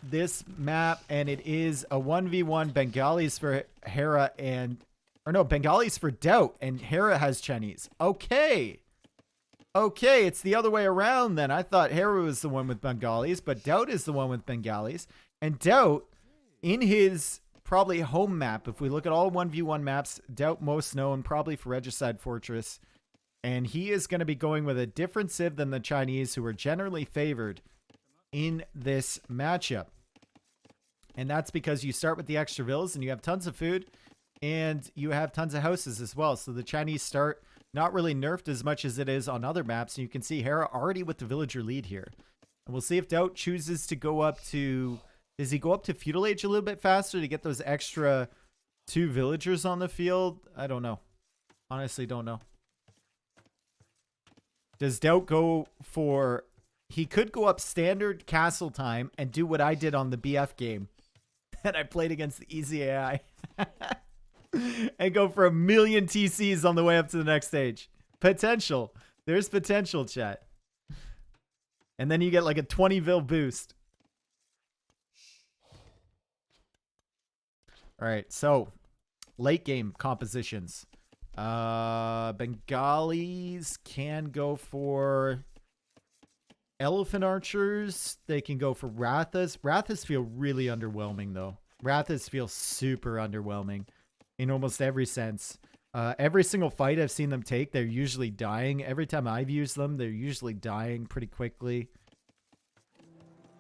this map, and it is a 1v1 Bengalis for Hera and... Or no, Bengalis for Daut, and Hera has Chinese. Okay. Okay, it's the other way around then. I thought Hera was the one with Bengalis, but Daut is the one with Bengalis. And Daut, in his probably home map, if we look at all 1v1 maps, Daut most known probably for Regicide Fortress. And he is going to be going with a different civ than the Chinese, who are generally favored in this matchup. And that's because you start with the extra villas and you have tons of food. And you have tons of houses as well. So the Chinese start not really nerfed as much as it is on other maps. And you can see Hera already with the villager lead here. And we'll see if Daut chooses to go up to... Does he go up to Feudal Age a little bit faster to get those extra 2 villagers on the field? I don't know. Honestly, don't know. Does Daut go for... He could go up standard castle time and do what I did on the BF game that I played against the easy AI. And go for 1 million TCs on the way up to the next stage. Potential. There's potential, chat. And then you get like a 20 vil boost. All right, so late game compositions. Bengalis can go for elephant archers. They can go for Rathas. Rathas feel really underwhelming though. Rathas feel super underwhelming. In almost every sense. Every single fight I've seen them take, they're usually dying. Every time I've used them, they're usually dying pretty quickly.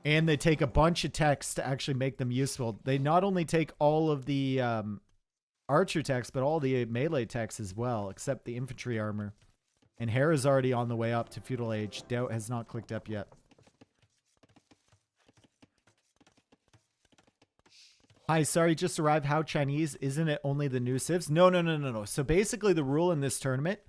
And they take a bunch of techs to actually make them useful. They not only take all of the archer techs, but all the melee techs as well, except the infantry armor. And Hera's already on the way up to Feudal Age. Daut has not clicked up yet. Hi, sorry, just arrived. How Chinese? Isn't it only the new civs? No. So basically the rule in this tournament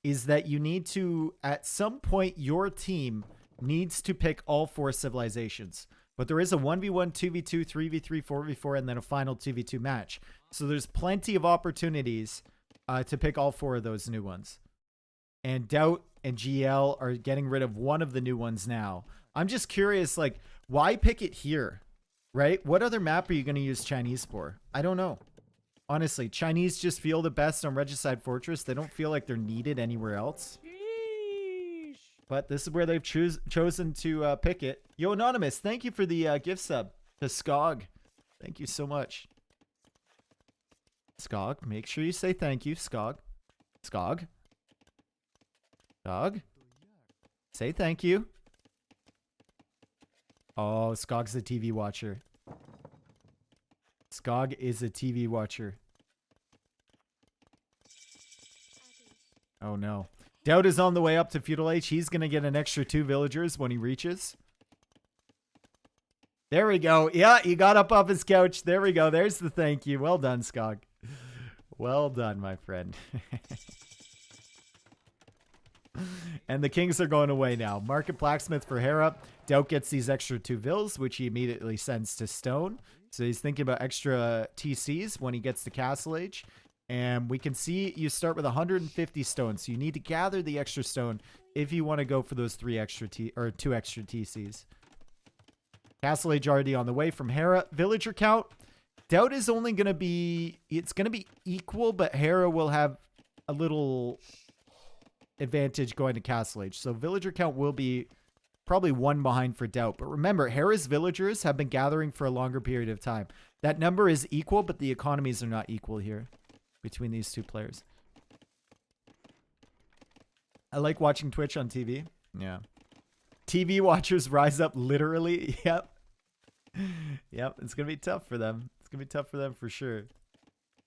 is that you need to, at some point, your team needs to pick all 4 civilizations. But there is a 1v1, 2v2, 3v3, 4v4, and then a final 2v2 match. So there's plenty of opportunities to pick all 4 of those new ones. And Daut and GL are getting rid of one of the new ones now. I'm just curious, like, why pick it here? Right? What other map are you going to use Chinese for? I don't know. Honestly, Chinese just feel the best on Regicide Fortress. They don't feel like they're needed anywhere else. Sheesh. But this is where they've chosen to pick it. Yo, Anonymous, thank you for the gift sub to Skog. Thank you so much. Skog, make sure you say thank you, Skog. Skog. Skog. Say thank you. Oh, Skog's a TV watcher. Skog is a TV watcher. Oh no. Daut is on the way up to Feudal Age. He's going to get an extra 2 villagers when he reaches. There we go. Yeah, he got up off his couch. There we go. There's the thank you. Well done, Skog. Well done, my friend. And the kings are going away now. Market Blacksmith for Hera. Daut gets these extra 2 vills, which he immediately sends to Stone. So he's thinking about extra TCs when he gets to Castle Age. And we can see you start with 150 stones. So you need to gather the extra stone if you want to go for those 2 extra TCs. Castle Age already on the way from Hera. Villager count. Daut is only going to be... It's going to be equal, but Hera will have a little advantage going to Castle Age. So villager count will be probably 1 behind for Daut. But remember, Hera's villagers have been gathering for a longer period of time. That number is equal, but the economies are not equal here between these 2 players. I like watching Twitch on TV. Yeah. TV watchers rise up literally. Yep. Yep. It's going to be tough for them. It's going to be tough for them for sure.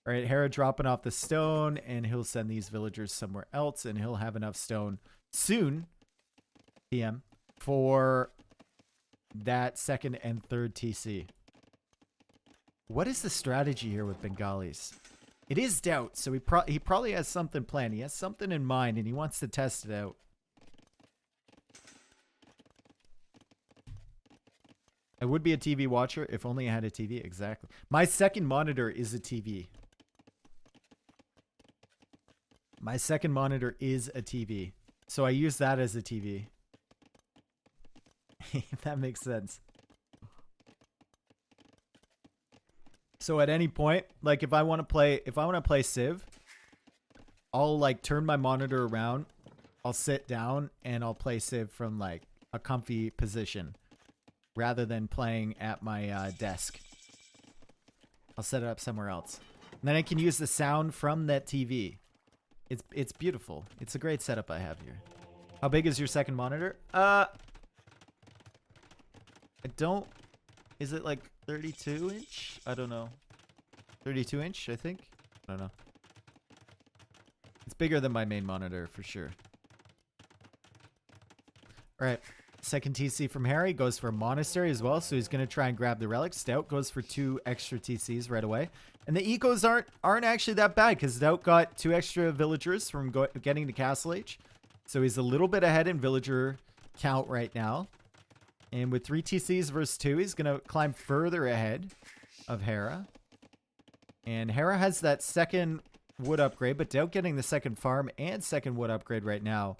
All right. Hera dropping off the stone, and he'll send these villagers somewhere else, and he'll have enough stone soon, PM, for that 2nd and 3rd TC. What is the strategy here with Bengalis? It is Daut, so he probably has something planned. He has something in mind, and he wants to test it out. I would be a TV watcher if only I had a TV. Exactly. My second monitor is a TV. My second monitor is a TV. So I use that as a TV. If that makes sense. So at any point, like if I want to play civ, I'll like turn my monitor around, I'll sit down, and I'll play civ from like a comfy position rather than playing at my desk. I'll set it up somewhere else. And then I can use the sound from that TV. It's beautiful. It's a great setup I have here. How big is your second monitor? I don't... Is it like 32 inch? I don't know. 32 inch, I think? I don't know. It's bigger than my main monitor, for sure. Alright. Second TC from Harry goes for a monastery as well, so he's going to try and grab the relics. Daut goes for 2 extra TCs right away. And the ecos aren't actually that bad, because Daut got 2 extra villagers from getting to Castle Age. So he's a little bit ahead in villager count right now. And with 3 TCs versus 2, he's going to climb further ahead of Hera. And Hera has that second wood upgrade, but Daut getting the second farm and second wood upgrade right now.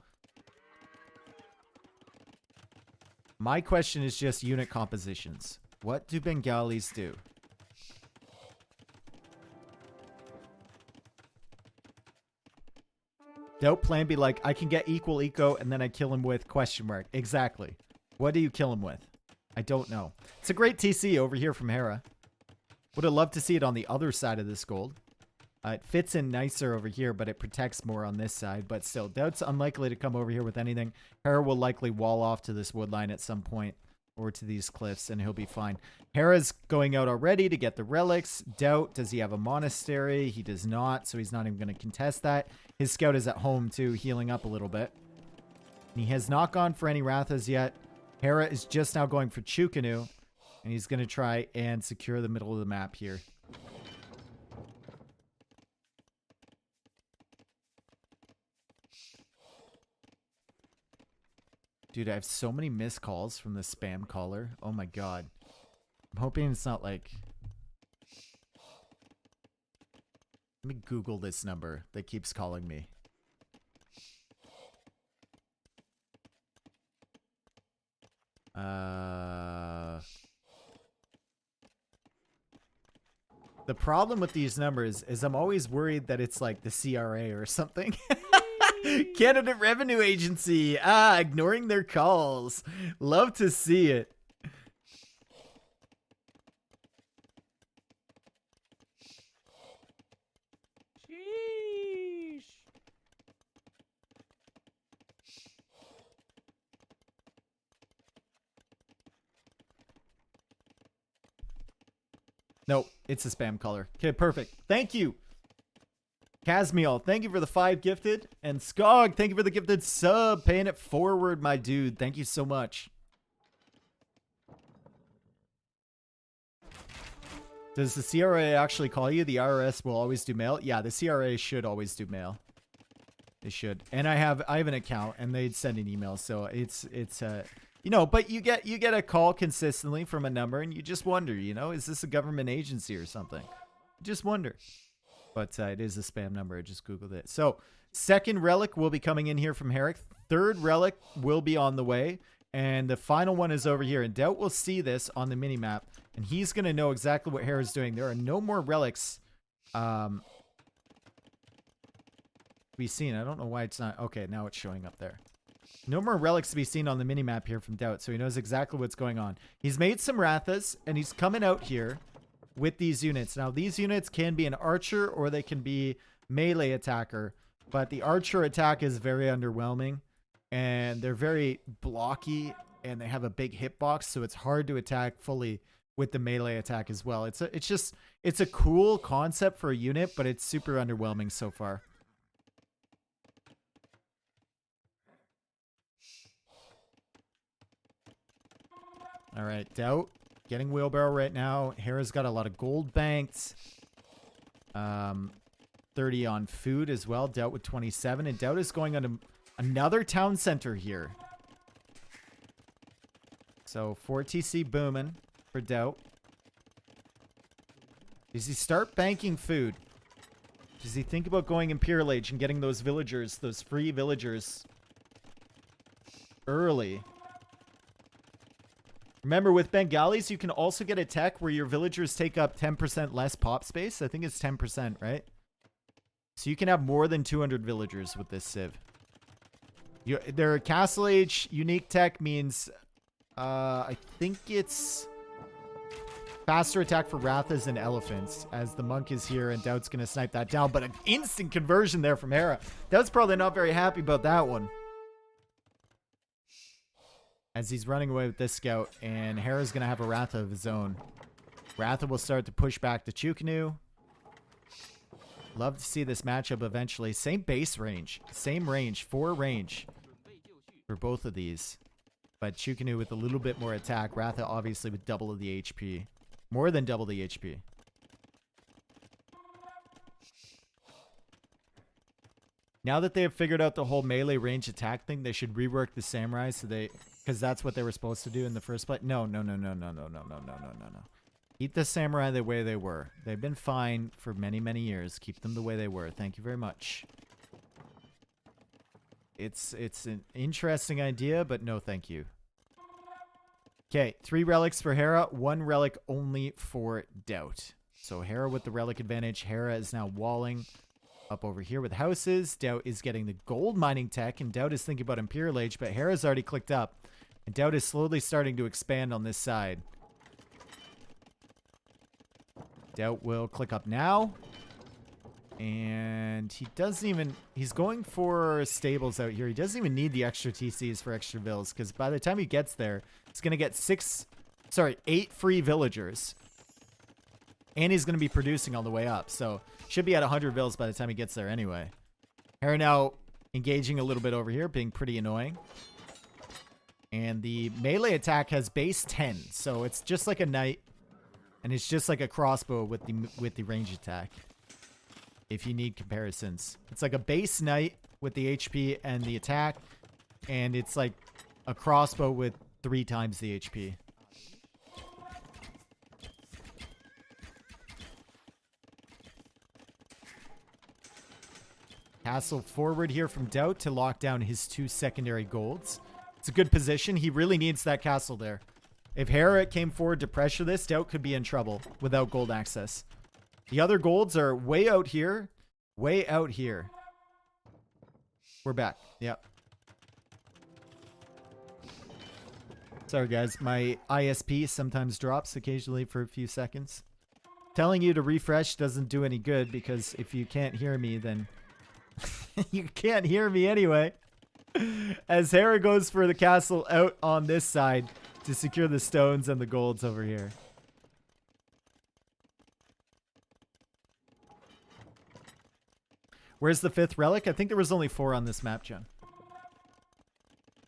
My question is just unit compositions. What do Bengalis do? Daut plan be like, I can get equal eco and then I kill him with question mark. Exactly. What do you kill him with? I don't know. It's a great TC over here from Hera. Would have loved to see it on the other side of this gold. It fits in nicer over here, but it protects more on this side. But still, Daut's unlikely to come over here with anything. Hera will likely wall off to this wood line at some point, or to these cliffs, and he'll be fine. Hera's going out already to get the relics. Daut, does he have a monastery? He does not, so he's not even going to contest that. His scout is at home, too, healing up a little bit. And he has not gone for any Rathas yet. Hera is just now going for Chukanu, and he's going to try and secure the middle of the map here. Dude, I have so many missed calls from the spam caller. Oh my god. I'm hoping it's not like... Let me Google this number that keeps calling me. The problem with these numbers is I'm always worried that it's like the CRA or something. Canada Revenue Agency. Ignoring their calls. Love to see it. Sheesh. Nope, it's a spam caller. Okay, perfect. Thank you. Casmiel, thank you for the 5 gifted. And Skog, thank you for the gifted sub. Paying it forward, my dude. Thank you so much. Does the CRA actually call you? The IRS will always do mail? Yeah, the CRA should always do mail. They should. And I have an account and they'd send an email. So it's you know, but you get a call consistently from a number and you just wonder, you know, is this a government agency or something? You just wonder. But it is a spam number. I just Googled it. So, second relic will be coming in here from Herrick. Third relic will be on the way. And the final one is over here. And Daut will see this on the mini-map. And he's going to know exactly what Hera's doing. There are no more relics to be seen. I don't know why it's not. Okay, now it's showing up there. No more relics to be seen on the mini-map here from Daut. So he knows exactly what's going on. He's made some Rathas. And he's coming out here with these units. Now, these units can be an archer or they can be melee attacker, but the archer attack is very underwhelming and they're very blocky and they have a big hitbox, so it's hard to attack fully with the melee attack as well. It's a cool concept for a unit, but it's super underwhelming so far. All right, Daut. Getting wheelbarrow right now. Hera's got a lot of gold banked. 30 on food as well. Daut with 27. And Daut is going on another town center here. So 4 TC booming for Daut. Does he start banking food? Does he think about going Imperial Age and getting those villagers, those free villagers early? Remember, with Bengalis, you can also get a tech where your villagers take up 10% less pop space. I think it's 10%, right? So you can have more than 200 villagers with this civ. Their Castle Age unique tech means, I think it's faster attack for Rathas and Elephants, as the monk is here and Daut's going to snipe that down. But an instant conversion there from Hera. Daut's probably not very happy about that one. As he's running away with this scout, and Hera's going to have a Ratha of his own. Ratha will start to push back to Chukanu. Love to see this matchup eventually. Same base range. Same range. 4 range for both of these. But Chukanu with a little bit more attack. Ratha obviously with double of the HP. More than double the HP. Now that they have figured out the whole melee range attack thing, they should rework the samurai so they... Because that's what they were supposed to do in the first place. No. Keep the samurai the way they were. They've been fine for many, many years. Keep them the way they were. Thank you very much. It's an interesting idea, but no thank you. Okay, 3 relics for Hera. 1 relic only for Daut. So Hera with the relic advantage. Hera is now walling up over here with houses. Daut is getting the gold mining tech, and Daut is thinking about Imperial Age, but Hera's already clicked up. And Daut is slowly starting to expand on this side. Daut will click up now. And he doesn't even... He's going for stables out here. He doesn't even need the extra TCs for extra vills, because by the time he gets there, he's going to get 8 free villagers. And he's going to be producing on the way up. So, should be at 100 vills by the time he gets there anyway. Hera now engaging a little bit over here, being pretty annoying. And the melee attack has base 10. So, it's just like a knight. And it's just like a crossbow with the range attack. If you need comparisons. It's like a base knight with the HP and the attack. And it's like a crossbow with 3 times the HP. Castle forward here from Daut to lock down his 2 secondary golds. It's a good position. He really needs that castle there. If Hera came forward to pressure this, Daut could be in trouble without gold access. The other golds are way out here. Way out here. We're back. Yep. Sorry, guys. My ISP sometimes drops occasionally for a few seconds. Telling you to refresh doesn't do any good, because if you can't hear me, then you can't hear me anyway. As Hera goes for the castle out on this side to secure the stones and the golds over here. Where's the 5th relic? I think there was only 4 on this map, John.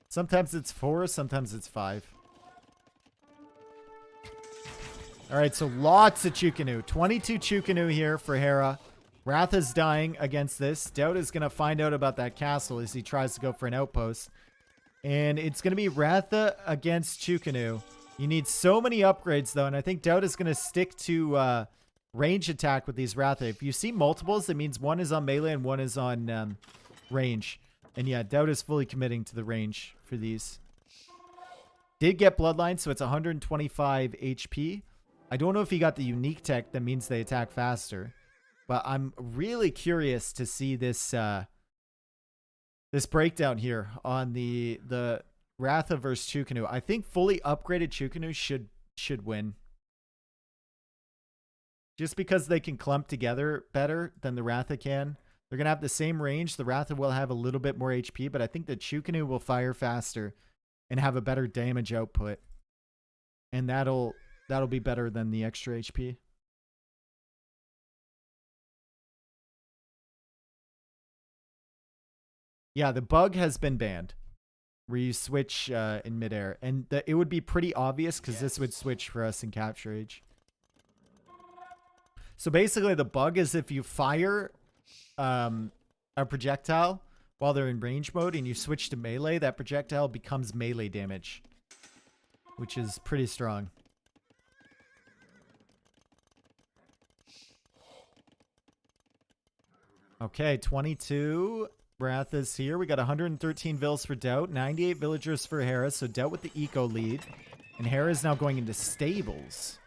Sometimes it's 4, sometimes it's 5. Alright, so lots of Chukanu. 22 Chukanu here for Hera. Ratha's dying against this. Daut is going to find out about that castle as he tries to go for an outpost. And it's going to be Ratha against Chukanu. You need so many upgrades, though, and I think Daut is going to stick to range attack with these Ratha. If you see multiples, it means one is on melee and one is on range. And yeah, Daut is fully committing to the range for these. Did get Bloodline, so it's 125 HP. I don't know if he got the unique tech that means they attack faster. But I'm really curious to see this this breakdown here on the Ratha versus Chukanu. I think fully upgraded Chukanu should win. Just because they can clump together better than the Ratha can. They're going to have the same range. The Ratha will have a little bit more HP, but I think the Chukanu will fire faster and have a better damage output. And that'll be better than the extra HP. Yeah, the bug has been banned. Where you switch in midair. And it would be pretty obvious because this would switch for us in Capture Age. So basically the bug is if you fire a projectile while they're in range mode and you switch to melee, that projectile becomes melee damage. Which is pretty strong. Okay, 22... Rathas here. We got 113 vills for Daut, 98 villagers for Hera, so Daut with the eco lead. And Hera is now going into stables.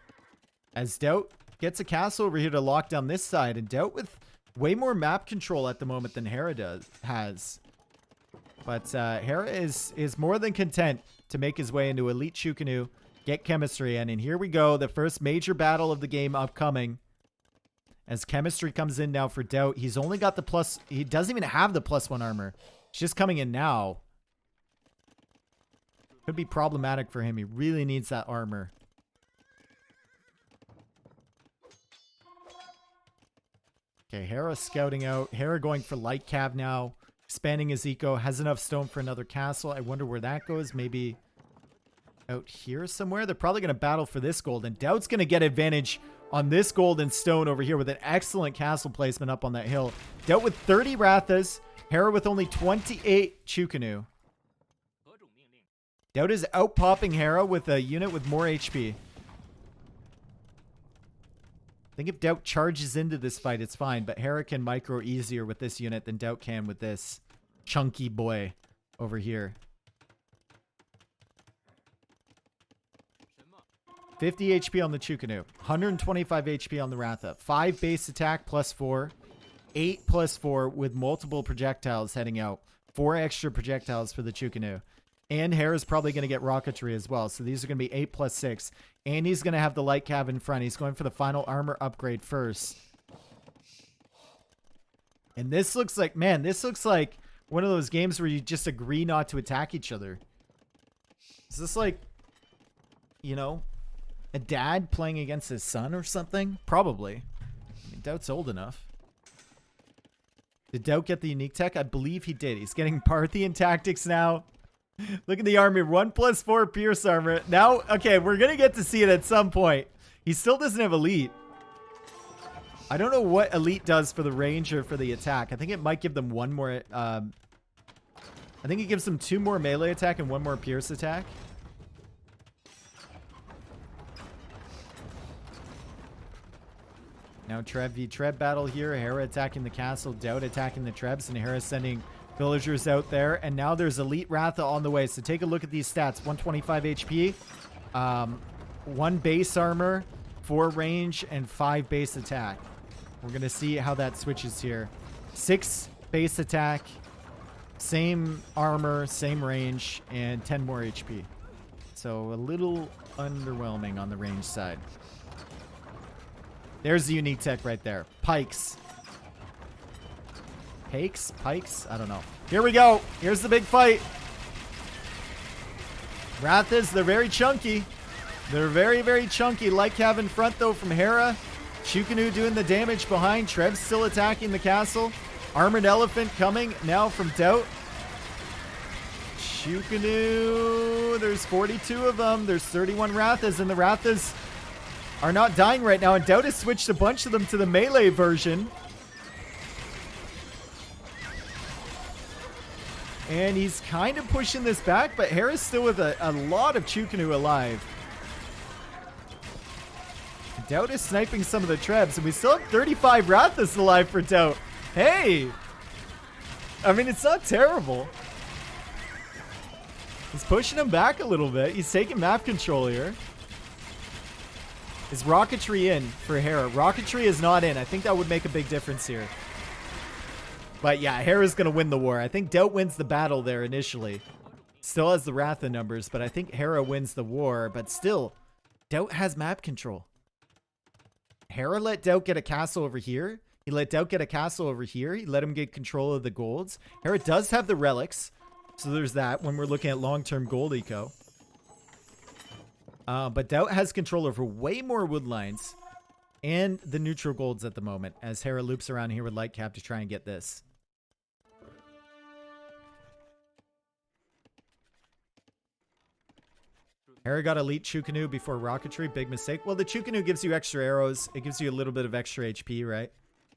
As Daut gets a castle over here to lock down this side. And Daut with way more map control at the moment than Hera has. But Hera is more than content to make his way into Elite Chukanu, get chemistry in. And here we go. The first major battle of the game upcoming. As chemistry comes in now for Daut. He's only got the plus. He doesn't even have the +1 armor. It's just coming in now. Could be problematic for him. He really needs that armor. Okay, Hera scouting out. Hera going for light cav now. Expanding his eco. Has enough stone for another castle. I wonder where that goes. Maybe out here somewhere. They're probably going to battle for this gold. And Daut's going to get advantage on this gold and stone over here with an excellent castle placement up on that hill. Daut with 30 Rathas. Hera with only 28 Chukanu. Daut is out-popping Hera with a unit with more HP. I think if Daut charges into this fight, it's fine. But Hera can micro easier with this unit than Daut can with this chunky boy over here. 50 HP on the Chukanu. 125 HP on the Ratha. 5 base attack +4. 8 +4 with multiple projectiles heading out. 4 extra projectiles for the Chukanu. And Hera's probably going to get rocketry as well. So these are going to be 8 +6. And he's going to have the light cav in front. He's going for the final armor upgrade first. And this looks like, man, this looks like one of those games where you just agree not to attack each other. Is this like, you know, a dad playing against his son or something? Probably. I mean, Daut's old enough. Did Daut get the unique tech? I believe he did. He's getting Parthian tactics now. Look at the army. 1 +4 pierce armor. Now, okay, we're going to get to see it at some point. He still doesn't have elite. I don't know what elite does for the range or for the attack. I think it might give them one more. I think it gives them 2 more melee attack and 1 more pierce attack. Now Treb v Treb battle here. Hera attacking the castle. Daut attacking the Trebs. And Hera sending villagers out there. And now there's Elite Ratha on the way. So take a look at these stats. 125 HP. 1 base armor. 4 range. And 5 base attack. We're going to see how that switches here. 6 base attack. Same armor. Same range. And 10 more HP. So a little underwhelming on the range side. There's the unique tech right there. Pikes. Pikes? I don't know. Here we go. Here's the big fight. Rathas, they're very chunky. They're very, very chunky. Light cav in front, though, from Hera. Chukanu doing the damage behind. Treb's still attacking the castle. Armored Elephant coming now from Daut. Chukanu. There's 42 of them. There's 31 Rathas, and the Rathas are not dying right now, and Daut has switched a bunch of them to the melee version. And he's kind of pushing this back, but Hera's still with a lot of Chukanu alive. Daut is sniping some of the Trebs, and we still have 35 Rathas alive for Daut. Hey! I mean, it's not terrible. He's pushing him back a little bit. He's taking map control here. Is rocketry in for Hera? Rocketry is not in. I think that would make a big difference here. But yeah, Hera's going to win the war. I think Daut wins the battle there initially. Still has the Ratha numbers, but I think Hera wins the war. But still, Daut has map control. Hera let Daut get a castle over here. He let Daut get a castle over here. He let him get control of the golds. Hera does have the relics. So there's that when we're looking at long-term gold eco. But Daut has control over way more wood lines and the neutral golds at the moment as Hera loops around here with light cap to try and get this. Hera got elite Chukanu before rocketry. Big mistake. Well, the Chukanu gives you extra arrows. It gives you a little bit of extra HP, right?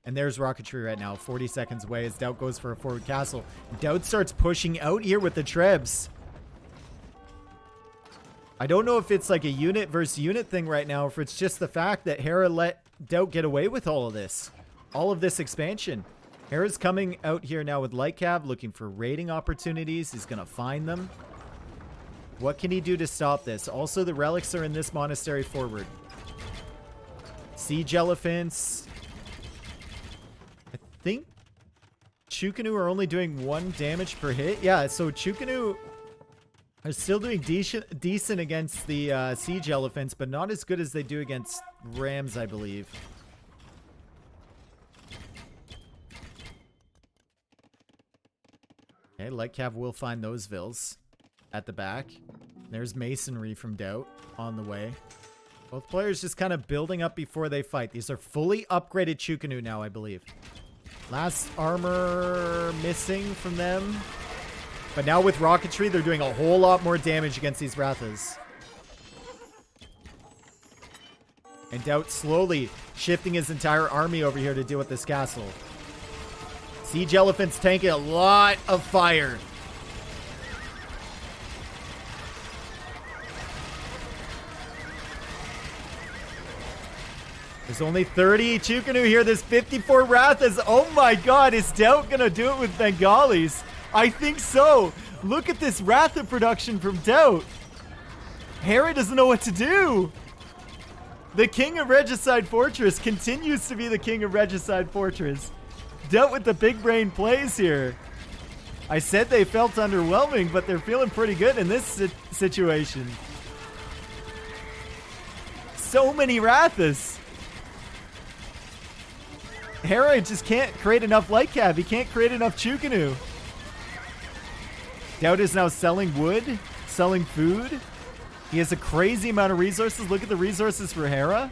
And there's rocketry right now. 40 seconds away as Daut goes for a forward castle. Daut starts pushing out here with the Trebs. I don't know if it's like a unit versus unit thing right now, or if it's just the fact that Hera let Daut get away with all of this. All of this expansion. Hera's coming out here now with light cav, looking for raiding opportunities. He's going to find them. What can he do to stop this? Also, the relics are in this monastery forward. Siege elephants. I think Chukanu are only doing 1 damage per hit. Yeah, so Chukanu are still doing decent against the siege elephants, but not as good as they do against rams, I believe. Okay, Lightcav will find those vills at the back. There's masonry from Daut on the way. Both players just kind of building up before they fight. These are fully upgraded Chukanu now, I believe. Last armor missing from them. But now with rocketry, they're doing a whole lot more damage against these Rathas. And Daut slowly shifting his entire army over here to deal with this castle. Siege elephants tanking a lot of fire. There's only 30 Chukanu here. There's 54 Rathas. Oh my god, is Daut gonna do it with Bengalis? I think so. Look at this Ratha production from Daut. Hera doesn't know what to do. The king of Regicide Fortress continues to be the king of Regicide Fortress. Daut with the big brain plays here. I said they felt underwhelming, but they're feeling pretty good in this situation. So many Rathas. Hera just can't create enough Lightcav. He can't create enough Chukanu. Daut is now selling wood, selling food. He has a crazy amount of resources. Look at the resources for Hera.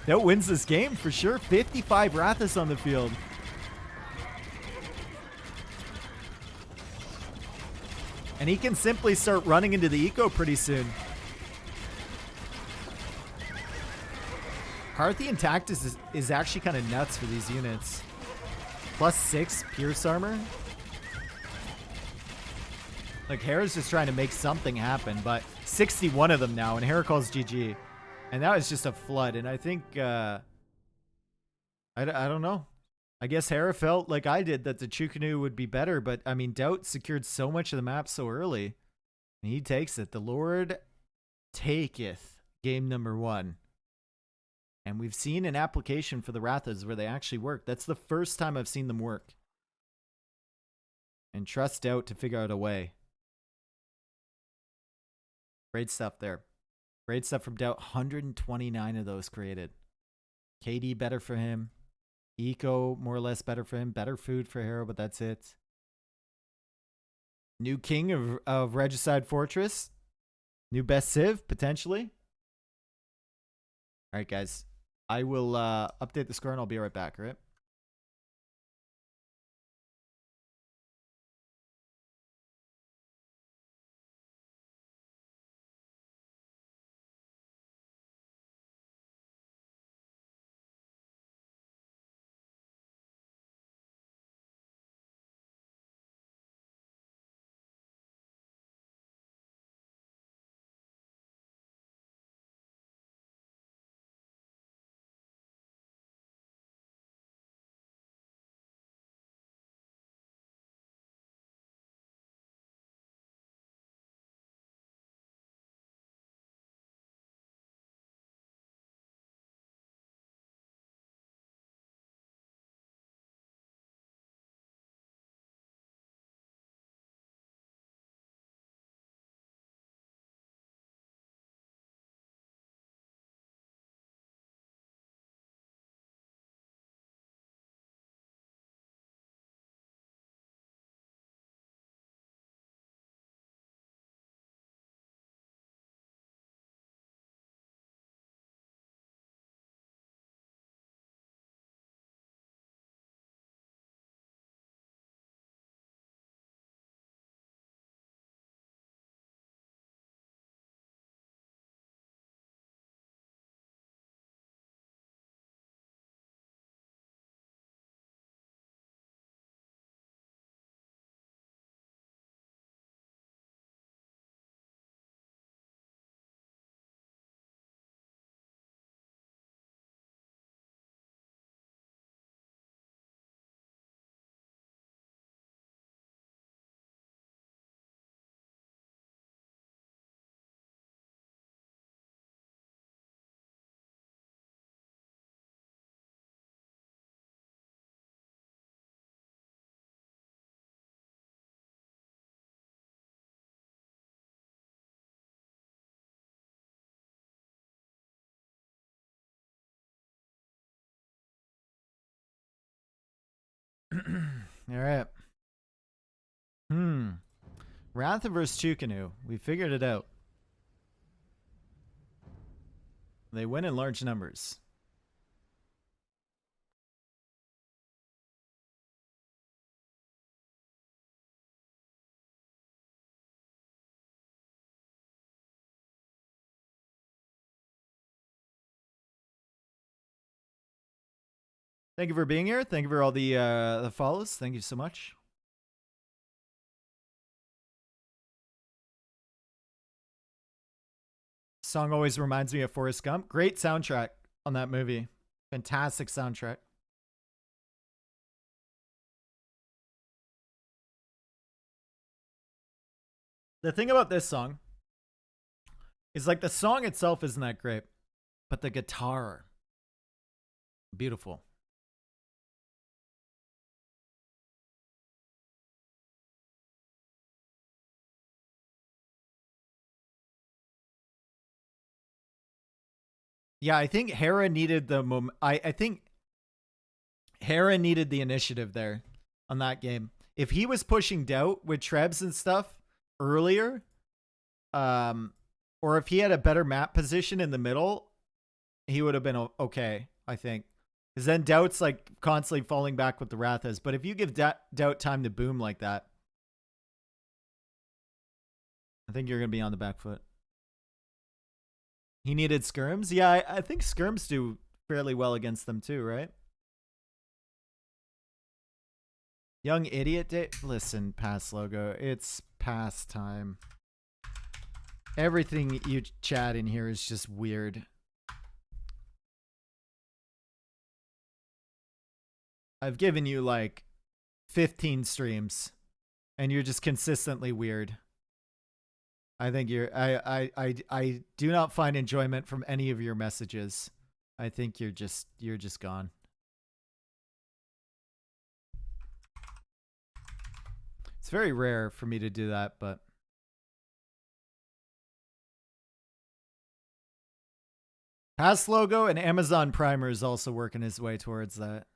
Daut wins this game for sure. 55 Rathas on the field. And he can simply start running into the eco pretty soon. Parthian Tactus is actually kind of nuts for these units. +6 Pierce Armor. Like, Hera's just trying to make something happen, but 61 of them now, and Hera calls GG. And that was just a flood, and I think, I don't know. I guess Hera felt like I did that the Chukanu would be better, but, I mean, Daut secured so much of the map so early. And he takes it. The Lord taketh game number 1. And we've seen an application for the Rathas where they actually work. That's the first time I've seen them work. And trust Daut to figure out a way. Great stuff there. Great stuff from Daut. 129 of those created. KD better for him. Eco more or less better for him. Better food for Hera, but that's it. New king of Regicide Fortress. New best civ, potentially. Alright, guys. I will update the score and I'll be right back, all right? All right. Ratha versus Chukanu. We figured it out. They win in large numbers. Thank you for being here. Thank you for all the follows. Thank you so much. Song always reminds me of Forrest Gump. Great soundtrack on that movie. Fantastic soundtrack. The thing about this song is like the song itself isn't that great, but the guitar, beautiful. Yeah, I think Hera needed the I think Hera needed the initiative there on that game. If he was pushing Daut with Trebs and stuff earlier, or if he had a better map position in the middle, he would have been okay, I think. Because then Daut's like constantly falling back with the Rathas. But if you give Daut time to boom like that, I think you're going to be on the back foot. He needed skirms? Yeah, I think skirms do fairly well against them too, right? Young idiot day. Listen, pass logo. It's pass time. Everything you chat in here is just weird. I've given you like 15 streams and you're just consistently weird. I think I do not find enjoyment from any of your messages. I think you're just gone. It's very rare for me to do that, but Pass logo and Amazon Primer is also working his way towards that.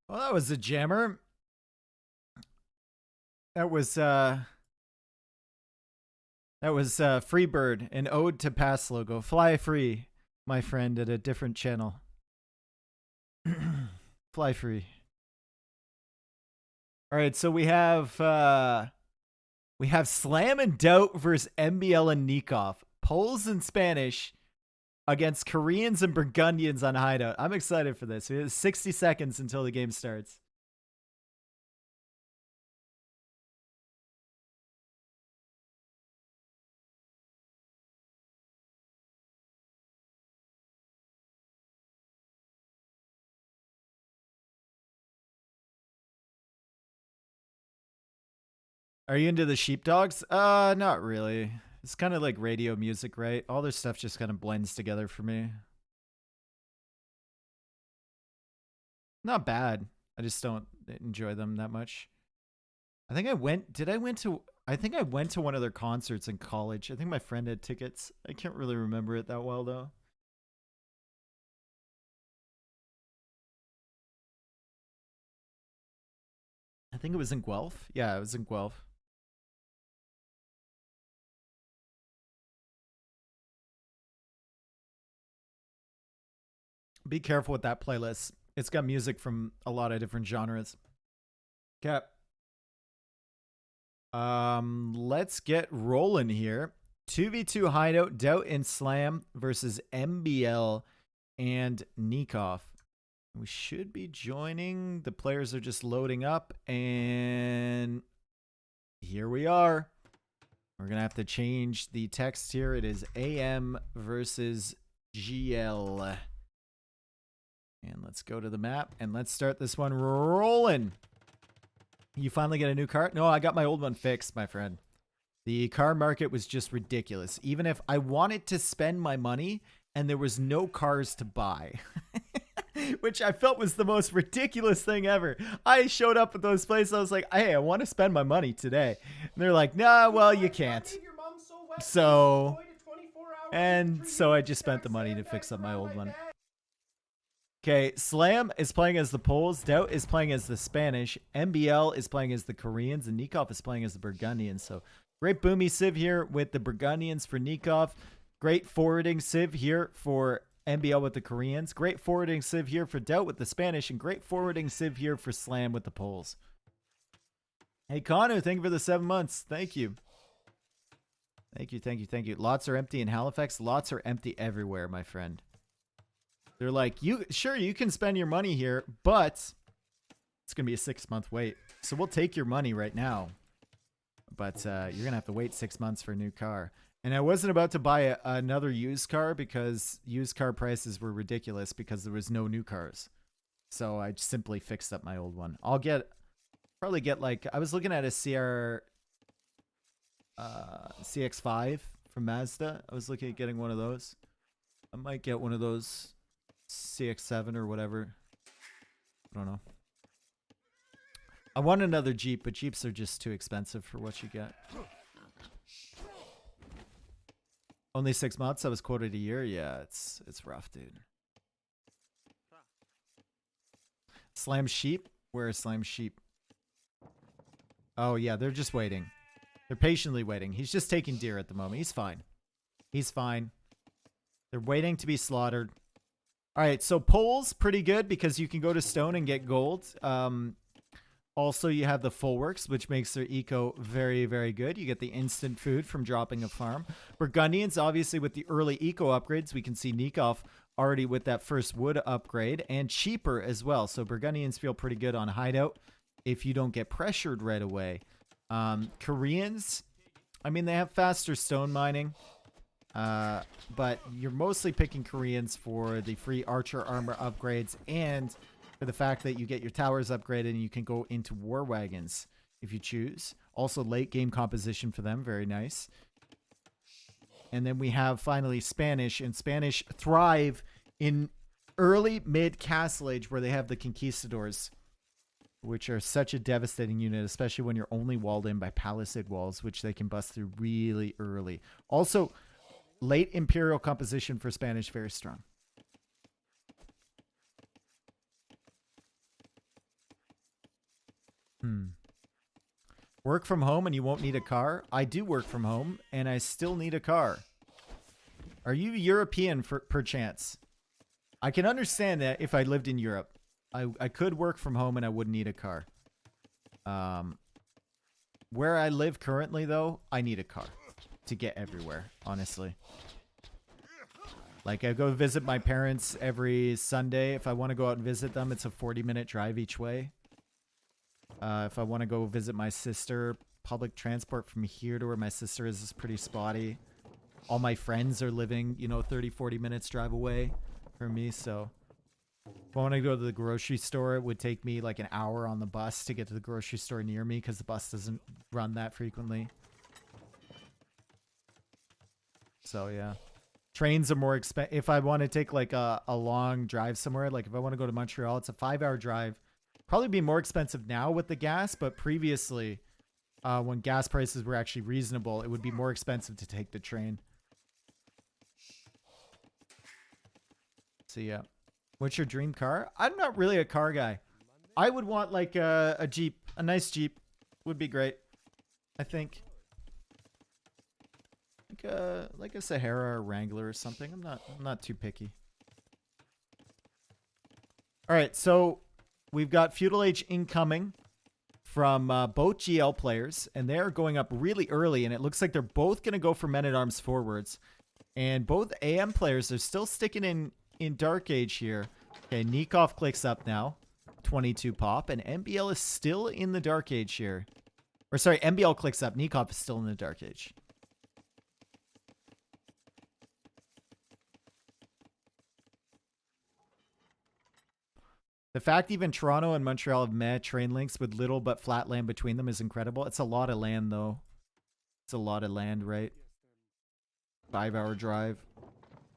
Well, that was a jammer. That was Freebird, an ode to Pass logo. Fly free, my friend, at a different channel. Fly free. All right, so we have Slam and Daut versus MBL and Nicov. Poles and Spanish against Koreans and Burgundians on Hideout. I'm excited for this. We have 60 seconds until the game starts. Are you into the sheepdogs? Not really. It's kind of like radio music, right? All their stuff just kind of blends together for me. Not bad. I just don't enjoy them that much. I think I went to one of their concerts in college. I think my friend had tickets. I can't really remember it that well though. I think it was in Guelph. Yeah, it was in Guelph. Be careful with that playlist. It's got music from a lot of different genres. Okay. Let's get rolling here. 2v2 Hideout, Daut and Slam versus MBL and Nicov. We should be joining. The players are just loading up, and here we are. We're going to have to change the text here. It is AM versus GL. And let's go to the map, and let's start this one rolling. You finally get a new car? No, I got my old one fixed, my friend. The car market was just ridiculous. Even if I wanted to spend my money and there was no cars to buy, which I felt was the most ridiculous thing ever. I showed up at those places. I was like, hey, I want to spend my money today. And they're like, nah, well, you can't. So I just spent the money to fix up my old one. Okay, Slam is playing as the Poles, Daut is playing as the Spanish, MBL is playing as the Koreans, and Nicov is playing as the Burgundians. So great boomy civ here with the Burgundians for Nicov. Great forwarding civ here for MBL with the Koreans. Great forwarding civ here for Daut with the Spanish, and great forwarding civ here for Slam with the Poles. Hey, Connor, thank you for the 7 months. Thank you. Thank you, thank you, thank you. Lots are empty in Halifax. Lots are empty everywhere, my friend. They're like, sure, you can spend your money here, but it's going to be a 6-month wait. So we'll take your money right now. But you're going to have to wait 6 months for a new car. And I wasn't about to buy another used car because used car prices were ridiculous because there was no new cars. So I simply fixed up my old one. I'll probably get like, I was looking at a CX-5 from Mazda. I was looking at getting one of those. I might get one of those. CX-7 or whatever. I don't know. I want another Jeep, but Jeeps are just too expensive for what you get. Only 6 months? I was quoted a year? Yeah, it's rough, dude. Slam Sheep? Where is Slam Sheep? Oh, yeah, they're just waiting. They're patiently waiting. He's just taking deer at the moment. He's fine. He's fine. They're waiting to be slaughtered. All right, so Poles, pretty good because you can go to Stone and get gold. Also, you have the Full Works, which makes their eco very, very good. You get the instant food from dropping a farm. Burgundians, obviously, with the early eco upgrades, we can see Nicov already with that first wood upgrade and cheaper as well. So Burgundians feel pretty good on Hideout if you don't get pressured right away. Koreans, I mean, they have faster stone mining. But you're mostly picking Koreans for the free archer armor upgrades and for the fact that you get your towers upgraded and you can go into war wagons if you choose. Also late game composition for them. Very nice. And then we have finally Spanish, and Spanish thrive in early mid Castle Age where they have the conquistadors, which are such a devastating unit, especially when you're only walled in by palisade walls, which they can bust through really early. Also, late Imperial composition for Spanish, very strong. Work from home and you won't need a car? I do work from home and I still need a car. Are you European perchance? I can understand that if I lived in Europe. I could work from home and I wouldn't need a car. Where I live currently, though, I need a car to get everywhere, honestly. Like, I go visit my parents every Sunday. If I want to go out and visit them, it's a 40-minute drive each way. If I want to go visit my sister, public transport from here to where my sister is pretty spotty. All my friends are living, you know, 30, 40 minutes drive away from me, so... If I want to go to the grocery store, it would take me like an hour on the bus to get to the grocery store near me because the bus doesn't run that frequently. So, yeah. Trains are more expensive. If I want to take like a long drive somewhere, like if I want to go to Montreal, it's a 5-hour drive. Probably be more expensive now with the gas, but previously, when gas prices were actually reasonable, it would be more expensive to take the train. So, yeah. What's your dream car? I'm not really a car guy. I would want like a Jeep. A nice Jeep would be great, I think. Like a Sahara or Wrangler or something. I'm not too picky. All right, so we've got Feudal Age incoming from both GL players, and they're going up really early, and it looks like they're both going to go for Men-at-Arms forwards. And both AM players are still sticking in Dark Age here. Okay, Nicov clicks up now. 22 pop. And MBL is still in the Dark Age here. Or sorry, MBL clicks up. Nicov is still in the Dark Age. The fact even Toronto and Montreal have met train links with little but flat land between them is incredible. It's a lot of land, though. It's a lot of land, right? 5-hour drive.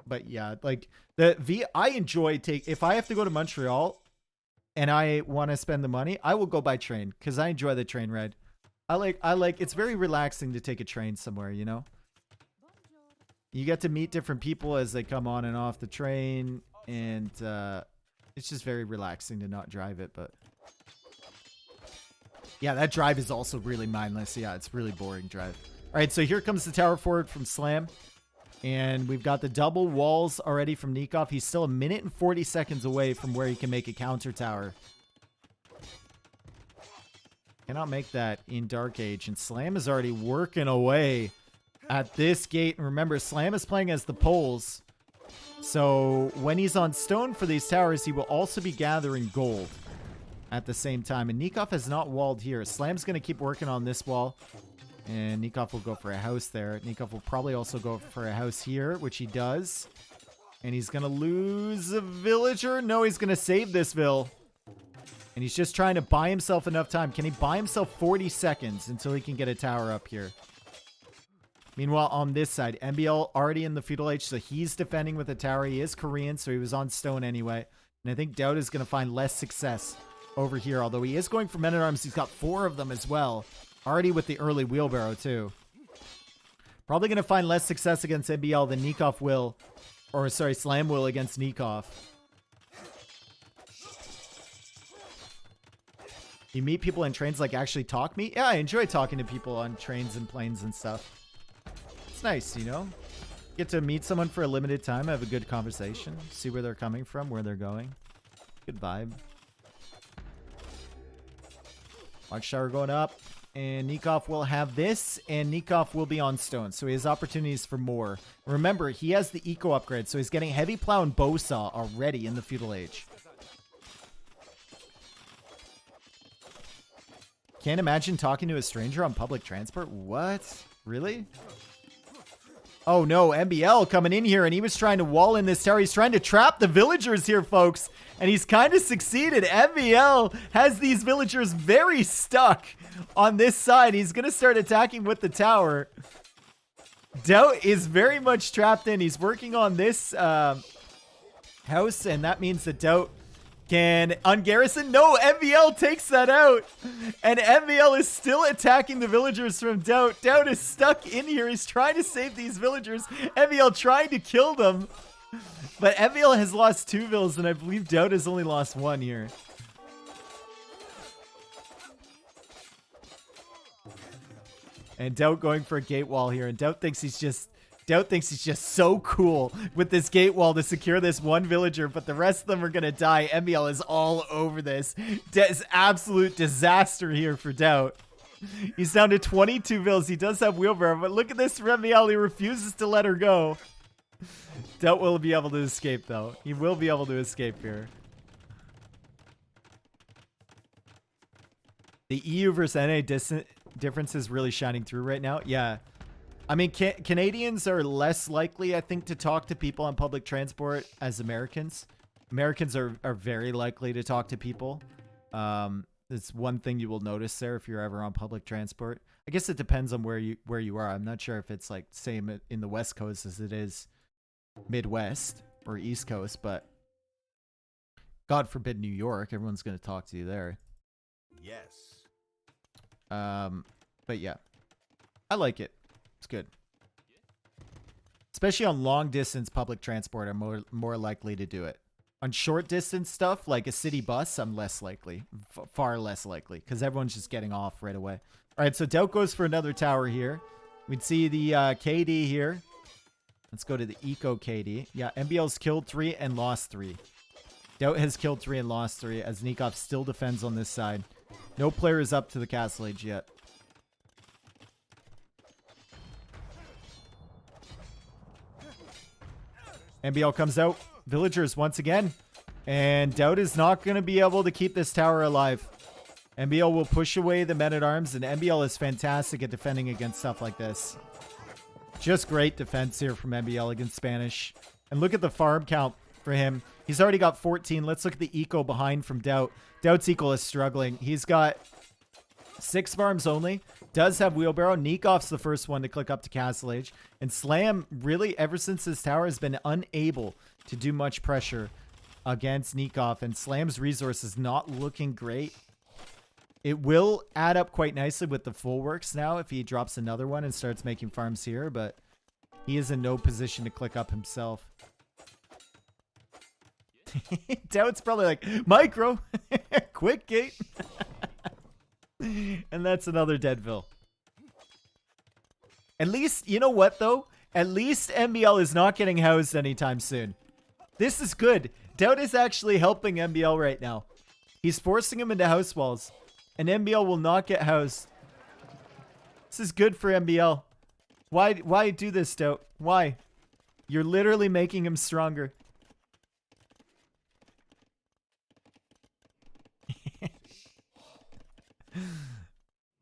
But yeah, like I enjoy if I have to go to Montreal and I want to spend the money, I will go by train because I enjoy the train ride. I like it's very relaxing to take a train somewhere, you know? You get to meet different people as they come on and off the train, and it's just very relaxing to not drive it, but yeah, that drive is also really mindless. Yeah, it's really boring drive. All right, so here comes the tower forward from Slam. And we've got the double walls already from Nicov. He's still 1 minute and 40 seconds away from where he can make a counter tower. Cannot make that in Dark Age. And Slam is already working away at this gate. And remember, Slam is playing as the poles. So when he's on stone for these towers, he will also be gathering gold at the same time. And Nicov has not walled here. Slam's going to keep working on this wall. And Nicov will go for a house there. Nicov will probably also go for a house here, which he does. And he's going to lose a villager. No, he's going to save this vill. And he's just trying to buy himself enough time. Can he buy himself 40 seconds until he can get a tower up here? Meanwhile, on this side, MBL already in the Feudal Age, so he's defending with a tower. He is Korean, so he was on stone anyway. And I think Daut is going to find less success over here, although he is going for Men-at-Arms. He's got 4 of them as well. Already with the early wheelbarrow, too. Probably going to find less success against MBL than Nicov will. Or, sorry, Slam will against Nicov. You meet people in trains like actually talk me? Yeah, I enjoy talking to people on trains and planes and stuff. It's nice, you know? Get to meet someone for a limited time, have a good conversation, see where they're coming from, where they're going. Good vibe. Watchtower going up. And Nicov will have this, and Nicov will be on stone, so he has opportunities for more. Remember, he has the eco upgrade, so he's getting heavy plow and bow saw already in the Feudal Age. Can't imagine talking to a stranger on public transport. What? Really? Oh no, MBL coming in here, and he was trying to wall in this tower. He's trying to trap the villagers here, folks, and he's kind of succeeded. MBL has these villagers very stuck on this side. He's going to start attacking with the tower. Daut is very much trapped in. He's working on this house, and that means that Daut can ungarrison. No, MBL takes that out. And MBL is still attacking the villagers from Daut. Daut is stuck in here. He's trying to save these villagers. MBL trying to kill them. But MBL has lost 2 vills, and I believe Daut has only lost 1 here. And Daut going for a gate wall here. And Daut thinks he's just so cool with this gate wall to secure this one villager, but the rest of them are going to die. MBL is all over this. It's absolute disaster here for Daut. He's down to 22 vills. He does have wheelbarrow, but look at this for MBL. He refuses to let her go. Daut will be able to escape, though. He will be able to escape here. The EU versus NA difference is really shining through right now. Yeah. I mean, Canadians are less likely, I think, to talk to people on public transport as Americans. Americans are very likely to talk to people. It's one thing you will notice there if you're ever on public transport. I guess it depends on where you are. I'm not sure if it's like same in the West Coast as it is Midwest or East Coast, but God forbid New York. Everyone's going to talk to you there. Yes. But yeah, I like it. It's good. Especially on long distance public transport, I'm more likely to do it. On short distance stuff, like a city bus, I'm less likely. Far less likely, because everyone's just getting off right away. All right, so Daut goes for another tower here. We'd see the KD here. Let's go to the Eco KD. Yeah, MBL's killed 3 and lost 3. Daut has killed 3 and lost 3, as Nicov still defends on this side. No player is up to the Castle Age yet. MBL comes out. Villagers once again. And Daut is not going to be able to keep this tower alive. MBL will push away the men-at-arms, and MBL is fantastic at defending against stuff like this. Just great defense here from MBL against Spanish. And look at the farm count for him. He's already got 14. Let's look at the eco behind from Daut. Daut's eco is struggling. He's got 6 farms only. Does have wheelbarrow. Nikov's the first one to click up to Castle Age. And Slam, really, ever since this tower, has been unable to do much pressure against Nicov. And Slam's resource is not looking great. It will add up quite nicely with the full works now if he drops another one and starts making farms here. But he is in no position to click up himself. Daut's probably like, micro, quick gate. And that's another Deadville. At least, you know what though? At least MBL is not getting housed anytime soon. This is good. Daut is actually helping MBL right now. He's forcing him into house walls. And MBL will not get housed. This is good for MBL. Why do this, Daut? Why? You're literally making him stronger.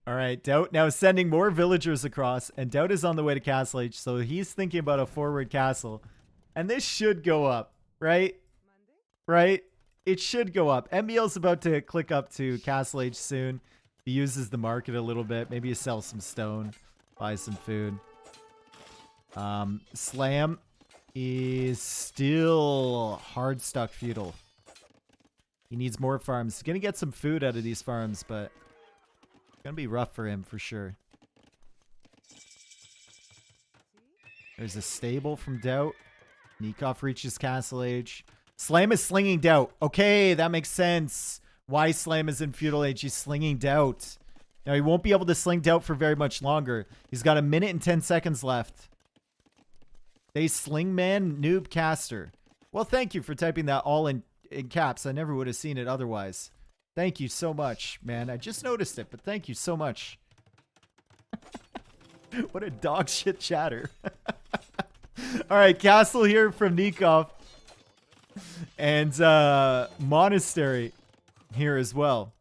All right, Daut now sending more villagers across, and Daut is on the way to Castle Age, so he's thinking about a forward castle. And this should go up, right? Right? It should go up. MBL's about to click up to Castle Age soon. He uses the market a little bit. Maybe he sells some stone, buys some food. Slam is still hard stuck feudal. He needs more farms. He's going to get some food out of these farms, but it's going to be rough for him for sure. There's a stable from Daut. Nicov reaches Castle Age. Slam is slinging Daut. Okay, that makes sense. Why Slam is in Feudal Age. He's slinging Daut. Now, he won't be able to sling Daut for very much longer. He's got 1 minute and 10 seconds left. They sling man noob caster. Well, thank you for typing that all in caps. I never would have seen it otherwise. Thank you so much, man. I just noticed it, but thank you so much. What a dog shit chatter. All right, castle here from Nicov. And monastery here as well.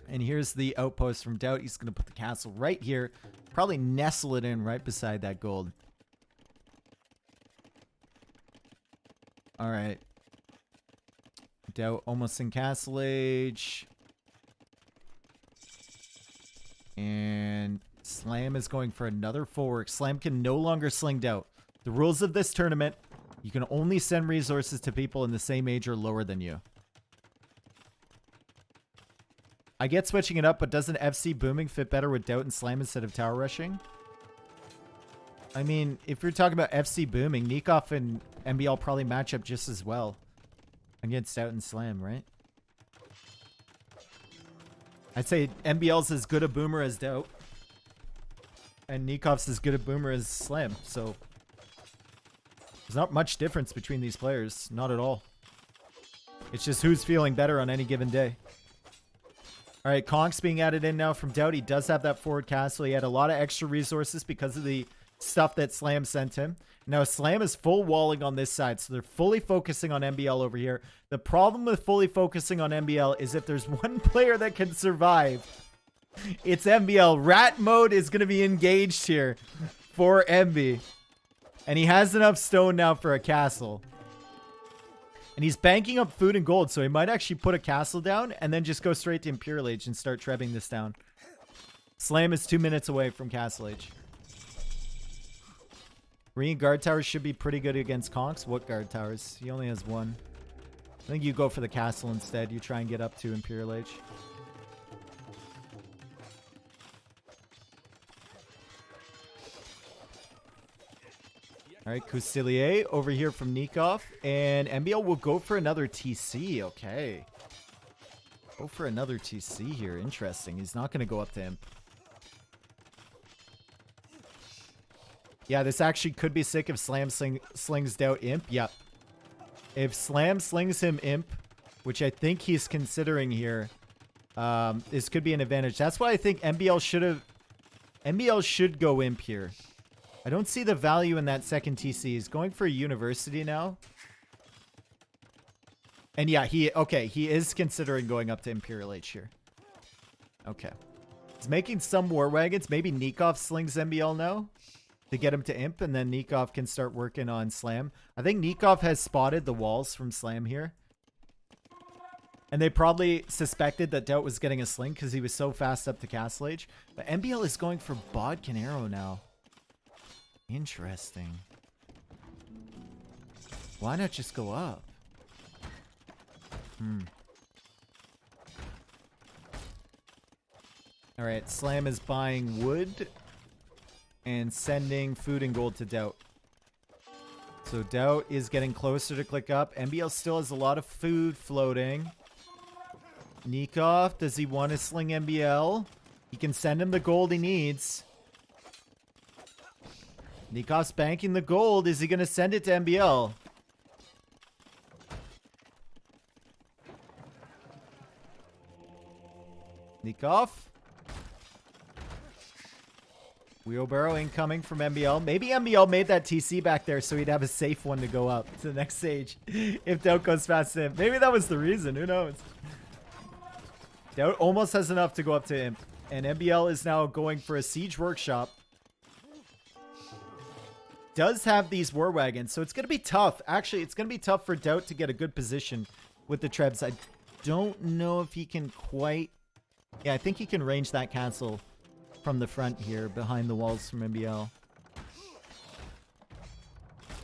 And here's the outpost from Daut. He's going to put the castle right here. Probably nestle it in right beside that gold. All right. Daut almost in Castle Age. And Slam is going for another full work. Slam can no longer sling Daut. The rules of this tournament, you can only send resources to people in the same age or lower than you. I get switching it up, but doesn't FC booming fit better with Daut and Slam instead of tower rushing? I mean, if you're talking about FC booming, Nicov and MBL probably match up just as well against Daut and Slam, right? I'd say MBL's as good a boomer as Daut. And Nikov's as good a boomer as Slam. So there's not much difference between these players. Not at all. It's just who's feeling better on any given day. All right, Conks being added in now from Daut. He does have that forward castle. He had a lot of extra resources because of the stuff that Slam sent him. Now, Slam is full walling on this side, so they're fully focusing on MBL over here. The problem with fully focusing on MBL is if there's one player that can survive, it's MBL. Rat mode is going to be engaged here for MB. And he has enough stone now for a castle. And he's banking up food and gold, so he might actually put a castle down and then just go straight to Imperial Age and start trebbing this down. Slam is 2 minutes away from Castle Age. Marine guard towers should be pretty good against Conks. What guard towers? He only has one. I think you go for the castle instead. You try and get up to Imperial Age. All right, Cousilier over here from Nicov. And MBL will go for another TC. Okay. Go for another TC here. Interesting. He's not going to go up to him. Yeah, this actually could be sick if Slam slings Daut Imp. Yep. If Slam slings him Imp, which I think he's considering here, this could be an advantage. That's why I think MBL should go Imp here. I don't see the value in that second TC. He's going for a university now. And yeah, he is considering going up to Imperial Age here. Okay. He's making some war wagons. Maybe Nicov slings MBL now to get him to Imp, and then Nicov can start working on Slam. I think Nicov has spotted the walls from Slam here. And they probably suspected that Daut was getting a sling because he was so fast up to Castle Age. But MBL is going for Bodkin Arrow now. Interesting. Why not just go up? Alright, Slam is buying wood and sending food and gold to Daut. So Daut is getting closer to click up. MBL still has a lot of food floating. Nicov, does he want to sling MBL? He can send him the gold he needs. Nikov's banking the gold. Is he going to send it to MBL? Nicov? Wheelbarrow incoming from MBL. Maybe MBL made that TC back there so he'd have a safe one to go up to the next stage if Daut goes fast to him. Maybe that was the reason. Who knows? Daut almost has enough to go up to Imp. And MBL is now going for a siege workshop. Does have these war wagons, so it's going to be tough. Actually, it's going to be tough for Daut to get a good position with the trebs. I don't know if he can quite... Yeah, I think he can range that castle from the front here, behind the walls from MBL.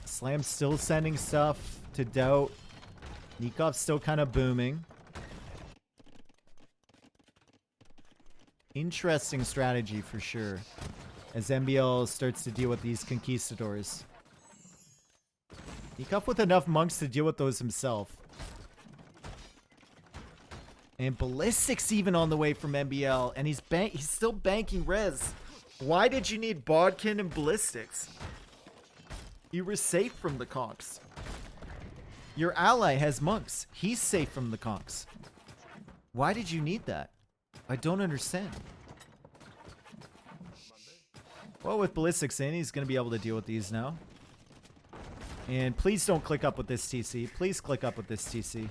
Slam's still sending stuff to Daut. Nikov's still kind of booming. Interesting strategy for sure, as MBL starts to deal with these conquistadors. Nicov with enough monks to deal with those himself. And Ballistics even on the way from MBL. And he's still banking res. Why did you need Bodkin and Ballistics? You were safe from the conks. Your ally has monks. He's safe from the conks. Why did you need that? I don't understand. Well, with Ballistics in, he's going to be able to deal with these now. And please don't click up with this TC. Please click up with this TC.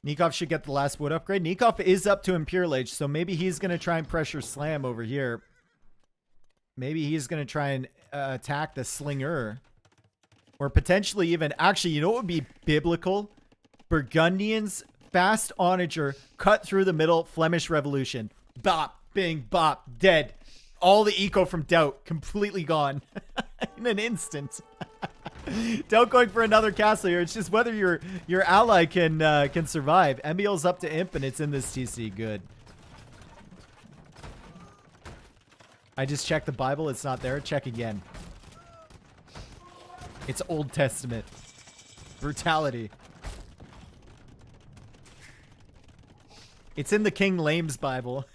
Nicov should get the last wood upgrade. Nicov is up to Imperial Age, so maybe he's going to try and pressure Slam over here. Maybe he's going to try and attack the Slinger. Or potentially even... Actually, you know what would be biblical? Burgundians, fast onager, cut through the middle, Flemish Revolution. Bop, bing, bop, dead. All the eco from Daut, completely gone. In an instant. Daut going for another castle here. It's just whether your ally can survive. MBL's up to Imp and it's in this TC. Good. I just checked the Bible. It's not there. Check again. It's Old Testament. Brutality. It's in the King Lame's Bible.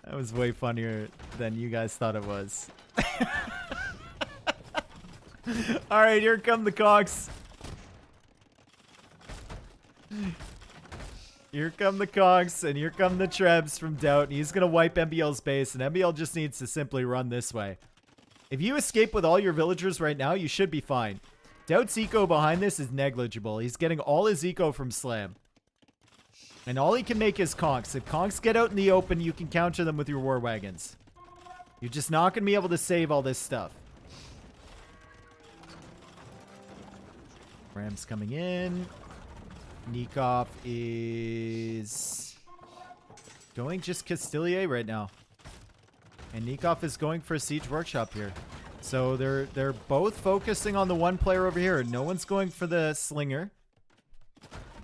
That was way funnier than you guys thought it was. Alright, here come the Cox. Here come the Cox, and here come the Trebs from Daut. And he's going to wipe MBL's base, and MBL just needs to simply run this way. If you escape with all your villagers right now, you should be fine. Daut's eco behind this is negligible. He's getting all his eco from Slam. And all he can make is conks. If conks get out in the open, you can counter them with your war wagons. You're just not going to be able to save all this stuff. Rams coming in. Nicov is going just Castilier right now. And Nicov is going for a siege workshop here. So they're both focusing on the one player over here. No one's going for the slinger.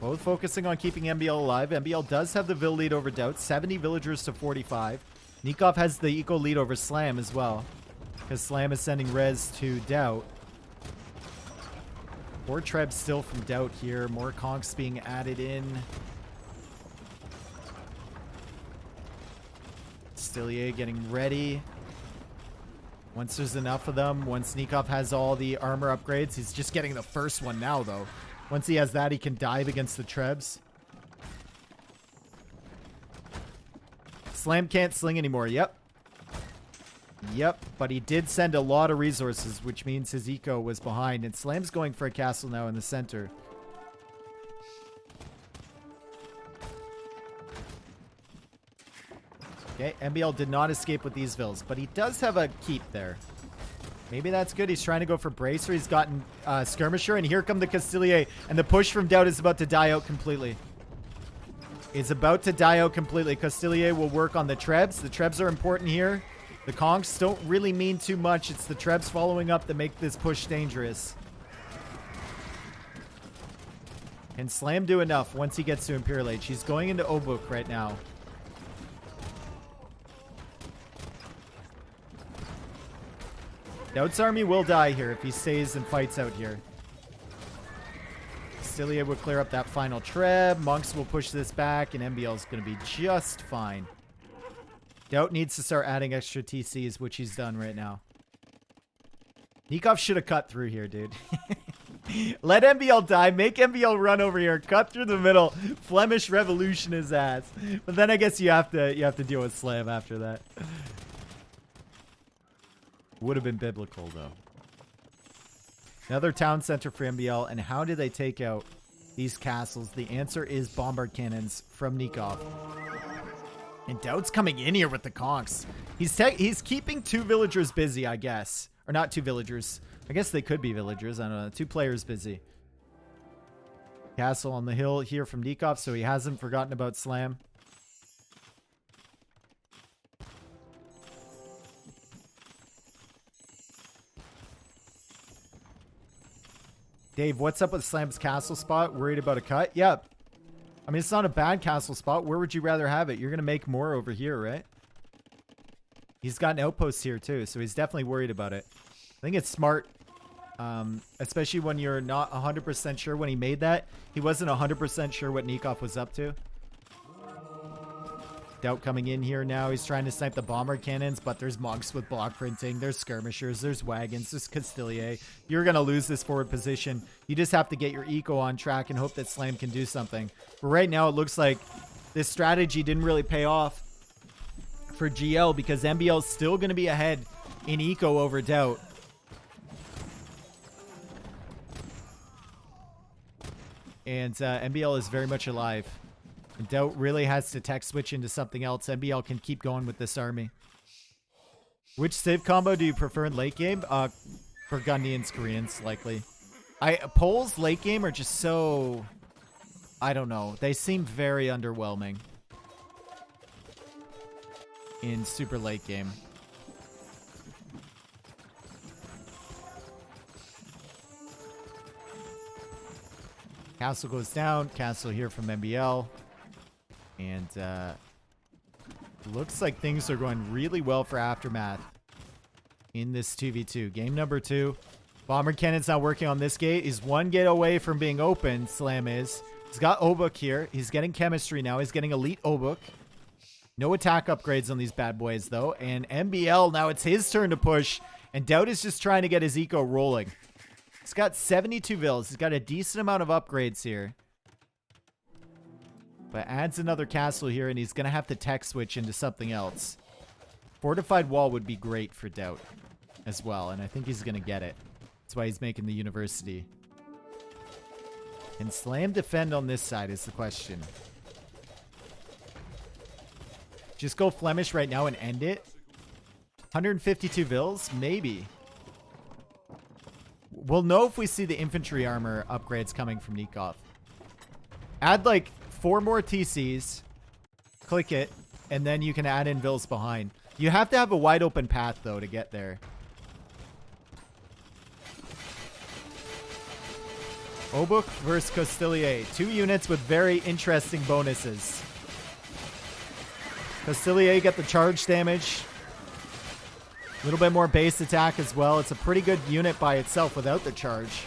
Both focusing on keeping MBL alive. MBL does have the vill lead over Daut. 70 villagers to 45. Nicov has the eco lead over Slam as well. Because Slam is sending res to Daut. More Trebs still from Daut here. More conks being added in. Castilier getting ready. Once there's enough of them, once Nicov has all the armor upgrades, he's just getting the first one now, though. Once he has that, he can dive against the Trebs. Slam can't sling anymore. Yep. Yep, but he did send a lot of resources, which means his eco was behind. And Slam's going for a castle now in the center. Okay, MBL did not escape with these vills, but he does have a keep there. Maybe that's good. He's trying to go for Bracer. He's gotten Skirmisher, and here come the Castilier. And the push from Daut is about to die out completely. It's about to die out completely. Castilier will work on the Trebs. The Trebs are important here. The conks don't really mean too much. It's the Trebs following up that make this push dangerous. Can Slam do enough once he gets to Imperial Age? He's going into Obuk right now. Daut's army will die here if he stays and fights out here. Castilier will clear up that final Treb. Monks will push this back, and MBL's going to be just fine. Daut needs to start adding extra TCs, which he's done right now. Nicov should have cut through here, dude. Let MBL die. Make MBL run over here. Cut through the middle. Flemish Revolution his ass. But then I guess you have to deal with Slam after that. Would have been biblical, though. Another town center for MBL. And how do they take out these castles? The answer is bombard cannons from Nicov. And Daut's coming in here with the conks. He's keeping two villagers busy, I guess. Or not two villagers. I guess they could be villagers. I don't know. Two players busy. Castle on the hill here from Nicov, so he hasn't forgotten about Slam. Dave, what's up with Slam's castle spot? Worried about a cut? Yep. I mean, it's not a bad castle spot. Where would you rather have it? You're going to make more over here, right? He's got an outpost here, too, so he's definitely worried about it. I think it's smart, especially when you're not 100% sure when he made that. He wasn't 100% sure what Nicov was up to. Daut coming in here now. He's trying to snipe the bomber cannons, but there's monks with block printing. There's skirmishers. There's wagons. There's Castilier. You're going to lose this forward position. You just have to get your eco on track and hope that Slam can do something. But right now, it looks like this strategy didn't really pay off for GL because MBL is still going to be ahead in eco over Daut. And MBL is very much alive. And Daut really has to tech switch into something else. MBL can keep going with this army. Which civ combo do you prefer in late game? Burgundians, Koreans, likely. Poles late game are just so... I don't know. They seem very underwhelming in super late game. Castle goes down. Castle here from MBL. And looks like things are going really well for Aftermath in this 2v2. Game number 2. Bomber Cannon's not working on this gate. He's one gate away from being open. Slam is. He's got Obuk here. He's getting chemistry now. He's getting elite Obuk. No attack upgrades on these bad boys, though. And MBL, now it's his turn to push. And Daut is just trying to get his eco rolling. He's got 72 vills. He's got a decent amount of upgrades here. But adds another castle here, and he's going to have to tech switch into something else. Fortified wall would be great for Daut as well, and I think he's going to get it. That's why he's making the university. Can Slam defend on this side is the question. Just go Flemish right now and end it. 152 vills? Maybe. We'll know if we see the infantry armor upgrades coming from Nicov. Add like 4 more TCs. Click it. And then you can add in vills behind. You have to have a wide open path though to get there. Obuk versus Costillier. 2 units with very interesting bonuses. Costillier get the charge damage. A little bit more base attack as well. It's a pretty good unit by itself without the charge.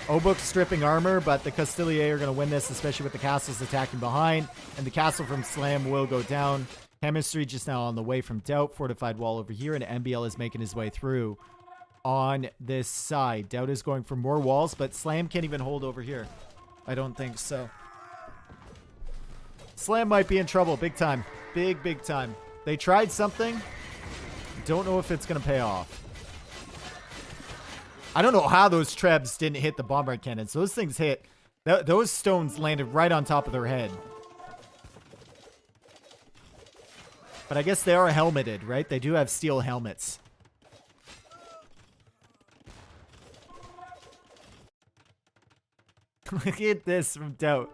Obuk stripping armor, but the Costillier are going to win this, especially with the castles attacking behind. And the castle from Slam will go down. Chemistry just now on the way from Daut. Fortified wall over here, and MBL is making his way through on this side. Daut is going for more walls, but Slam can't even hold over here. I don't think so. Slam might be in trouble big time. Big time. They tried something. Don't know if it's going to pay off. I don't know how those trebs didn't hit the bombard cannons. Those things hit. Those stones landed right on top of their head. But I guess they are helmeted, right? They do have steel helmets. Look at this from Daut.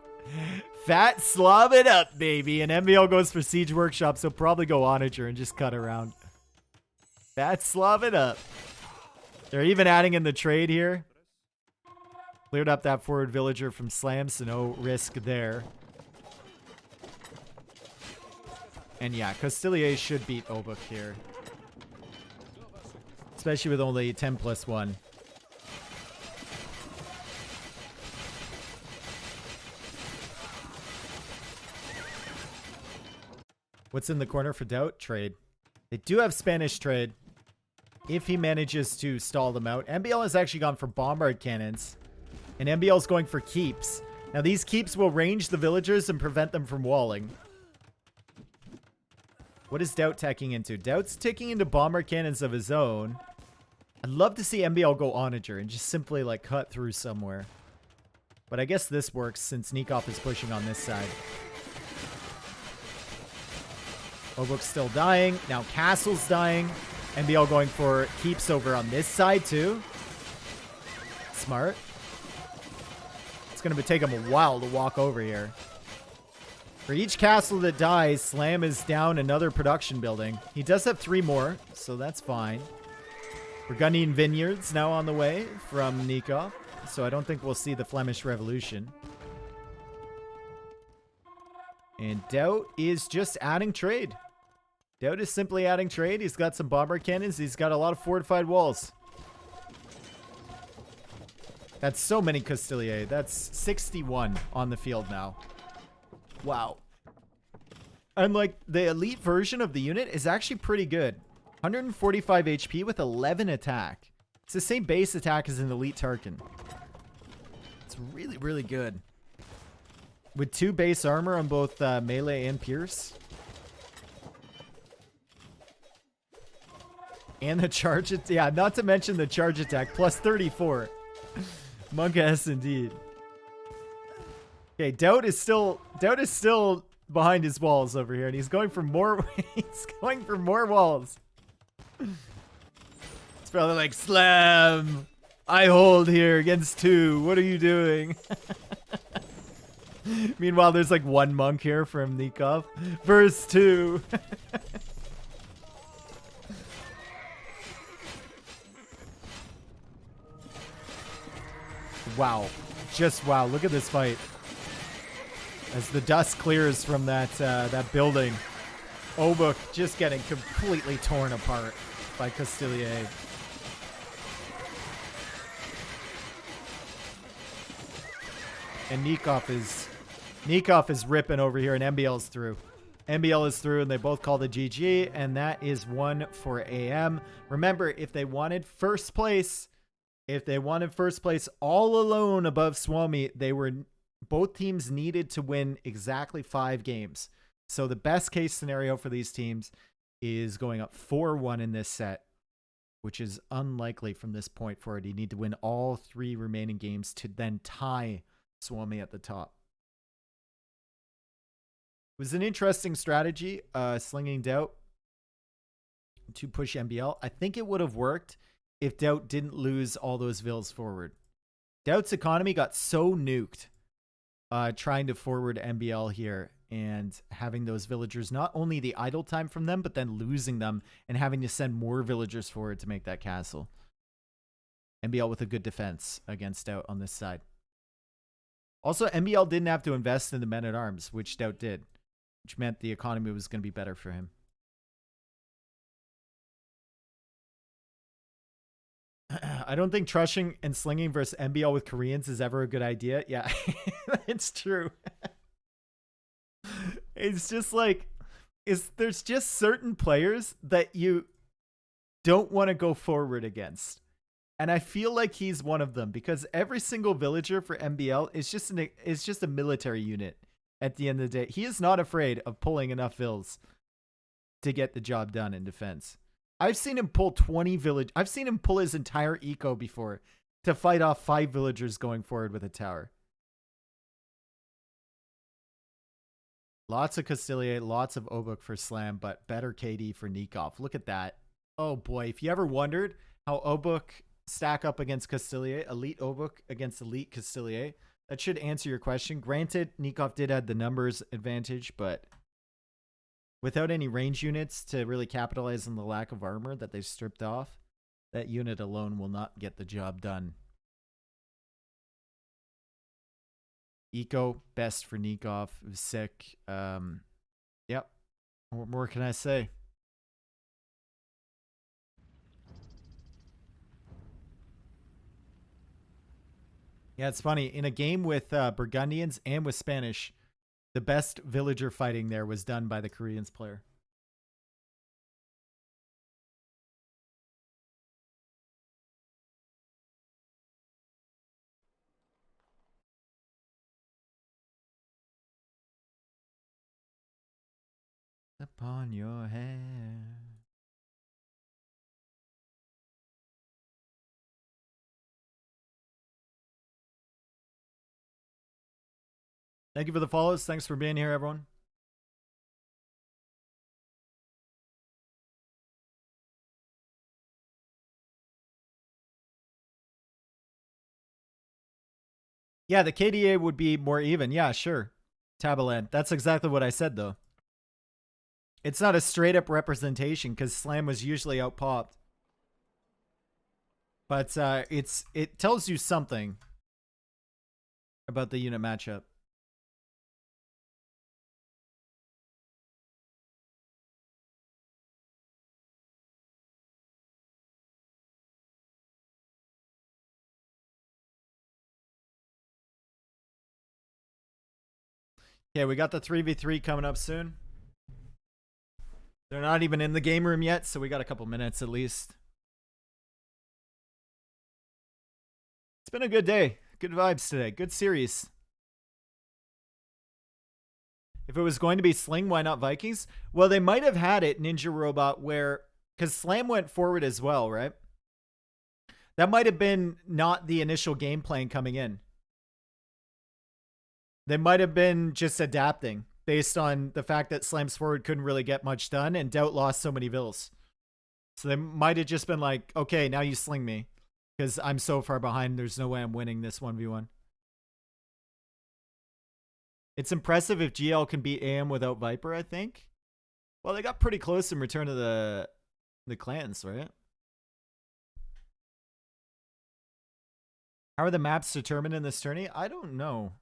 Fat slob it up, baby. And MBL goes for Siege Workshop, so probably go Onager and just cut around. Fat slob it up. They're even adding in the trade here. Cleared up that forward villager from Slam, so no risk there. And yeah, Costillier should beat Obuk here. Especially with only 10+1. What's in the corner for Daut? Trade. They do have Spanish trade. If he manages to stall them out. MBL has actually gone for bombard cannons. And MBL is going for keeps. Now these keeps will range the villagers and prevent them from walling. What is Daut teching into? Daut's ticking into bomber cannons of his own. I'd love to see MBL go Onager and just simply like cut through somewhere. But I guess this works since Nicov is pushing on this side. Obuk's still dying. Now Castle's dying. MBL going for keeps over on this side too. Smart. It's going to take him a while to walk over here. For each castle that dies, Slam is down another production building. He does have 3 more, so that's fine. Burgundian Vineyards now on the way from Nicov, so I don't think we'll see the Flemish Revolution. And Daut is just adding trade. Daut is simply adding trade. He's got some bomber cannons. He's got a lot of fortified walls. That's so many Costillier. That's 61 on the field now. Wow. And like the elite version of the unit is actually pretty good. 145 HP with 11 attack. It's the same base attack as an elite Tarkin. It's really, really good. With 2 base armor on both melee and pierce. And the charge, yeah, not to mention the charge attack, plus 34. Monk-ass indeed. Okay, Daut is still behind his walls over here, and he's going for more. He's going for more walls. It's probably like, Slam, I hold here against 2. What are you doing? Meanwhile, there's like 1 monk here from Nicov. Verse 2. wow. Just wow. Look at this fight. As the dust clears from that that building, Obuk just getting completely torn apart by Castilier. And Nicov is ripping over here, and MBL's through. MBL is through, and they both call the GG, and that is one for AM. Remember, if they wanted first place all alone above Swami, both teams needed to win exactly 5 games. So the best case scenario for these teams is going up 4-1 in this set, which is unlikely from this point forward. You need to win all 3 remaining games to then tie Swami at the top. It was an interesting strategy, slinging Daut to push MBL. I think it would have worked if Daut didn't lose all those vills forward. Daut's economy got so nuked trying to forward MBL here and having those villagers, not only the idle time from them, but then losing them and having to send more villagers forward to make that castle. MBL with a good defense against Daut on this side. Also, MBL didn't have to invest in the men-at-arms, which Daut did, which meant the economy was going to be better for him. I don't think trushing and slinging versus MBL with Koreans is ever a good idea. Yeah, it's true. It's just like, there's just certain players that you don't want to go forward against. And I feel like he's one of them, because every single villager for MBL is just a military unit at the end of the day. He is not afraid of pulling enough vills to get the job done in defense. I've seen him pull 20 village. I've seen him pull his entire eco before to fight off 5 villagers going forward with a tower. Lots of Castilier, lots of Obuk for Slam, but better KD for Nicov. Look at that. Oh boy, if you ever wondered how Obuk stack up against Castilier, elite Obuk against elite Castilier, that should answer your question. Granted, Nicov did have the numbers advantage, but without any range units to really capitalize on the lack of armor that they stripped off, that unit alone will not get the job done. Eco, best for Nicov. It was sick. Yep. What more can I say? Yeah, it's funny. In a game with Burgundians and with Spanish, the best villager fighting there was done by the Koreans player. Upon your hair. Thank you for the follows. Thanks for being here, everyone. Yeah, the KDA would be more even. Yeah, sure. Tabaland. That's exactly what I said, though. It's not a straight up representation because Slam was usually outpopped. But it tells you something about the unit matchup. Yeah, we got the 3v3 coming up soon. They're not even in the game room yet, so we got a couple minutes at least. It's been a good day. Good vibes today. Good series. If it was going to be Sling, why not Vikings? Well, they might have had it, Ninja Robot, where... Because Slam went forward as well, right? That might have been not the initial game plan coming in. They might have been just adapting based on the fact that Slam's forward couldn't really get much done and Daut lost so many vills. So they might have just been like, okay, now you sling me because I'm so far behind. There's no way I'm winning this 1v1. It's impressive if GL can beat AM without Viper, I think. Well, they got pretty close in Return of the Clans, right? How are the maps determined in this tourney? I don't know.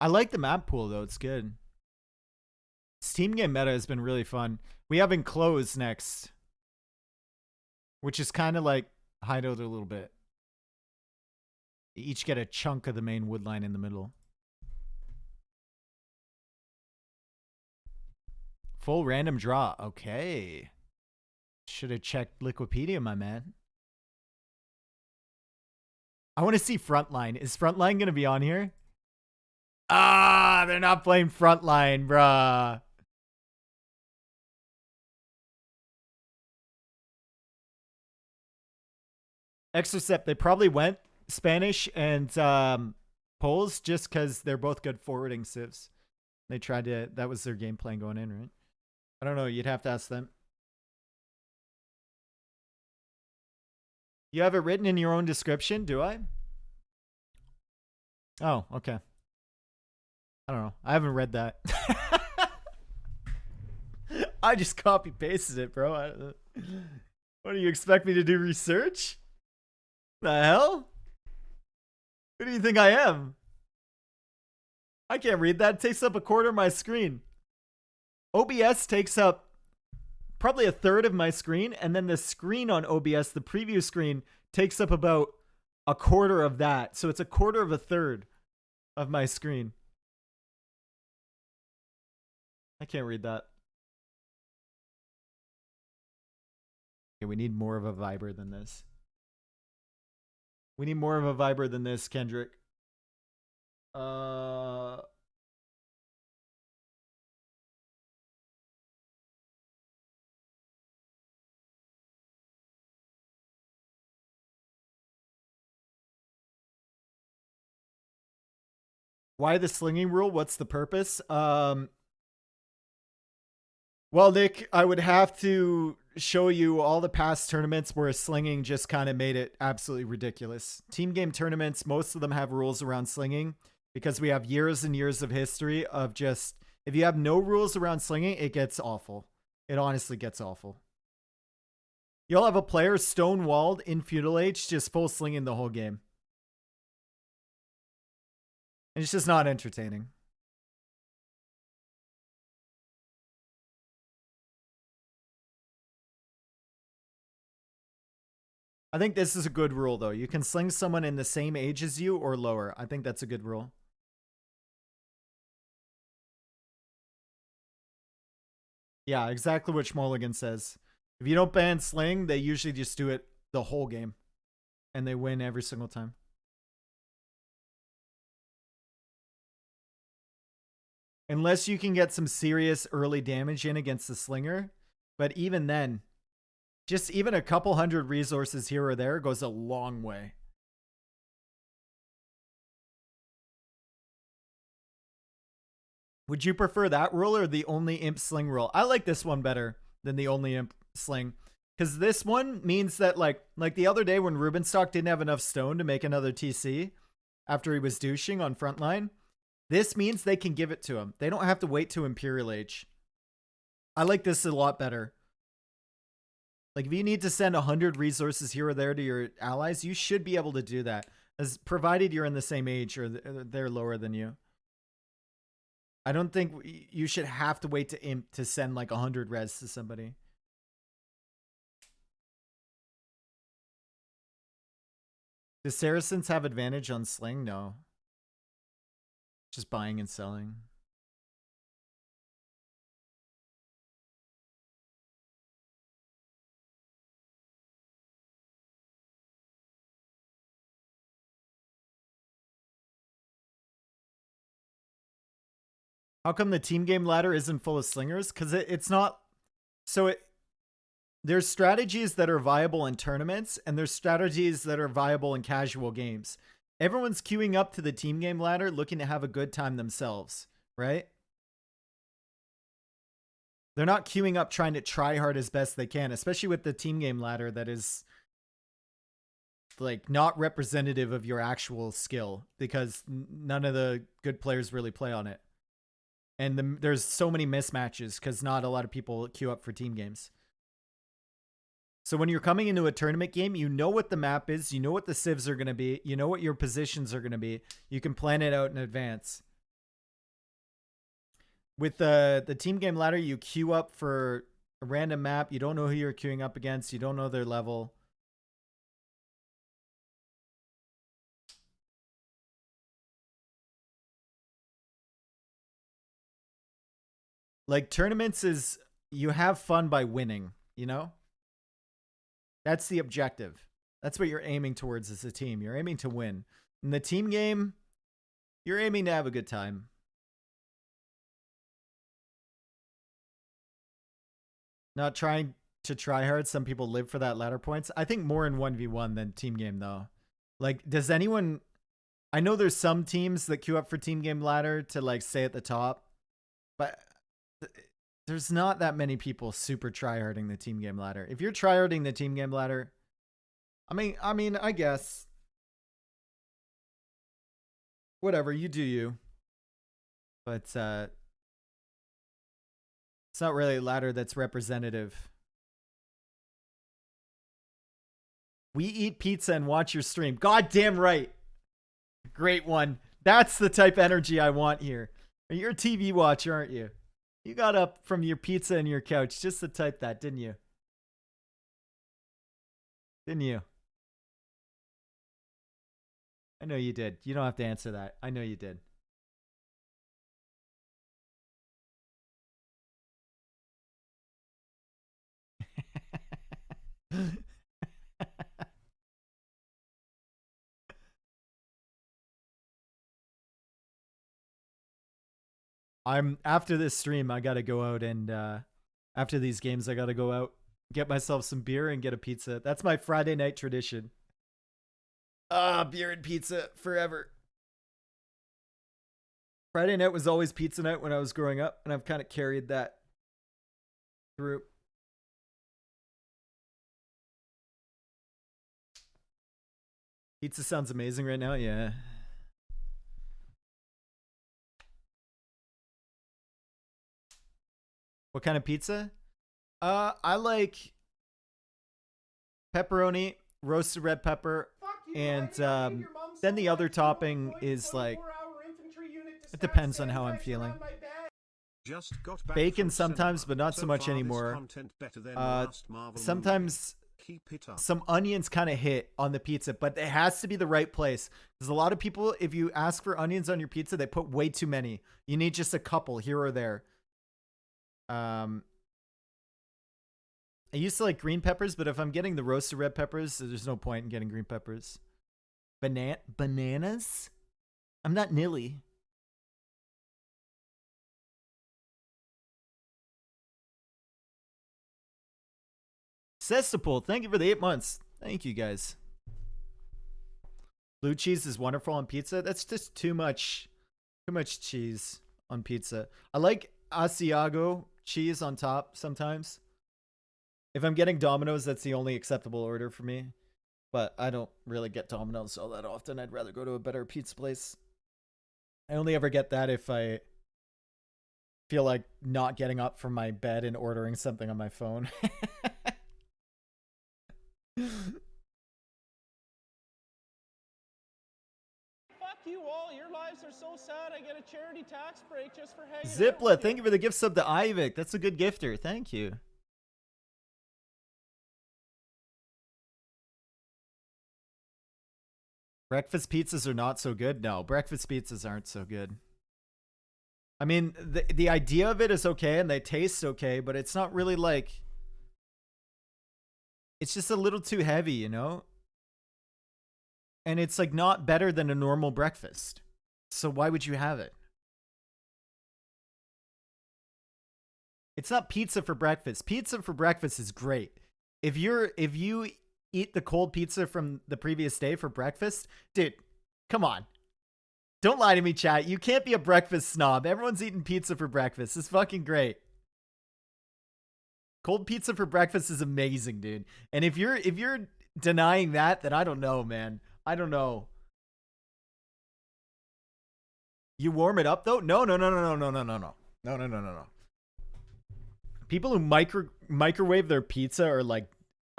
I like the map pool, though. It's good. This team game meta has been really fun. We have Enclosed next, which is kind of like Hideout a little bit. You each get a chunk of the main wood line in the middle. Full random draw. Okay. Should have checked Liquipedia, my man. I want to see Frontline. Is Frontline going to be on here? Ah, they're not playing Frontline, bruh. Exocept, they probably went Spanish and Poles just because they're both good forwarding civs. They tried to, that was their game plan going in, right? I don't know. You'd have to ask them. You have it written in your own description, do I? Oh, okay. I don't know. I haven't read that. I just copy pasted it, bro. What do you expect me to do? Research? The hell? Who do you think I am? I can't read that. It takes up a quarter of my screen. OBS takes up probably a third of my screen, and then the screen on OBS, the preview screen, takes up about a quarter of that. So it's a quarter of a third of my screen. I can't read that. Okay, we need more of a viber than this. We need more of a viber than this, Kendrick. Why the slinging rule? What's the purpose? Well, Nick, I would have to show you all the past tournaments where slinging just kind of made it absolutely ridiculous. Team game tournaments, most of them have rules around slinging because we have years and years of history of just, if you have no rules around slinging, it gets awful. It honestly gets awful. You'll have a player stonewalled in Feudal Age just full slinging the whole game. And it's just not entertaining. I think this is a good rule, though. You can sling someone in the same age as you or lower. I think that's a good rule. Yeah, exactly what Schmolligan says. If you don't ban sling, they usually just do it the whole game. And they win every single time. Unless you can get some serious early damage in against the slinger. But even then, just even a couple hundred resources here or there goes a long way. Would you prefer that rule or the only imp sling rule? I like this one better than the only imp sling. Because this one means that like the other day when Rubenstock didn't have enough stone to make another TC after he was douching on frontline, this means they can give it to him. They don't have to wait to Imperial Age. I like this a lot better. Like, if you need to send 100 resources here or there to your allies, you should be able to do that, as provided you're in the same age or they're lower than you. I don't think you should have to wait to imp to send like 100 res to somebody. Do Saracens have advantage on sling? No. Just buying and selling. How come the team game ladder isn't full of slingers? Because it's not. So there's strategies that are viable in tournaments, and there's strategies that are viable in casual games. Everyone's queuing up to the team game ladder looking to have a good time themselves, right? They're not queuing up trying to try hard as best they can, especially with the team game ladder that is like not representative of your actual skill because none of the good players really play on it. And there's so many mismatches because not a lot of people queue up for team games. So when you're coming into a tournament game, you know what the map is, you know what the civs are going to be, you know what your positions are going to be. You can plan it out in advance. With the team game ladder, you queue up for a random map. You don't know who you're queuing up against. You don't know their level. Like, tournaments is, you have fun by winning, you know? That's the objective. That's what you're aiming towards as a team. You're aiming to win. In the team game, you're aiming to have a good time. Not trying to try hard. Some people live for that ladder points. I think more in 1v1 than team game, though. Like, does anyone... I know there's some teams that queue up for team game ladder to, like, stay at the top. But there's not that many people super tryharding the team game ladder. If you're tryharding the team game ladder, I mean, I guess. Whatever, you do you. But it's not really a ladder that's representative. We eat pizza and watch your stream. Goddamn right. Great one. That's the type of energy I want here. You're a TV watcher, aren't you? You got up from your pizza and your couch just to type that, didn't you? Didn't you? I know you did. You don't have to answer that. I know you did. After this stream, I gotta go out and after these games, I gotta go out, get myself some beer and get a pizza. That's my Friday night tradition. Beer and pizza forever. Friday night was always pizza night when I was growing up, and I've kind of carried that through. Pizza sounds amazing right now, yeah. What kind of pizza? I like pepperoni, roasted red pepper, and then the other topping is like, it depends on how I'm feeling. Bacon sometimes, but not so much anymore. Sometimes some onions kind of hit on the pizza, but it has to be the right place. Because a lot of people, if you ask for onions on your pizza, they put way too many. You need just a couple here or there. I used to like green peppers, but if I'm getting the roasted red peppers, there's no point in getting green peppers. Bananas? I'm not Nilly. Cestapol, thank you for the 8 months. Thank you, guys. Blue cheese is wonderful on pizza. That's just too much cheese on pizza. I like Asiago cheese on top sometimes. If I'm getting Domino's, that's the only acceptable order for me. But I don't really get Domino's all that often. I'd rather go to a better pizza place. I only ever get that if I feel like not getting up from my bed and ordering something on my phone. Fuck you all. Your lives are so sad. I get a charity tax break just for hanging Zipla, out. thank you for the gift sub to Ivik. That's a good gifter. Thank you. Breakfast pizzas are not so good. No, breakfast pizzas aren't so good. I mean, the idea of it is okay and they taste okay, but it's not really like... It's just a little too heavy, you know? And it's like not better than a normal breakfast. So why would you have it? It's not pizza for breakfast. Pizza for breakfast is great. If you eat the cold pizza from the previous day for breakfast, dude, come on. Don't lie to me, chat. You can't be a breakfast snob. Everyone's eating pizza for breakfast. It's fucking great. Cold pizza for breakfast is amazing, dude. And if you're denying that, then I don't know, man. I don't know. You warm it up though? No. People who microwave their pizza are like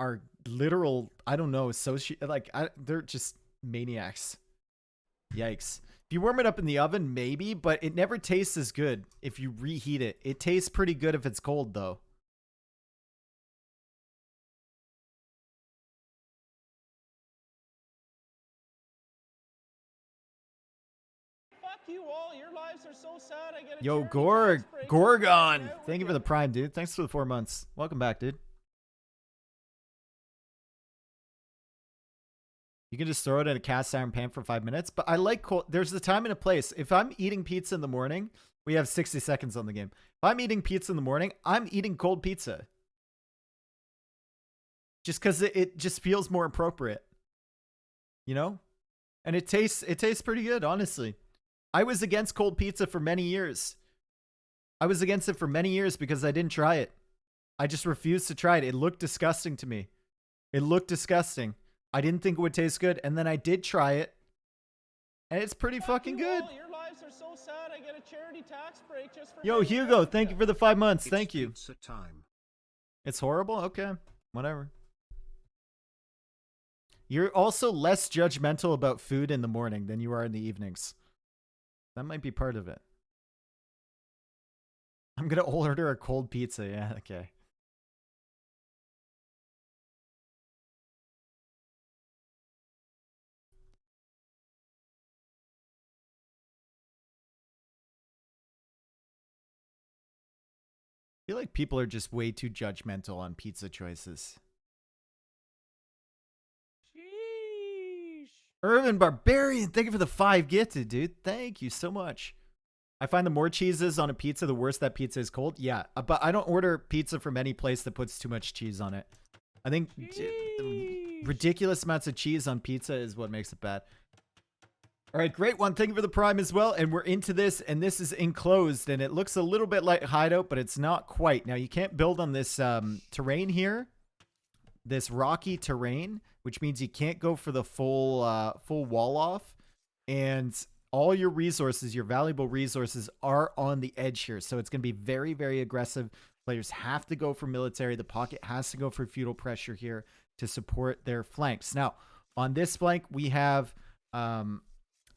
are literal, I don't know, they're just maniacs. Yikes. If you warm it up in the oven, maybe, but it never tastes as good if you reheat it. It tastes pretty good if it's cold, though. Fuck you all. Your lives are so sad. I get a Yo, charity Gorg, tax break just for Gorgon. hanging out with Thank you for the prime, dude. Thanks for the 4 months. Welcome back, dude. You can just throw it in a cast iron pan for 5 minutes, but I like cold. There's a time and a place. If I'm eating pizza in the morning, we have 60 seconds on the game. If I'm eating pizza in the morning, I'm eating cold pizza. Just because it just feels more appropriate. You know? And it tastes pretty good, honestly. I was against cold pizza for many years. I was against it for many years because I didn't try it. I just refused to try it. It looked disgusting to me. It looked disgusting. I didn't think it would taste good, and then I did try it, and it's pretty fucking good. Your lives are so sad. I get a charity tax break just for Yo, hanging out Hugo, with thank you for the 5 months. Thank you. Pizza time. It's horrible? Okay, whatever. You're also less judgmental about food in the morning than you are in the evenings. That might be part of it. I'm gonna order a cold pizza. Yeah, okay. I feel like people are just way too judgmental on pizza choices. Sheesh. Irvin Barbarian, thank you for the 5 gifted, dude. Thank you so much. I find the more cheeses on a pizza, the worse that pizza is cold. Yeah, but I don't order pizza from any place that puts too much cheese on it. I think ridiculous amounts of cheese on pizza is what makes it bad. All right, great one. Thank you for the prime as well. And we're into this, and this is enclosed, and it looks a little bit like Hideout, but it's not quite. Now, you can't build on this terrain here, this rocky terrain, which means you can't go for the full wall off. And all your resources, your valuable resources, are on the edge here. So it's going to be very, very aggressive. Players have to go for military. The pocket has to go for feudal pressure here to support their flanks. Now, on this flank, we have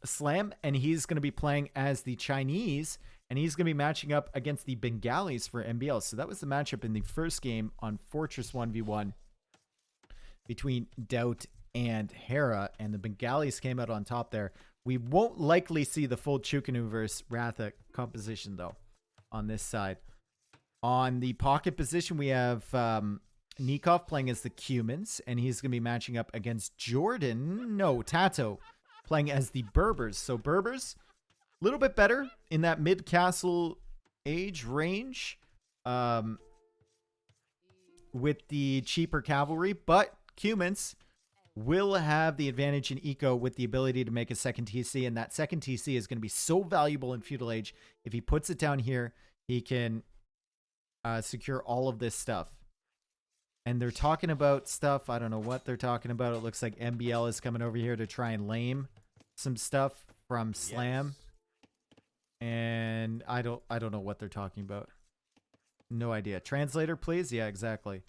Slam, and he's going to be playing as the Chinese, and he's going to be matching up against the Bengalis for MBL. So that was the matchup in the first game on Fortress 1v1 between Daut and Hera, and the Bengalis came out on top there. We won't likely see the full Chukanu versus Ratha composition, though, on this side. On the pocket position, we have Nicov playing as the Cumans, and he's going to be matching up against Tatoh, playing as the Berbers. So Berbers, a little bit better in that mid-castle age range with the cheaper cavalry, but Cumans will have the advantage in eco with the ability to make a second TC, and that second TC is going to be so valuable in Feudal Age. If he puts it down here, he can secure all of this stuff. And they're talking about stuff. I don't know what they're talking about. It looks like MBL is coming over here to try and lame some stuff from Slam. Yes. And I don't know what they're talking about. No idea. Translator, please. Yeah, exactly.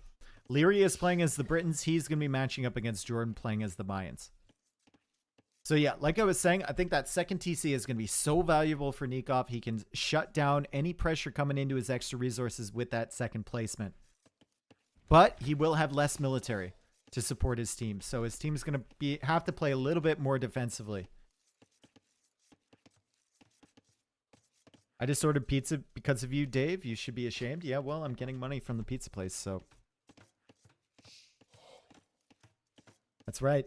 Liereyy is playing as the Britons. He's going to be matching up against Jordan playing as the Mayans. So yeah, like I was saying, I think that second TC is going to be so valuable for Nicov. He can shut down any pressure coming into his extra resources with that second placement. But he will have less military to support his team. So his team is going to have to play a little bit more defensively. I just ordered pizza because of you, Dave. You should be ashamed. Yeah, well, I'm getting money from the pizza place, so. That's right.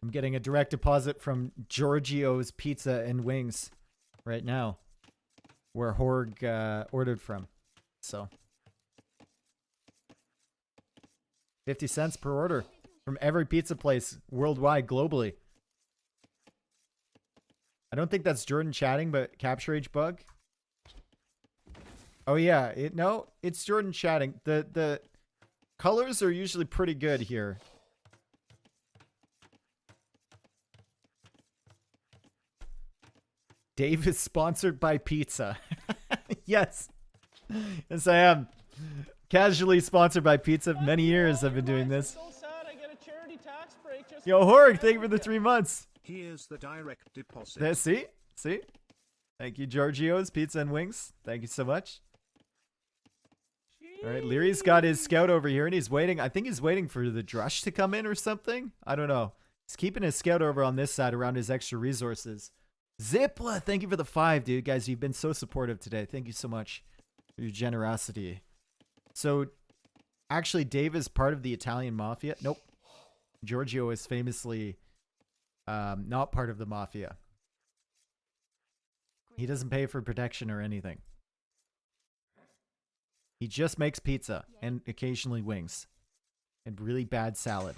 I'm getting a direct deposit from Giorgio's Pizza and Wings right now, where Horg ordered from. So. 50 cents per order from every pizza place worldwide, globally. I don't think that's Jordan chatting, but Capture Age bug. Oh yeah, no, it's Jordan chatting. The colors are usually pretty good here. Dave is sponsored by pizza. Yes. Yes, I am. Casually sponsored by pizza. Many years I've been doing this. So sad, Yo, Horg, thank you for the 3 months. Here's the direct deposit. There, see? Thank you, Giorgio's Pizza and Wings. Thank you so much. All right, Lierey's got his scout over here, and he's waiting. I think he's waiting for the Drush to come in or something. I don't know. He's keeping his scout over on this side around his extra resources. Zipla, thank you for the 5, dude. Guys, you've been so supportive today. Thank you so much for your generosity. So, actually, Dave is part of the Italian mafia. Nope. Giorgio is famously not part of the mafia. He doesn't pay for protection or anything. He just makes pizza and occasionally wings. And really bad salad.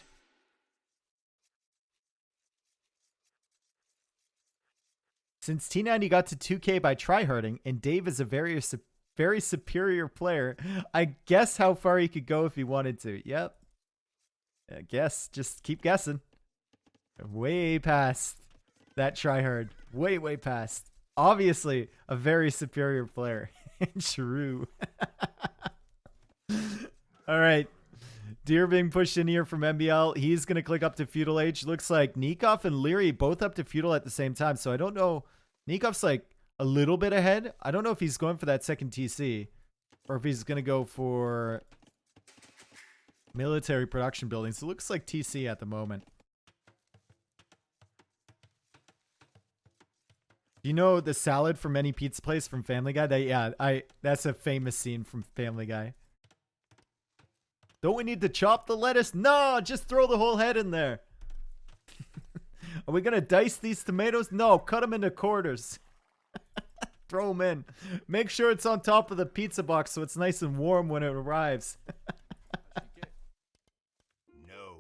Since T90 got to 2K by tryharding, and Dave is a very superior player, I guess how far he could go if he wanted to. Yep. I guess. Just keep guessing. Way past that tryhard. Way past. Obviously, a very superior player. True. All right. Deer being pushed in here from MBL. He's going to click up to Feudal Age. Looks like Nicov and Liereyy both up to Feudal at the same time. So I don't know. Nikov's like a little bit ahead. I don't know if he's going for that second TC or if he's going to go for military production buildings. It looks like TC at the moment. You know the salad from any pizza place from Family Guy? That's a famous scene from Family Guy. Don't we need to chop the lettuce? No, just throw the whole head in there. Are we going to dice these tomatoes? No, cut them into quarters. Throw them in. Make sure it's on top of the pizza box so it's nice and warm when it arrives. No.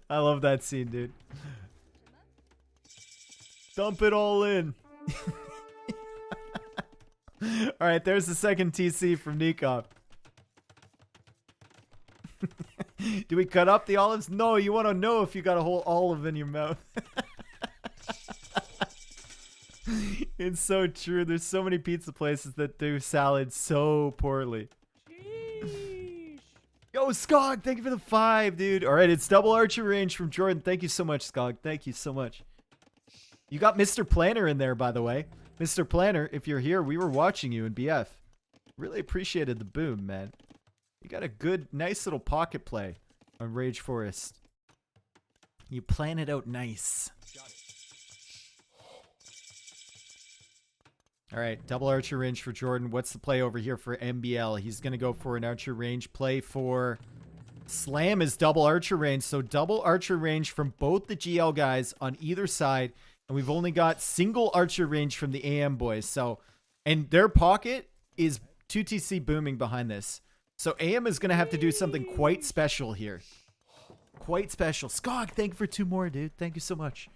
I love that scene, dude. Dump it all in. Alright, there's the second TC from Nicov. Do we cut up the olives? No, you want to know if you got a whole olive in your mouth. It's so true. There's so many pizza places that do salad so poorly. Sheesh. Yo, Skog, thank you for the 5, dude. Alright, it's double archer range from Jordan. Thank you so much, Skog. Thank you so much. You got Mr. Planner in there, by the way. Mr. Planner, if you're here, we were watching you in BF. Really appreciated the boom, man. You got a good, nice little pocket play on Rage Forest. You plan it out nice. All right, double archer range for Jordan. What's the play over here for MBL? He's going to go for an archer range play for Slam is double archer range. So double archer range from both the GL guys on either side. And we've only got single archer range from the AM boys. So, and their pocket is 2TC booming behind this. So AM is going to have to do something quite special here. Quite special. Skog, thank you for 2 more, dude. Thank you so much.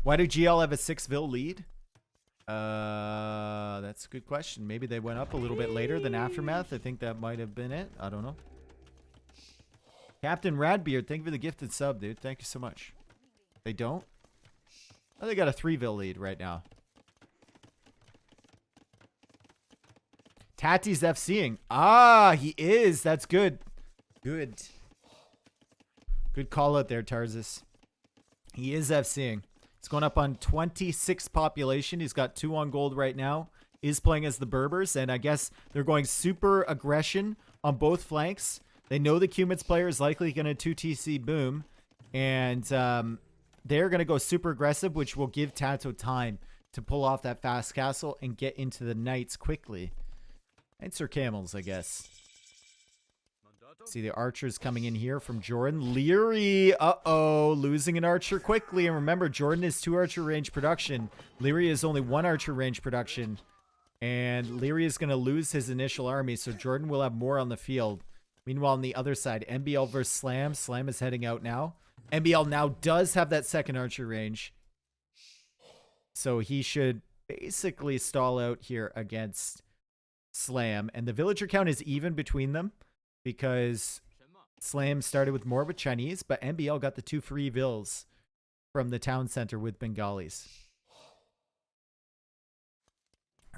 Why do GL have a 6-vil lead? That's a good question. Maybe they went up a little bit later than Aftermath. I think that might have been it. I don't know. Captain Radbeard, thank you for the gifted sub, dude. Thank you so much. They don't? Oh, they got a 3-vil lead right now. Tati's FCing. Ah, he is. That's good. Good. Good call out there, Tarzus. He is FCing. He's going up on 26 population. He's got 2 on gold right now. Is playing as the Berbers, and I guess they're going super aggression on both flanks. They know the Cumits player is likely going to 2TC boom, and they're going to go super aggressive, which will give Tatoh time to pull off that fast castle and get into the Knights quickly. Knights or Camels, I guess. See the archers coming in here from Jordan. Liereyy, losing an archer quickly. And remember, Jordan is 2 archer range production. Liereyy is only 1 archer range production. And Liereyy is going to lose his initial army, so Jordan will have more on the field. Meanwhile, on the other side, MBL versus Slam. Slam is heading out now. MBL now does have that 2nd archer range. So he should basically stall out here against Slam. And the villager count is even between them, because Slam started with more with Chinese, but MBL got the 2 free vills from the town center with Bengalis.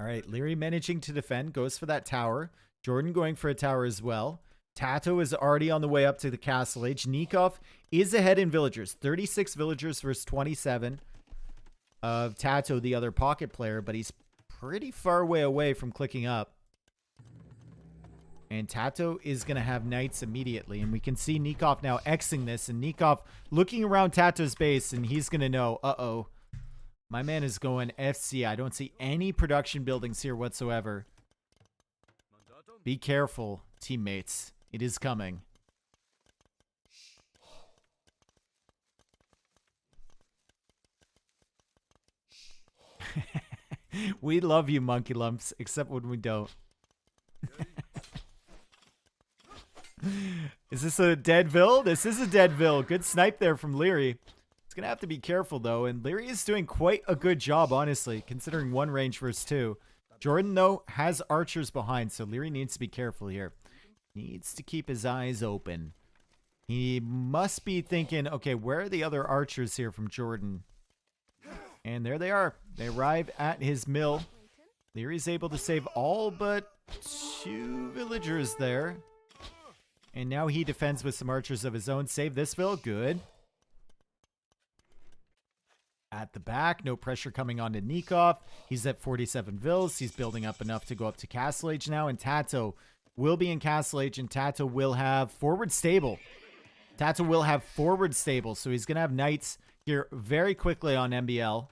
All right, Liereyy managing to defend, goes for that tower. Jordan going for a tower as well. Tatoh is already on the way up to the Castle Age. Nicov is ahead in villagers. 36 villagers versus 27 of Tatoh, the other pocket player, but he's pretty far away from clicking up. And Tatoh is going to have knights immediately. And we can see Nicov now Xing this. And Nicov looking around Tatoh's base. And he's going to know, uh-oh, my man is going FC. I don't see any production buildings here whatsoever. Be careful, teammates. It is coming. We love you, Monkey Lumps, except when we don't. Is this a deadville? This is a deadville. Good snipe there from Liereyy. It's going to have to be careful, though. And Liereyy is doing quite a good job, honestly, considering one range versus two. Jordan, though, has archers behind, so Liereyy needs to be careful here. Needs to keep his eyes open. He must be thinking, okay, where are the other archers here from Jordan? And there they are. They arrive at his mill. Lierey's able to save all but 2 villagers there. And now he defends with some archers of his own. Save this vill. Good. At the back, no pressure coming on to Nicov. He's at 47 vills. He's building up enough to go up to Castle Age now. And Tatoh will be in Castle Age, and Tatoh will have forward stable. Tatoh will have forward stable, so he's going to have knights here very quickly on MBL.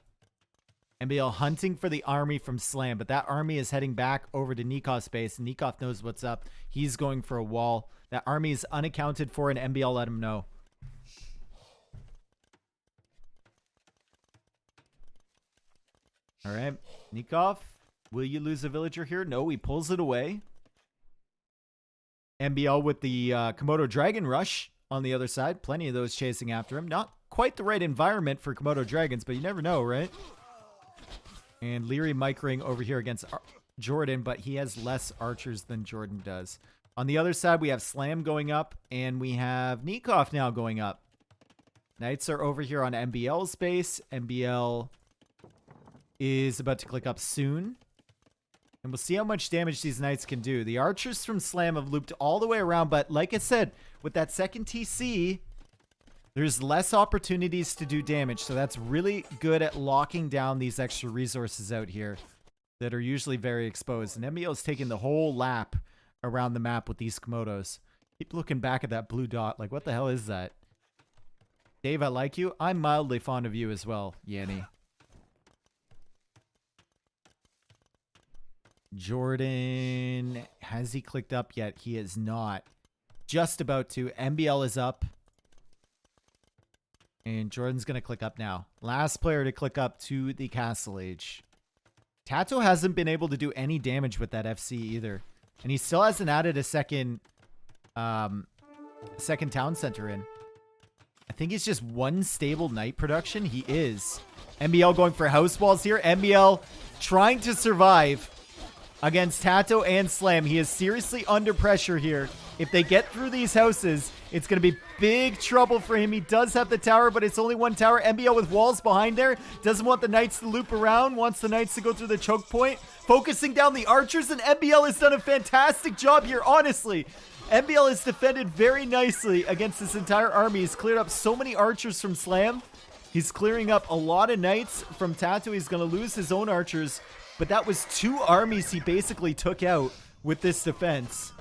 MBL hunting for the army from Slam, but that army is heading back over to Nikov's base. Nicov knows what's up. He's going for a wall. That army is unaccounted for, and MBL let him know. All right, Nicov, will you lose a villager here? No, he pulls it away. MBL with the Komodo Dragon Rush on the other side. Plenty of those chasing after him. Not quite the right environment for Komodo Dragons, but you never know, right? And Liereyy microing over here against Jordan, but he has less archers than Jordan does. On the other side, we have Slam going up, and we have Nicov now going up. Knights are over here on MBL's base. MBL is about to click up soon. And we'll see how much damage these knights can do. The archers from Slam have looped all the way around, but like I said, with that second TC, there's less opportunities to do damage. So that's really good at locking down these extra resources out here that are usually very exposed. And MBL is taking the whole lap around the map with these Komodos. Keep looking back at that blue dot. Like, what the hell is that? Dave, I like you. I'm mildly fond of you as well, Yanni. Jordan, has he clicked up yet? He is not. Just about to. MBL is up. And Jordan's going to click up now. Last player to click up to the Castle Age. Tatoh hasn't been able to do any damage with that FC either. And he still hasn't added a second town center in. I think he's just one stable knight production. He is. MBL going for house walls here. MBL trying to survive against Tatoh and Slam. He is seriously under pressure here. If they get through these houses, it's going to be big trouble for him. He does have the tower, but it's only one tower. MBL with walls behind there. Doesn't want the knights to loop around. Wants the knights to go through the choke point. Focusing down the archers, and MBL has done a fantastic job here, honestly. MBL has defended very nicely against this entire army. He's cleared up so many archers from Slam. He's clearing up a lot of knights from Tatoh. He's going to lose his own archers. But that was 2 armies he basically took out with this defense.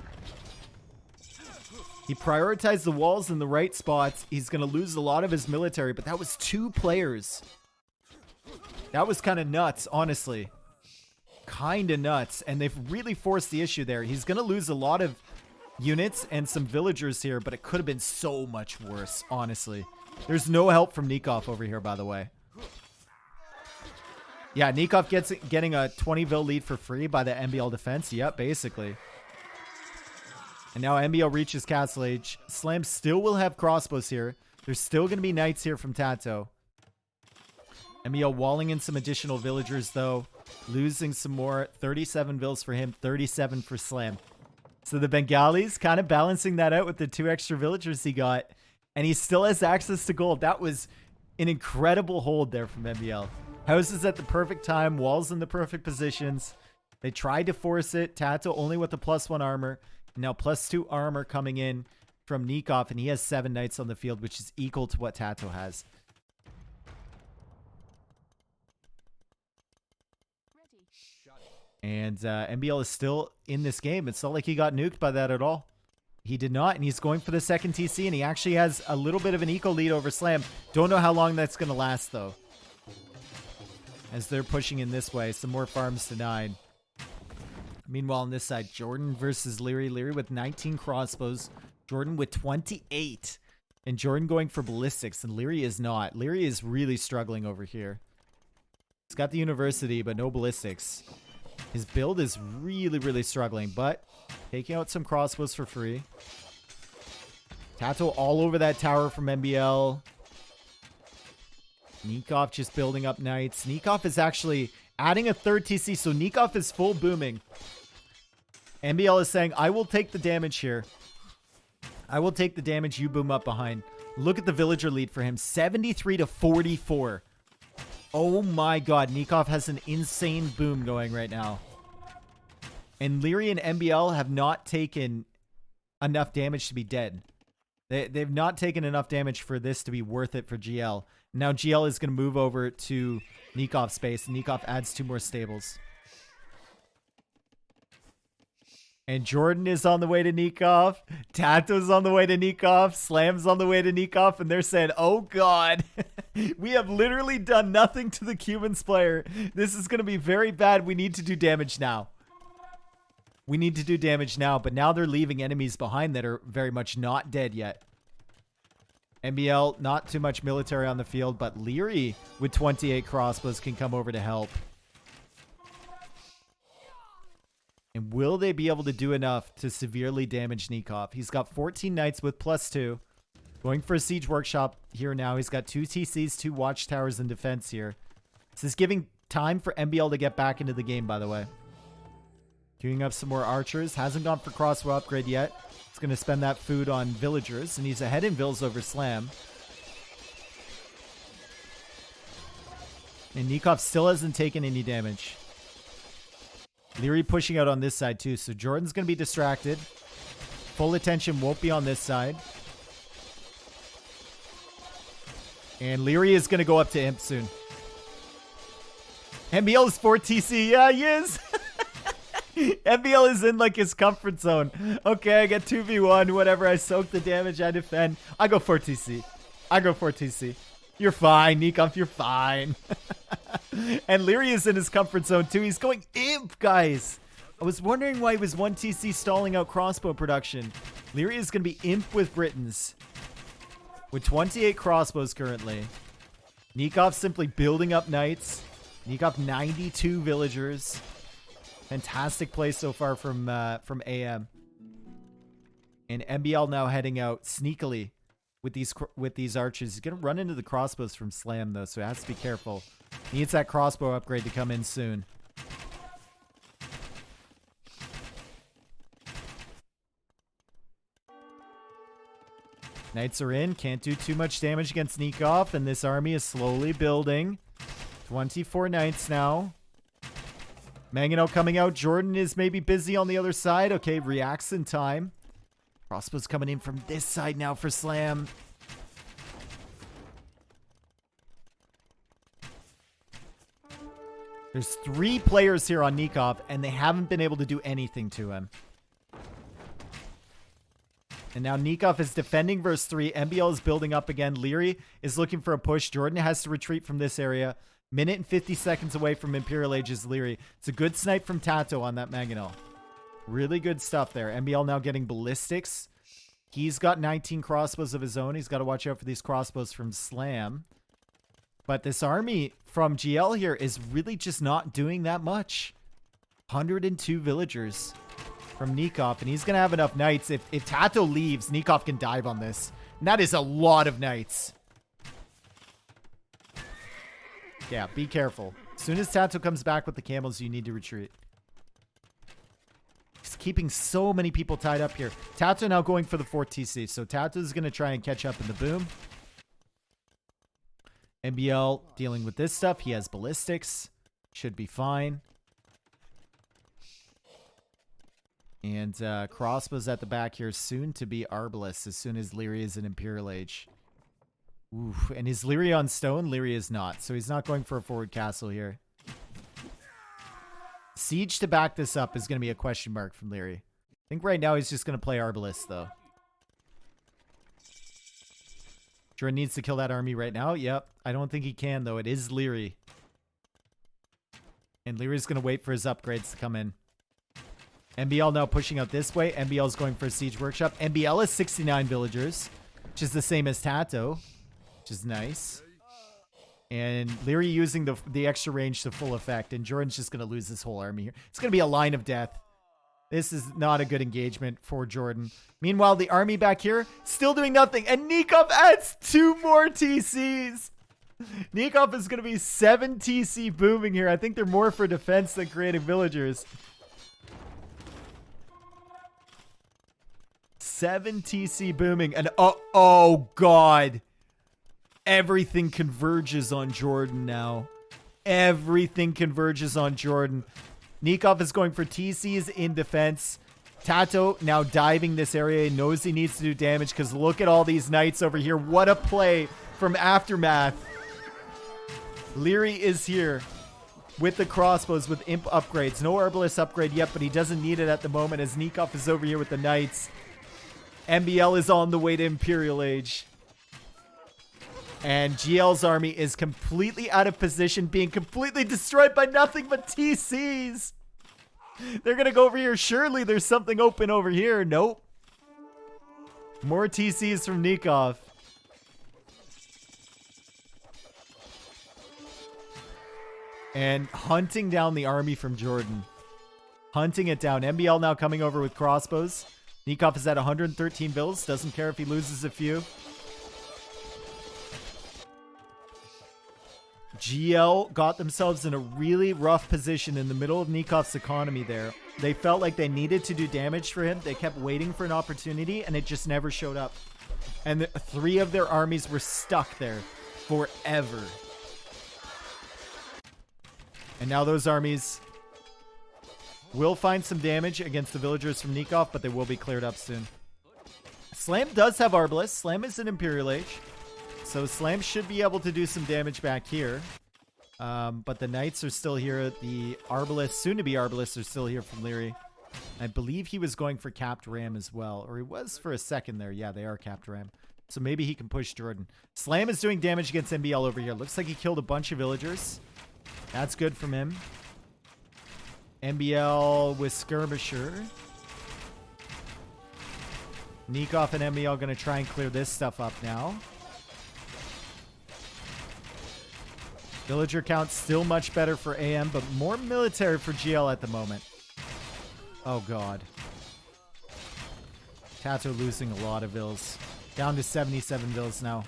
He prioritized the walls in the right spots. He's going to lose a lot of his military, but that was 2 players. That was kind of nuts, honestly. Kind of nuts. And they've really forced the issue there. He's going to lose a lot of units and some villagers here, but it could have been so much worse, honestly. There's no help from Nicov over here, by the way. Yeah, Nicov getting a 20 vil lead for free by the MBL defense. Yep, basically. And now MBL reaches Castle Age. Slam still will have crossbows here. There's still going to be knights here from Tatoh. MBL walling in some additional villagers, though. Losing some more. 37 vils for him, 37 for Slam. So the Bengalis kind of balancing that out with the 2 extra villagers he got. And he still has access to gold. That was an incredible hold there from MBL. Houses at the perfect time. Walls in the perfect positions. They tried to force it. Tatoh only with the +1 armor. Now +2 armor coming in from Nicov, and he has 7 knights on the field, which is equal to what Tatoh has. And MBL is still in this game. It's not like he got nuked by that at all. He did not, and he's going for the second TC, and he actually has a little bit of an eco lead over Slam. Don't know how long that's going to last, though. As they're pushing in this way, some more farms denied. Meanwhile, on this side, Jordan versus Liereyy. Liereyy with 19 crossbows. Jordan with 28. And Jordan going for ballistics, and Liereyy is not. Liereyy is really struggling over here. He's got the university, but no ballistics. His build is really, really struggling, but taking out some crossbows for free. Tatoh all over that tower from MBL. Nicov just building up knights. Nicov is actually adding a third TC, so Nicov is full booming. MBL is saying, I will take the damage here. I will take the damage, you boom up behind. Look at the villager lead for him. 73 to 44. Oh my god, Nicov has an insane boom going right now. And Liereyy and MBL have not taken enough damage to be dead. They've not taken enough damage for this to be worth it for GL. Now GL is going to move over to Nikov's space, and Nicov adds 2 more stables. And Jordan is on the way to Nicov. Tato's on the way to Nicov. Slam's on the way to Nicov. And they're saying, oh god, we have literally done nothing to the Cubans player. This is going to be very bad. We need to do damage now. We need to do damage now. But now they're leaving enemies behind that are very much not dead yet. MBL, not too much military on the field. But Liereyy with 28 crossbows can come over to help. And will they be able to do enough to severely damage Nicov? He's got 14 knights with +2. Going for a siege workshop here now. He's got 2 TCs, 2 watchtowers in defense here. This is giving time for MBL to get back into the game, by the way. Queuing up some more archers. Hasn't gone for crossbow upgrade yet. He's going to spend that food on villagers. And he's ahead in vills over Slam. And Nicov still hasn't taken any damage. Liereyy pushing out on this side too. So Jordan's going to be distracted. Full attention won't be on this side. And Liereyy is going to go up to Imp soon. MBL is 4 TC. Yeah, he is. MBL is in like his comfort zone. Okay, I get 2v1. Whatever. I soak the damage. I defend. I go 4 TC. I go 4 TC. You're fine, Nicov. You're fine. And Liereyy is in his comfort zone too. He's going Imp, guys. I was wondering why he was 1 TC stalling out crossbow production. Liereyy is going to be Imp with Britons. With 28 crossbows currently. Nicov simply building up knights. Nicov 92 villagers. Fantastic play so far from AM. And MBL now heading out sneakily with these archers. He's going to run into the crossbows from Slam though, so he has to be careful. He needs that crossbow upgrade to come in soon. Knights are in. Can't do too much damage against Nicov, and this army is slowly building. 24 knights now. Mangano coming out. Jordan is maybe busy on the other side. Okay, reacts in time. Crossbows coming in from this side now for Slam. There's 3 players here on Nicov, and they haven't been able to do anything to him. And now Nicov is defending verse 3. MBL is building up again. Liereyy is looking for a push. Jordan has to retreat from this area. Minute and 50 seconds away from Imperial Age's Liereyy. It's a good snipe from Tatoh on that Mangonel. Really good stuff there. MBL now getting ballistics. He's got 19 crossbows of his own. He's got to watch out for these crossbows from Slam. But this army from GL here is really just not doing that much. 102 villagers from Nicov, and he's going to have enough knights. If Tatoh leaves, Nicov can dive on this. And that is a lot of knights. Yeah, be careful. As soon as Tatoh comes back with the camels, you need to retreat. He's keeping so many people tied up here. Tatoh now going for the 4 TC. So Tatoh is going to try and catch up in the boom. MBL dealing with this stuff. He has ballistics. Should be fine. And crossbows at the back here, soon to be Arbalest as soon as Liereyy is in Imperial Age. Oof. And is Liereyy on stone? Liereyy is not, so he's not going for a forward castle here. Siege to back this up is going to be a question mark from Liereyy. I think right now he's just going to play Arbalest, though. Jordan needs to kill that army right now. Yep. I don't think he can, though. It is Liereyy. And Lierey's going to wait for his upgrades to come in. MBL now pushing out this way. MBL is going for a siege workshop. MBL is 69 villagers, which is the same as Tatoh, which is nice. And Liereyy using the extra range to full effect. And Jordan's just going to lose this whole army here. It's going to be a line of death. This is not a good engagement for Jordan. Meanwhile, the army back here still doing nothing. And Nicov adds 2 more TCs. Nicov is going to be 7 TC booming here. I think they're more for defense than creating villagers. 7 TC booming. And oh God. Everything converges on Jordan now. Everything converges on Jordan. Nicov is going for TCs in defense. Tatoh now diving this area. He knows he needs to do damage because look at all these knights over here. What a play from Aftermath. Liereyy is here with the crossbows with imp upgrades. No Arbalest upgrade yet, but he doesn't need it at the moment as Nicov is over here with the knights. MBL is on the way to Imperial Age. And GL's army is completely out of position, being completely destroyed by nothing but TCs. They're going to go over here. Surely there's something open over here. Nope. More TCs from Nicov. And hunting down the army from Jordan. Hunting it down. MBL now coming over with crossbows. Nicov is at 113 bills. Doesn't care if he loses a few. GL got themselves in a really rough position in the middle of Nikov's economy there. They felt like they needed to do damage for him. They kept waiting for an opportunity, and it just never showed up. And 3 of their armies were stuck there forever. And now those armies will find some damage against the villagers from Nicov, but they will be cleared up soon. Slam does have Arbalest. Slam is an Imperial Age. So Slam should be able to do some damage back here. But the Knights are still here. The Arbalest, soon to be Arbalest, are still here from Liereyy. I believe he was going for capped ram as well. Or he was for a second there. Yeah, they are capped ram. So maybe he can push Jordan. Slam is doing damage against MBL over here. Looks like he killed a bunch of villagers. That's good from him. MBL with Skirmisher. Nicov and MBL going to try and clear this stuff up now. Villager count still much better for AM, but more military for GL at the moment. Oh, God. Tatoh losing a lot of vills. Down to 77 vills now.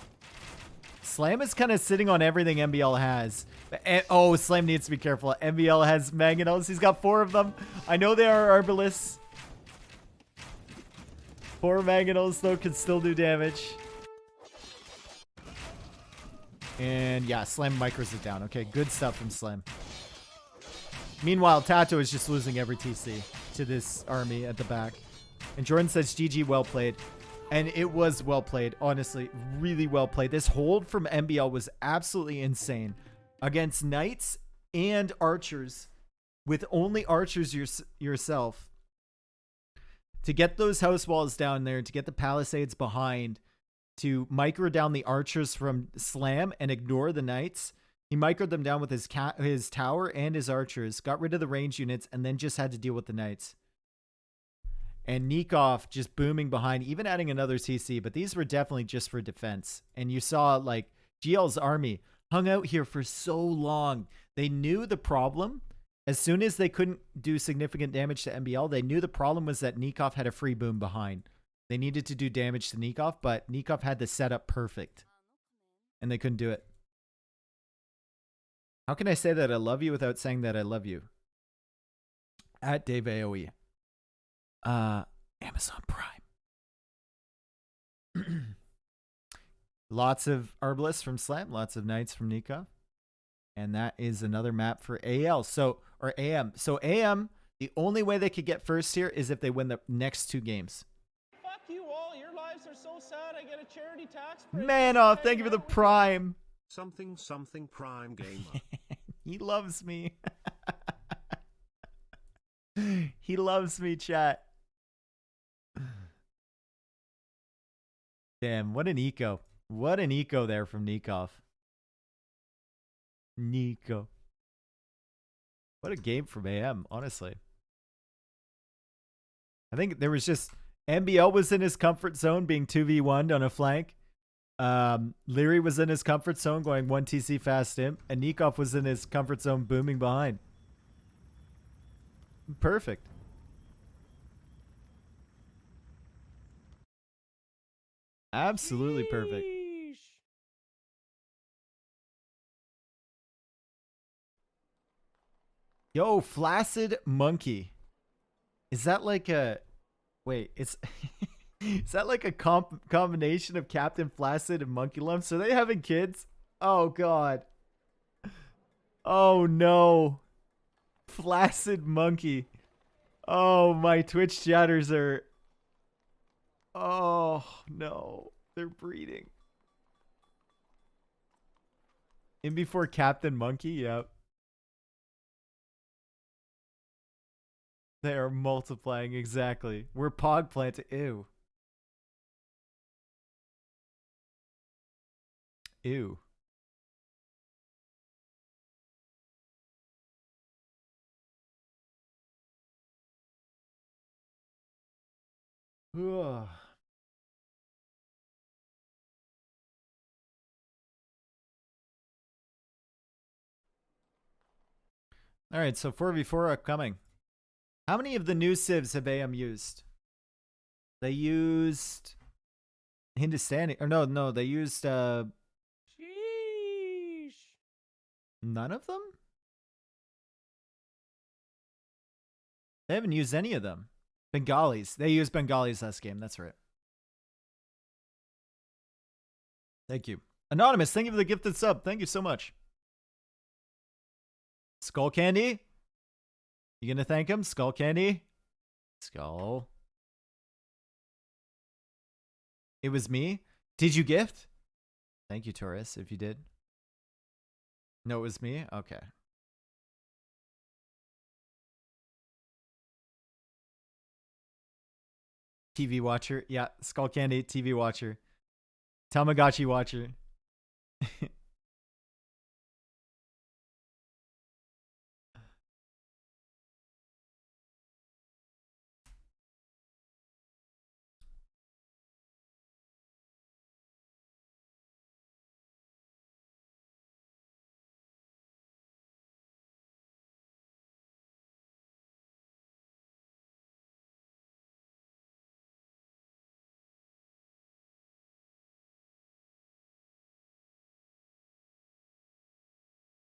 Slam is kind of sitting on everything MBL has. Oh, Slam needs to be careful. MBL has mangonels. He's got 4 of them. I know they are Arbalists. 4 mangonels, though, can still do damage. And yeah, Slam micros it down. Okay, good stuff from Slam. Meanwhile, Tatoh is just losing every TC to this army at the back. And Jordan says, GG, well played. And it was well played, honestly. Really well played. This hold from MBL was absolutely insane. Against Knights and Archers. With only Archers yourself. To get those house walls down there, to get the palisades behind, to micro down the Archers from Slam and ignore the Knights. He microed them down with his tower and his Archers, got rid of the range units, and then just had to deal with the Knights. And Nicov just booming behind, even adding another TC, but these were definitely just for defense. And you saw, like, GL's army hung out here for so long. They knew the problem. As soon as they couldn't do significant damage to MBL, they knew the problem was that Nicov had a free boom behind. They needed to do damage to Nicov, but Nicov had the setup perfect. And they couldn't do it. How can I say that I love you without saying that I love you? At Dave AOE. Amazon Prime. Lots of Arbalists from Slam, lots of Knights from Nicov. And that is another map for AL. Or AM. So AM The only way they could get first here is if they win the next 2 games. Fuck you all. Your lives are so sad. I get a charity tax break. Man, just for oh, thank you for hanging the out with prime. Something something prime gamer. He loves me. He loves me, chat. Damn, what an eco. What an eco there from Nicov. Nico. What a game from AM, honestly. I think there was just... MBL was in his comfort zone being 2v1'd on a flank. Liereyy was in his comfort zone going 1TC fast imp. And Nicov was in his comfort zone booming behind. Perfect. Absolutely perfect. Sheesh. Yo, Flaccid Monkey. Is that like a... Wait, it's... Is that like a combination of Captain Flaccid and Monkey Lumps? Are they having kids? Oh, God. Oh, no. Flaccid Monkey. Oh, my Twitch chatters are... Oh, no. They're breeding. In before Captain Monkey? Yep. They are multiplying, exactly. We're pog planted. Ew. Ew. Ugh. All right, so 4v4 upcoming. How many of the new civs have AM used? They used Hindustani. Or no, they used Sheesh. none of them? They haven't used any of them. Bengalis. They used Bengalis last game. That's right. Thank you. Anonymous, thank you for the gifted sub. Thank you so much. Skull Candy? You gonna thank him? Skull Candy? Skull. It was me? Did you gift? Thank you, Taurus, if you did. No, it was me? Okay. TV watcher. Yeah, Skull Candy, TV watcher. Tamagotchi watcher.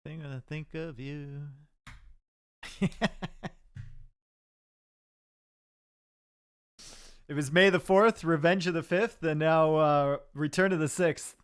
Thing when I think of you. It was May the 4th, Revenge of the 5th, and now Return of the 6th.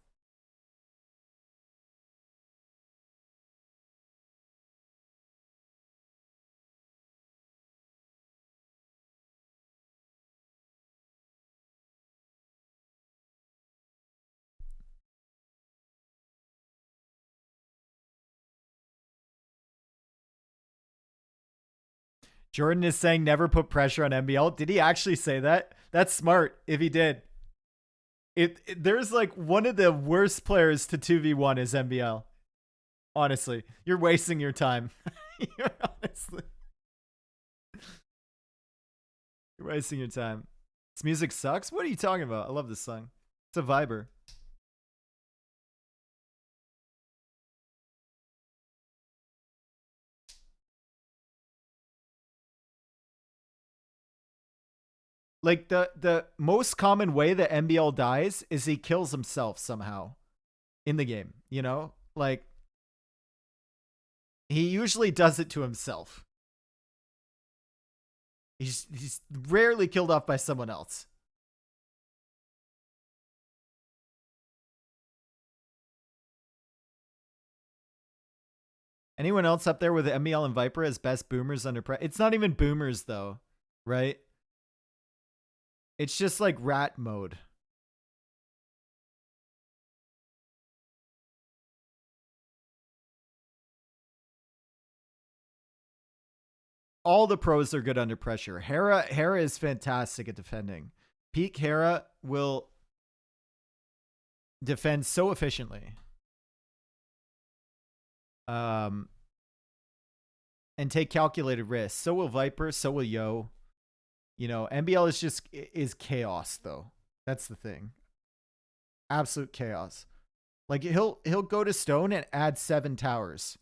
Jordan is saying never put pressure on MBL. Did he actually say that? That's smart if he did. There's like one of the worst players to 2v1 is MBL. Honestly, you're wasting your time. You're wasting your time. This music sucks? What are you talking about? I love this song. It's a viber. Like the most common way that MBL dies is he kills himself somehow in the game, you know? Like he usually does it to himself. He's rarely killed off by someone else. Anyone else up there with MBL and Viper as best boomers under pressure? It's not even boomers though, right? It's just like rat mode. All the pros are good under pressure. Hera is fantastic at defending. Peak Hera will defend so efficiently. And take calculated risks. So will Viper, so will Yo. You know, MBL is chaos though. That's the thing. Absolute chaos. Like he'll go to stone and add 7 towers.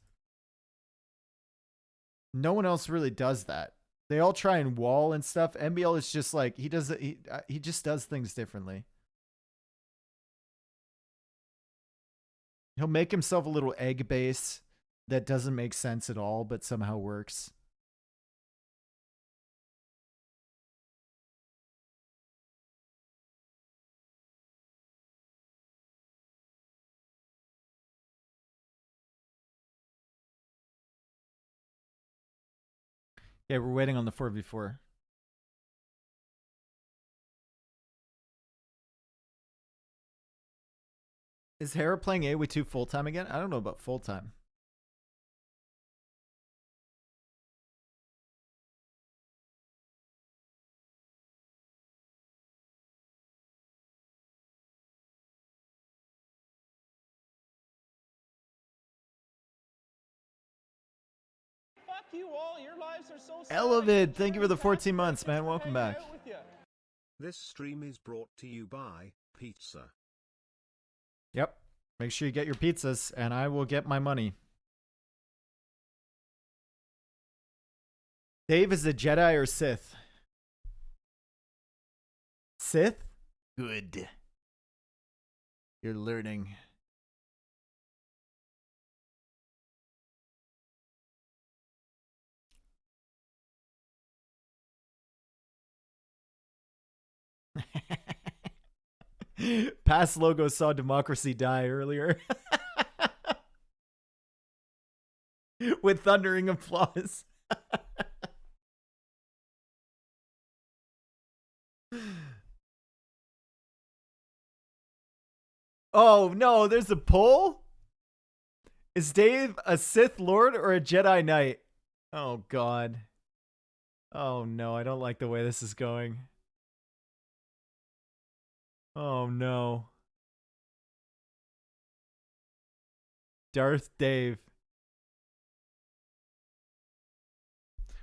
No one else really does that. They all try and wall and stuff. MBL is just like he just does things differently. He'll make himself a little egg base that doesn't make sense at all, but somehow works. Yeah, we're waiting on the 4v4. Is Hera playing AoE2 full-time again? I don't know about full-time. Fuck you all. Your lives are so sad. Elevid, thank you for the 14 months, man. Welcome back. This stream is brought to you by Pizza. Yep. Make sure you get your pizzas, and I will get my money. Dave is a Jedi or Sith? Sith? Good. You're learning. Past logo saw democracy die earlier. With thundering applause. Oh no, there's a poll? Is Dave a Sith Lord or a Jedi Knight? Oh god. Oh no, I don't like the way this is going. Oh no. Darth Dave.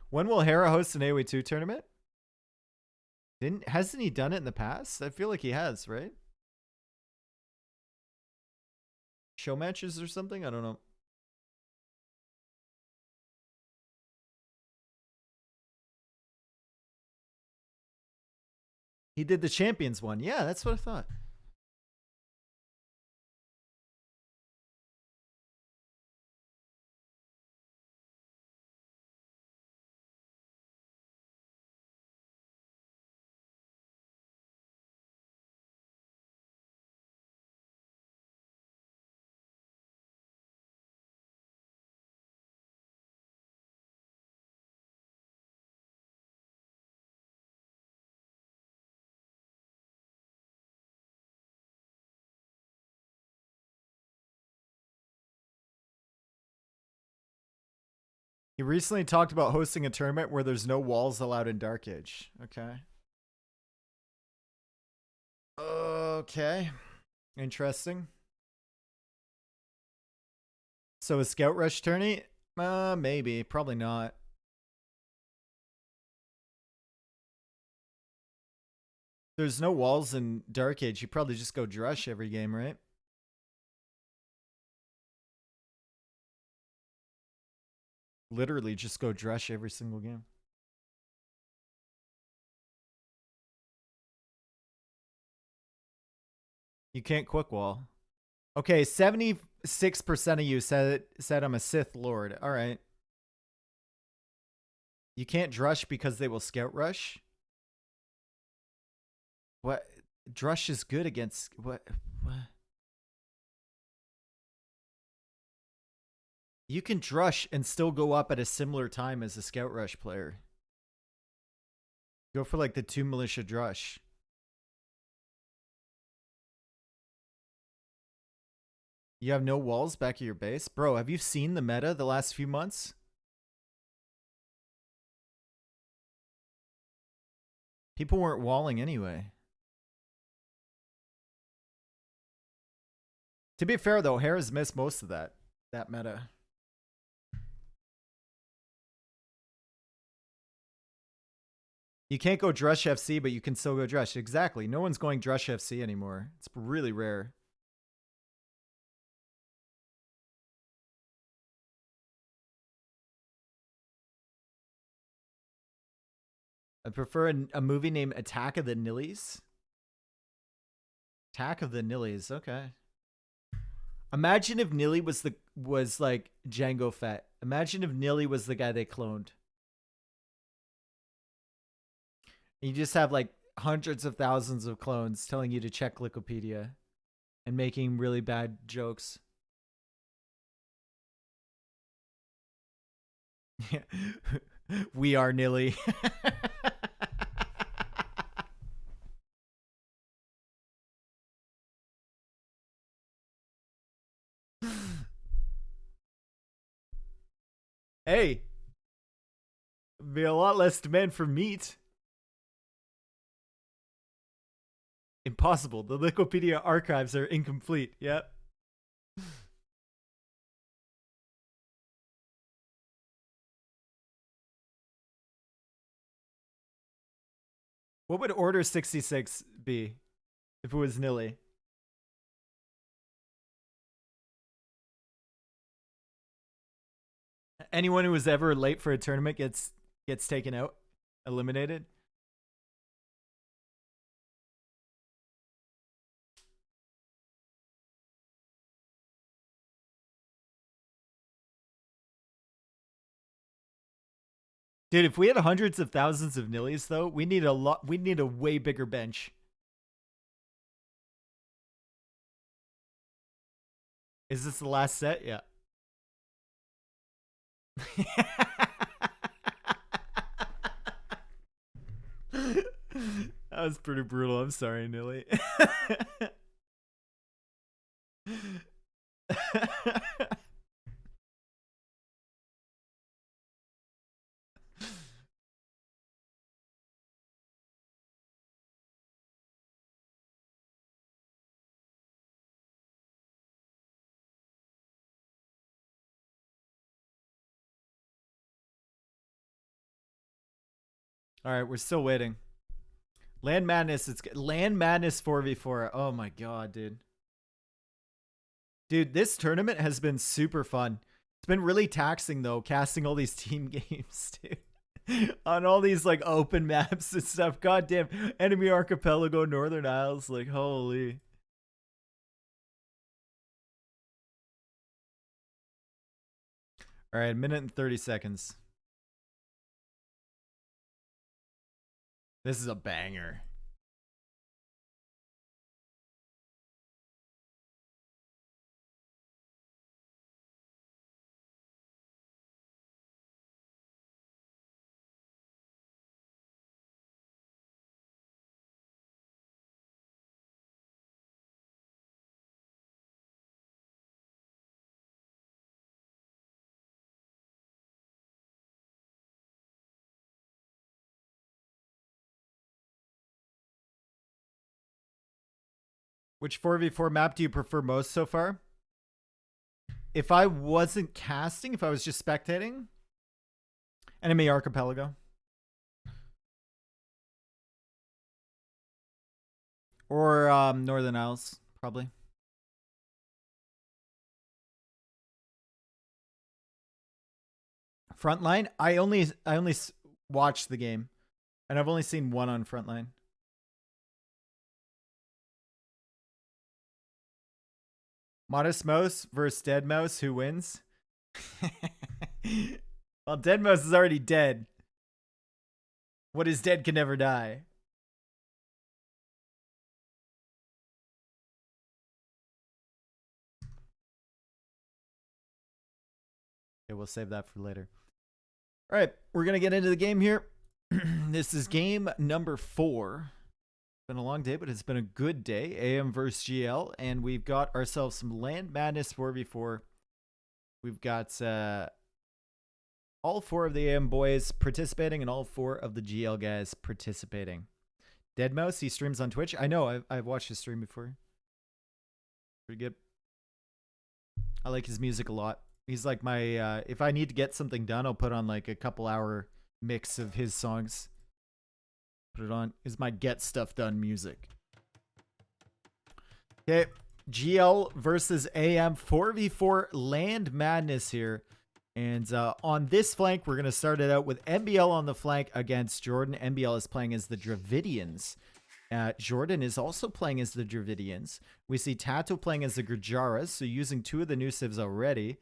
When will Hera host an AoE2 tournament? Hasn't he done it in the past? I feel like he has, right? Show matches or something? I don't know. He did the Champions one. Yeah, that's what I thought. He recently talked about hosting a tournament where there's no walls allowed in Dark Age. Okay. Okay. Interesting. So a Scout Rush tourney? Maybe. Probably not. There's no walls in Dark Age. You probably just go Drush every game, right? Literally just go Drush every single game. You can't quick wall. Okay, 76% of you said I'm a Sith Lord. All right. You can't Drush because they will Scout Rush? What? Drush is good against... What? You can drush and still go up at a similar time as a Scout Rush player. Go for like the 2 militia drush. You have no walls back at your base? Bro, have you seen the meta the last few months? People weren't walling anyway. To be fair though, Hera's missed most of that meta. You can't go Drush FC, but you can still go Drush. Exactly. No one's going Drush FC anymore. It's really rare. I prefer a movie named Attack of the Nillies. Attack of the Nillies. Okay. Imagine if Nilly was like Jango Fett. Imagine if Nilly was the guy they cloned. You just have like hundreds of thousands of clones telling you to check Wikipedia and making really bad jokes. We are Nilly. Hey, be a lot less demand for meat. Impossible. The Wikipedia archives are incomplete. Yep. What would Order 66 be if it was Nilly? Anyone who was ever late for a tournament gets taken out, eliminated. Dude, if we had hundreds of thousands of Nillys though, we need a lot. We need a way bigger bench. Is this the last set? Yeah. That was pretty brutal. I'm sorry, Nilly. All right, we're still waiting. Land Madness. It's Land Madness 4v4. Oh my god, dude. Dude, this tournament has been super fun. It's been really taxing though, casting all these team games, dude. On all these like open maps and stuff. God damn. Enemy Archipelago, Northern Isles, like holy. All right, 1 minute and 30 seconds. This is a banger. Which 4v4 map do you prefer most so far? If I wasn't casting, if I was just spectating, Enemy Archipelago. Or Northern Isles, probably. Frontline? I only watched the game, and I've only seen one on Frontline. Modest Mouse versus Dead Mouse. Who wins? Well, Dead Mouse is already dead. What is dead can never die. Okay, we'll save that for later. All right, we're going to get into the game here. This is game number 4. Been a long day, but it's been a good day. AM versus GL, and we've got ourselves some Land Madness 4v4. We've got all 4 of the AM boys participating and all 4 of the GL guys participating. Deadmau5, he streams on Twitch. I know, I've watched his stream before. Pretty good. I like his music a lot. He's like my, if I need to get something done, I'll put on like a couple hour mix of his songs. Put it on. Is my get stuff done music. Okay, GL versus AM 4v4 Land Madness here. And on this flank, we're going to start it out with MBL on the flank against Jordan. MBL is playing as the Dravidians. Jordan is also playing as the Dravidians. We see Tatoh playing as the Gujaras, so using 2 of the new civs already.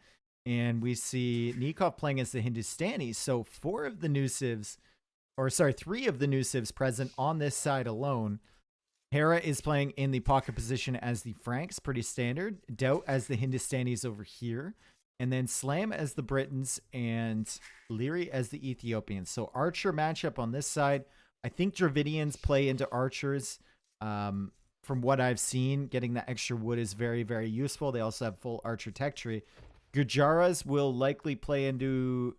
And we see Nicov playing as the Hindustanis. So 3 of the new civs present on this side alone. Hera is playing in the pocket position as the Franks, pretty standard. Daut as the Hindustanis over here. And then Slam as the Britons and Liereyy as the Ethiopians. So Archer matchup on this side. I think Dravidians play into Archers. From what I've seen, getting that extra wood is very, very useful. They also have full Archer tech tree. Gujaras will likely play into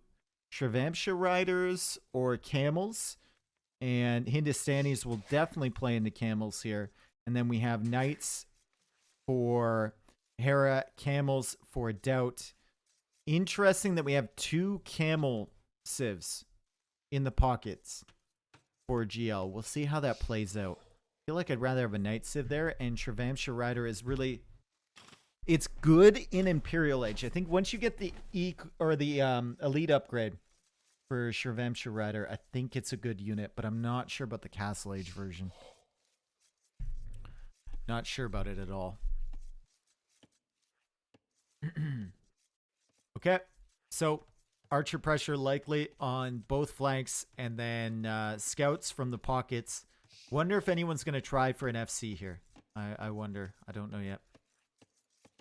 Shravamsha Riders or Camels. And Hindustanis will definitely play into Camels here. And then we have Knights for Hera, Camels for Daut. Interesting that we have 2 Camel civs in the pockets for GL. We'll see how that plays out. I feel like I'd rather have a Knight civ there, and Shravamsha Rider is really... It's good in Imperial Age. I think once you get the Elite upgrade for Shravamsha Rider, I think it's a good unit, but I'm not sure about the Castle Age version. Not sure about it at all. Okay, so Archer pressure likely on both flanks, and then scouts from the pockets. Wonder if anyone's going to try for an FC here. I wonder. I don't know yet.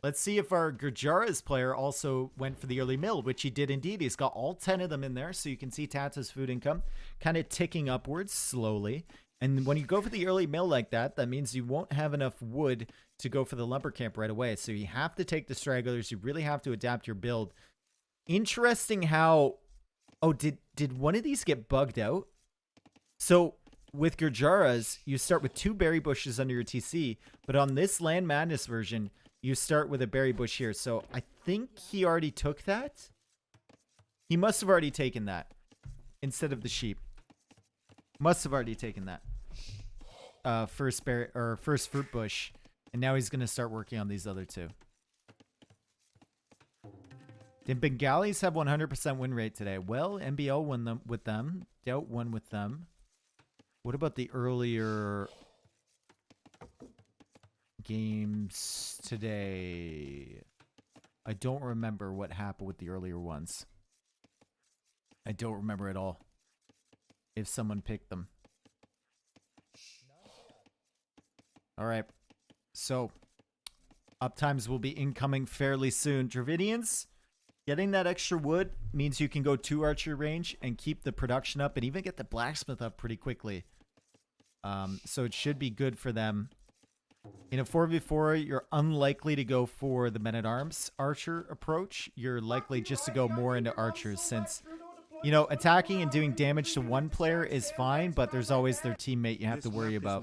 Let's see if our Gujaras player also went for the early mill, which he did indeed. He's got all 10 of them in there, so you can see Tato's food income kind of ticking upwards slowly. And when you go for the early mill like that, that means you won't have enough wood to go for the lumber camp right away. So you have to take the stragglers. You really have to adapt your build. Interesting how... Oh, did one of these get bugged out? So with Gujaras, you start with 2 berry bushes under your TC. But on this Land Madness version, you start with a berry bush here. So I think he already took that. He must have already taken that instead of the sheep. Must have already taken that first fruit bush, and now he's gonna start working on these other 2. Did Bengalis have 100% win rate today? Well, MBL won them with them. Daut won with them. What about the earlier games today? I don't remember what happened with the earlier ones. I don't remember at all. If someone picked them. All right. So, uptimes will be incoming fairly soon. Dravidians, getting that extra wood means you can go 2 archer range and keep the production up and even get the blacksmith up pretty quickly. So it should be good for them. In a 4v4, you're unlikely to go for the men-at-arms archer approach. You're likely just to go more into archers since... You know, attacking and doing damage to one player is fine, but there's always their teammate you have to worry about.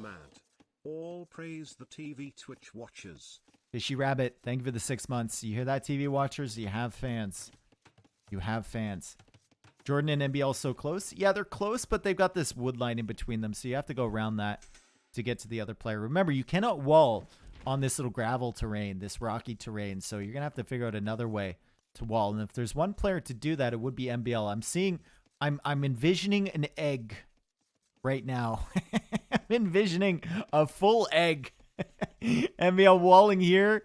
All praise the TV Twitch watchers. Fishy Rabbit, thank you for the 6 months. You hear that, TV watchers? You have fans. You have fans. Jordan and MBL so close? Yeah, they're close, but they've got this wood line in between them, so you have to go around that to get to the other player. Remember, you cannot wall on this little gravel terrain, this rocky terrain, so you're going to have to figure out another way to wall. And if there's one player to do that, it would be MBL. I'm envisioning an egg right now. I'm envisioning a full egg. MBL walling here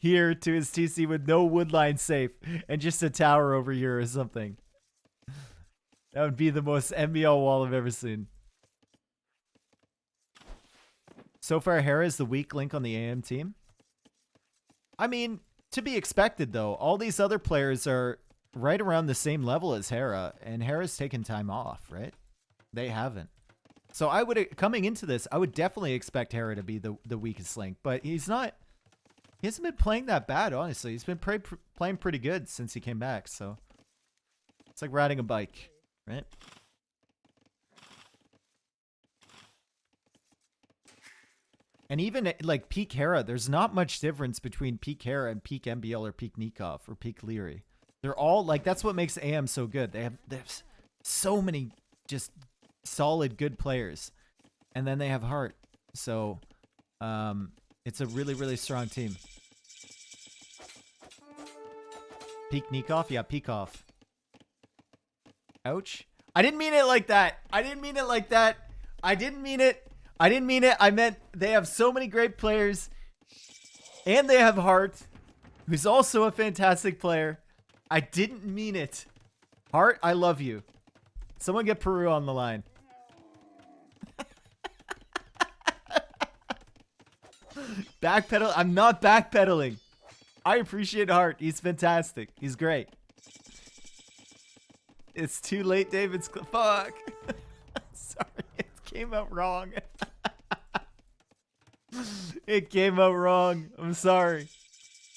to his TC with no wood line safe and just a tower over here or something. That would be the most MBL wall I've ever seen. So far, Hera is the weak link on the AM team. I mean, to be expected, though. All these other players are right around the same level as Hera, and Hera's taken time off, right? They haven't. So I would, coming into this, I would definitely expect Hera to be the weakest link, but he's not. He hasn't been playing that bad, honestly. He's been playing pretty good since he came back, so it's like riding a bike, right? And even like peak Hera, there's not much difference between peak Hera and peak MBL or peak Nicov or peak Liereyy. They're all like, that's what makes AM so good. They have so many just solid good players, and then they have heart. So it's a really, really strong team. Peak Nicov? Yeah, peak off. Ouch. I didn't mean it like that. I didn't mean it like that. I didn't mean it. I didn't mean it. I meant they have so many great players, and they have Hart, who's also a fantastic player. I didn't mean it. Hart, I love you. Someone get Peru on the line. Backpedal? I'm not backpedaling. I appreciate Hart. He's fantastic. He's great. It's too late, David's. Fuck. Sorry, it came out wrong. It came out wrong. I'm sorry.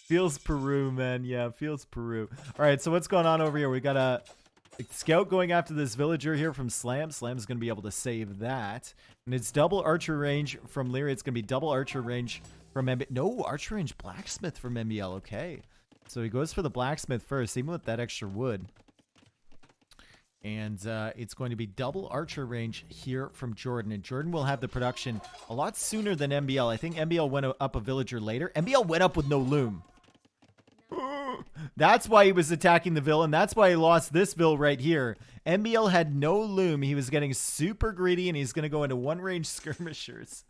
Feels Peru, man. Yeah, feels Peru. All right, so what's going on over here? We got a scout going after this villager here from Slam. Slam's going to be able to save that. And it's double archer range from Liereyy. It's going to be double archer range from MBL. No, archer range blacksmith from MBL. Okay. So he goes for the blacksmith first, even with that extra wood. And it's going to be double archer range here from Jordan. And Jordan will have the production a lot sooner than MBL. I think MBL went up a villager later. MBL went up with no loom. That's why he was attacking the villain. That's why he lost this vill right here. MBL had no loom. He was getting super greedy, and he's going to go into one-range skirmishers.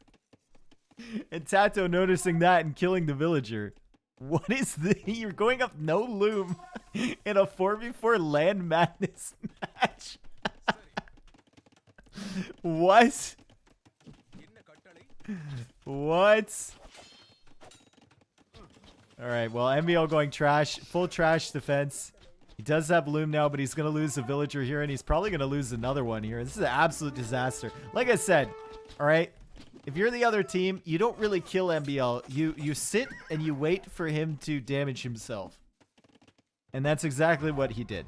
And Tatoh noticing that and killing the villager. What is this? You're going up no loom in a 4v4 land madness match. What? What? Alright, well, MBL going trash. Full trash defense. He does have loom now, but he's going to lose a villager here, and he's probably going to lose another one here. This is an absolute disaster. Like I said, alright? If you're the other team, you don't really kill MBL. You sit and you wait for him to damage himself. And that's exactly what he did.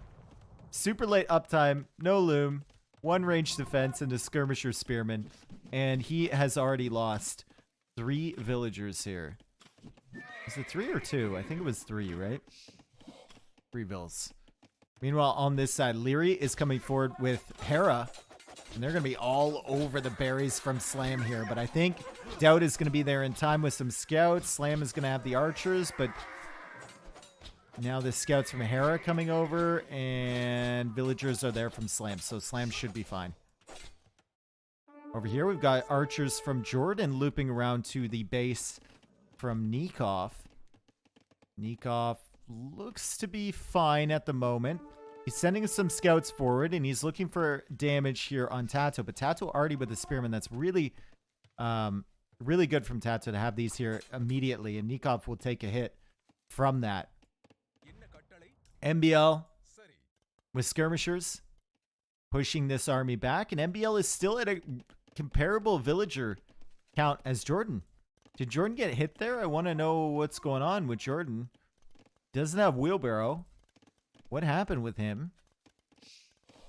Super late uptime, no loom, one range defense, and a skirmisher spearman. And he has already lost 3 villagers here. Is it 3 or 2? I think it was 3, right? 3 vills. Meanwhile, on this side, Liereyy is coming forward with Hera. And they're going to be all over the berries from Slam here. But I think Daut is going to be there in time with some scouts. Slam is going to have the archers. But now the scouts from Hera coming over. And villagers are there from Slam. So Slam should be fine. Over here we've got archers from Jordan looping around to the base from Nicov. Nicov looks to be fine at the moment. He's sending some scouts forward, and he's looking for damage here on Tatoh. But Tatoh already with the spearman. That's really, really good from Tatoh to have these here immediately. And Nicov will take a hit from that. MBL with skirmishers pushing this army back. And MBL is still at a comparable villager count as Jordan. Did Jordan get hit there? I want to know what's going on with Jordan. Doesn't have wheelbarrow. What happened with him?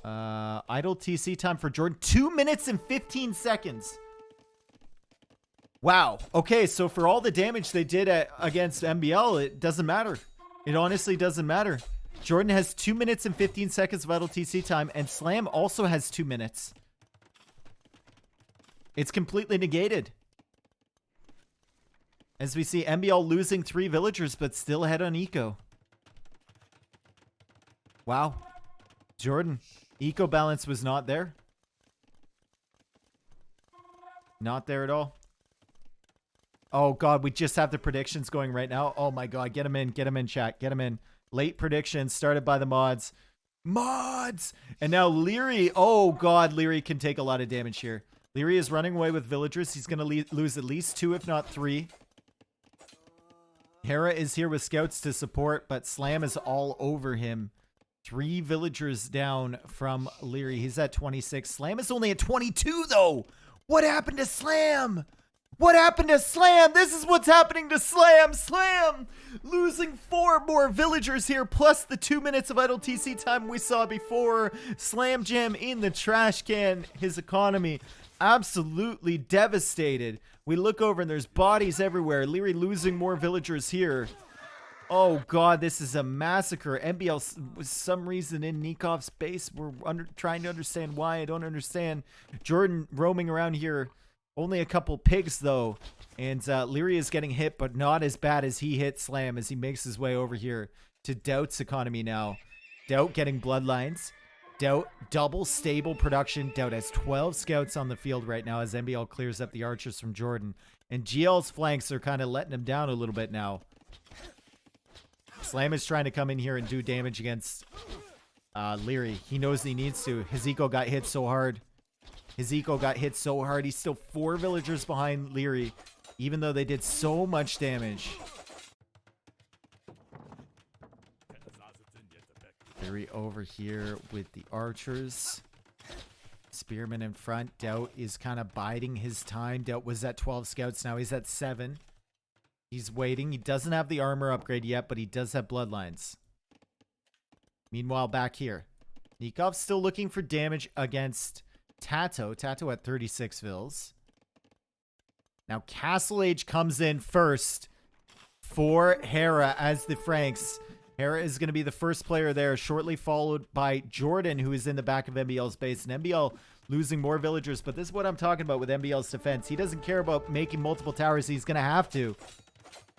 Idle TC time for Jordan. 2 minutes and 15 seconds. Wow. Okay, so for all the damage they did against MBL, it doesn't matter. It honestly doesn't matter. Jordan has 2 minutes and 15 seconds of idle TC time, and Slam also has 2 minutes. It's completely negated. As we see MBL losing 3 villagers, but still ahead on Eco. Wow. Jordan, eco balance was not there. Not there at all. Oh, God, we just have the predictions going right now. Oh, my God. Get them in, chat. Get them in. Late predictions started by the mods. Mods! And now Liereyy. Oh, God, Liereyy can take a lot of damage here. Liereyy is running away with villagers. He's going to lose at least 2, if not 3. Hera is here with scouts to support, but Slam is all over him. 3 villagers down from Liereyy. He's at 26. Slam is only at 22, though. What happened to Slam? What happened to Slam? This is what's happening to Slam. Slam losing 4 more villagers here, plus the 2 minutes of idle TC time we saw before. Slam Jam in the trash can. His economy absolutely devastated. We look over and there's bodies everywhere. Liereyy losing more villagers here. Oh god, this is a massacre. MBL was some reason in Nicov's base. We're trying to understand why. I don't understand. Jordan roaming around here. Only a couple pigs though. And Liereyy is getting hit, but not as bad as he hit Slam as he makes his way over here to Daut's economy now. Daut getting bloodlines. Daut double stable production. Daut has 12 scouts on the field right now as MBL clears up the archers from Jordan. And GL's flanks are kind of letting him down a little bit now. Slam is trying to come in here and do damage against Liereyy. He knows he needs to. His eco got hit so hard. His eco got hit so hard. He's still 4 villagers behind Liereyy, even though they did so much damage. Liereyy over here with the archers. Spearman in front. Daut is kind of biding his time. Daut was at 12 scouts. Now he's at 7. He's waiting. He doesn't have the armor upgrade yet, but he does have bloodlines. Meanwhile, back here, Nikov's still looking for damage against Tatoh. Tatoh at 36 vills. Now, Castle Age comes in first for Hera as the Franks. Hera is going to be the first player there, shortly followed by Jordan, who is in the back of MBL's base. And MBL losing more villagers, but this is what I'm talking about with MBL's defense. He doesn't care about making multiple towers. He's going to have to.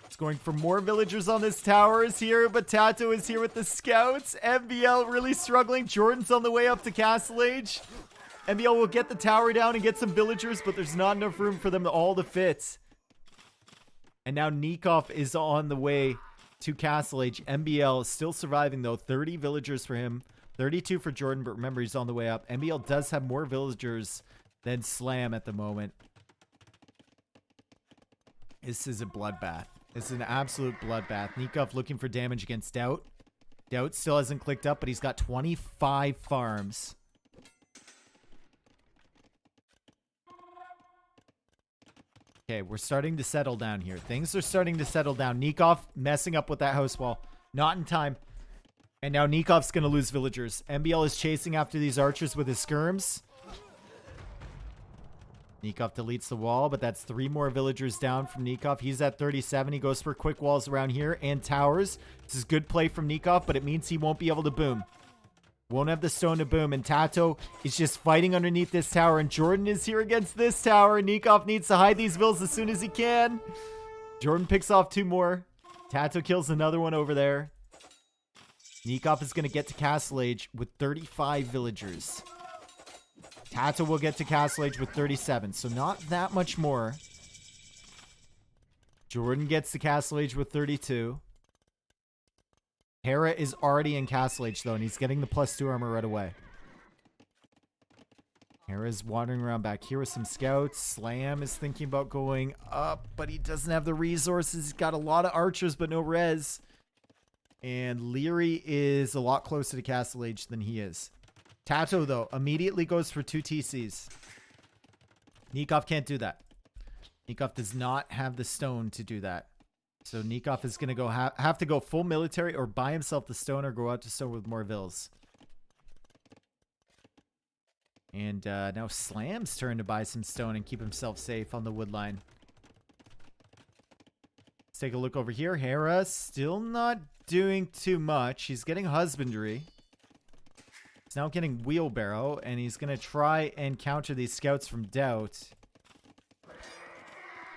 It's going for more villagers on this towers here, but Tatoh is here with the scouts. MBL really struggling. Jordan's on the way up to Castle Age. MBL will get the tower down and get some villagers, but there's not enough room for them all to fit. And now Nicov is on the way to Castle Age. MBL is still surviving, though. 30 villagers for him. 32 for Jordan, but remember, he's on the way up. MBL does have more villagers than Slam at the moment. This is a bloodbath. This is an absolute bloodbath. Nicov looking for damage against Daut. Daut still hasn't clicked up, but he's got 25 farms. Okay, we're starting to settle down here. Things are starting to settle down. Nicov messing up with that house wall. Not in time. And now Nikov's going to lose villagers. MBL is chasing after these archers with his skirms. Nicov deletes the wall, but that's 3 more villagers down from Nicov. He's at 37. He goes for quick walls around here and towers. This is good play from Nicov, but it means he won't be able to boom. Won't have the stone to boom, and Tatoh is just fighting underneath this tower, and Jordan is here against this tower. Nicov needs to hide these vills as soon as he can. Jordan picks off 2 more. Tatoh kills another one over there. Nicov is going to get to Castle Age with 35 villagers. Tatoh will get to Castle Age with 37, so not that much more. Jordan gets to Castle Age with 32. Hera is already in Castle Age, though, and he's getting the +2 armor right away. Hera's wandering around back here with some scouts. Slam is thinking about going up, but he doesn't have the resources. He's got a lot of archers, but no res. And Liereyy is a lot closer to Castle Age than he is. Tatoh, though, immediately goes for 2 TCs. Nicov can't do that. Nicov does not have the stone to do that. So Nicov is going to go have to go full military or buy himself the stone or go out to stone with more vills. And now Slam's turn to buy some stone and keep himself safe on the wood line. Let's take a look over here. Hera still not doing too much. He's getting husbandry. He's now getting wheelbarrow, and he's going to try and counter these scouts from Daut.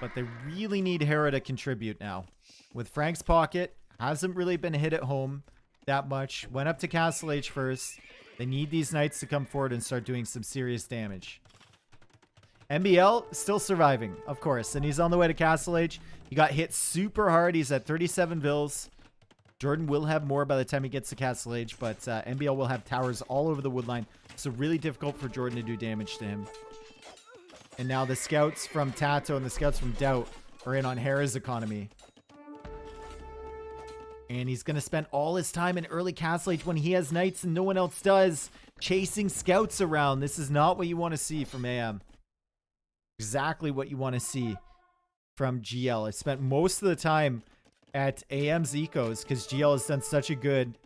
But they really need Hera to contribute now. With Frank's pocket, hasn't really been hit at home that much. Went up to Castle Age first. They need these knights to come forward and start doing some serious damage. MBL still surviving, of course, and he's on the way to Castle Age. He got hit super hard. He's at 37 vills. Jordan will have more by the time he gets to Castle Age, but MBL will have towers all over the woodline. So really difficult for Jordan to do damage to him. And now the scouts from Tatoh and the scouts from Daut are in on Hera's economy. And he's going to spend all his time in early Castle Age when he has knights and no one else does, chasing scouts around. This is not what you want to see from AM. Exactly what you want to see from GL. I spent most of the time at AM's ecos because GL has done such a good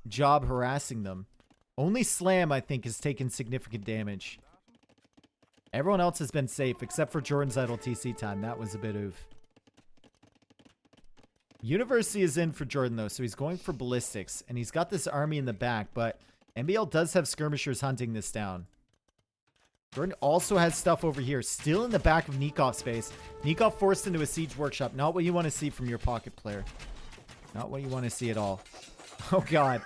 job harassing them. Only Slam, I think, has taken significant damage. Everyone else has been safe except for Jordan's idle TC time. That was a bit oof. University is in for Jordan, though, so he's going for ballistics. And he's got this army in the back, but MBL does have skirmishers hunting this down. Jordan also has stuff over here, still in the back of Nicov space. Nicov forced into a siege workshop. Not what you want to see from your pocket player. Not what you want to see at all. Oh, God.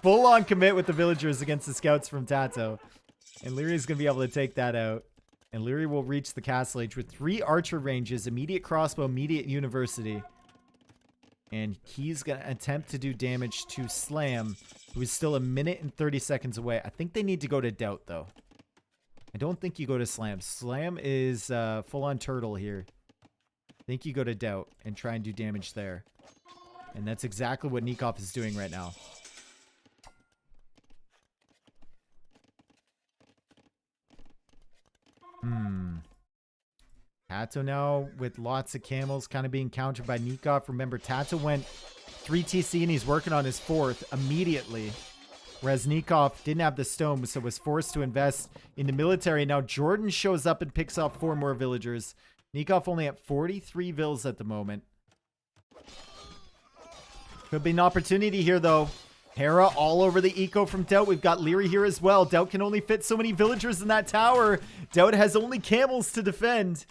Full-on commit with the villagers against the scouts from Tatoh. And Liereyy is going to be able to take that out. And Liereyy will reach the Castle Age with 3 archer ranges, immediate crossbow, immediate university. And he's going to attempt to do damage to Slam, who is still 1 minute and 30 seconds away. I think they need to go to Daut, though. I don't think you go to Slam. Slam is full-on turtle here. I think you go to Daut and try and do damage there. And that's exactly what Nicov is doing right now. Tatoh now with lots of camels kind of being countered by Nicov. Remember, Tatoh went 3 TC and he's working on his 4th immediately. Whereas Nicov didn't have the stone, so was forced to invest in the military. Now Jordan shows up and picks off 4 more villagers. Nicov only at 43 vills at the moment. Could be an opportunity here, though. Hera all over the eco from Daut. We've got Liereyy here as well. Daut can only fit so many villagers in that tower. Daut has only camels to defend.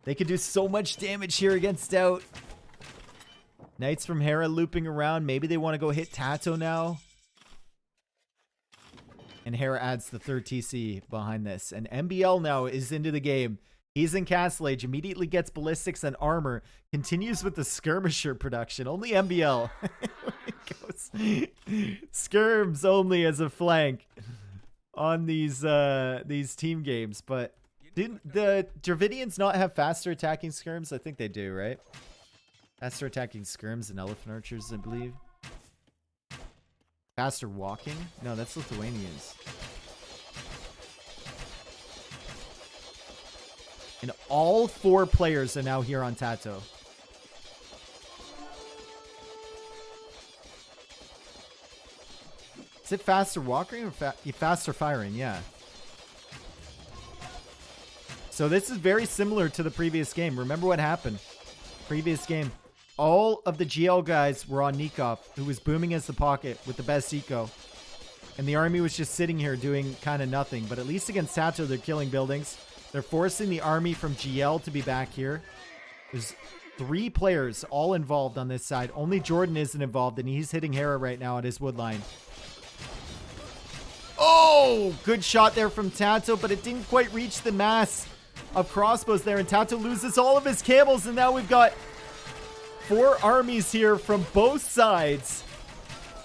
They could do so much damage here against Daut. Knights from Hera looping around. Maybe they want to go hit Tatoh now. And Hera adds the 3rd TC behind this. And MBL now is into the game. He's in Castle Age. Immediately gets ballistics and armor. Continues with the skirmisher production. Only MBL. Skirms only as a flank on these team games. But didn't the Dravidians not have faster attacking skirms? I think they do, right? Faster attacking skirms and elephant archers, I believe. Faster walking? No, that's Lithuanians. And all 4 players are now here on Tatoh. Is it faster walking or faster firing? Yeah. So this is very similar to the previous game. Remember what happened? Previous game. All of the GL guys were on Nicov, who was booming as the pocket with the best eco. And the army was just sitting here doing kind of nothing. But at least against Tatoh, they're killing buildings. They're forcing the army from GL to be back here. There's 3 players all involved on this side. Only Jordan isn't involved, and he's hitting Hera right now at his wood line. Oh! Good shot there from Tatoh, but it didn't quite reach the mass of crossbows there. And Tatoh loses all of his camels, and now we've got 4 armies here from both sides.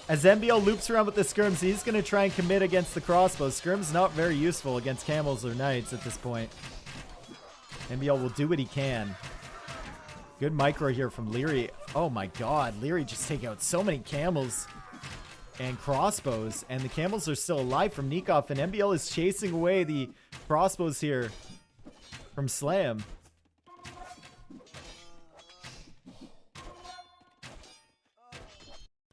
As MBL loops around with the skirms, he's going to try and commit against the crossbows. Skirms not very useful against camels or knights at this point. MBL will do what he can. Good micro here from Liereyy. Oh my god, Liereyy just taking out so many camels and crossbows. And the camels are still alive from Nicov, and MBL is chasing away the crossbows here from Slam.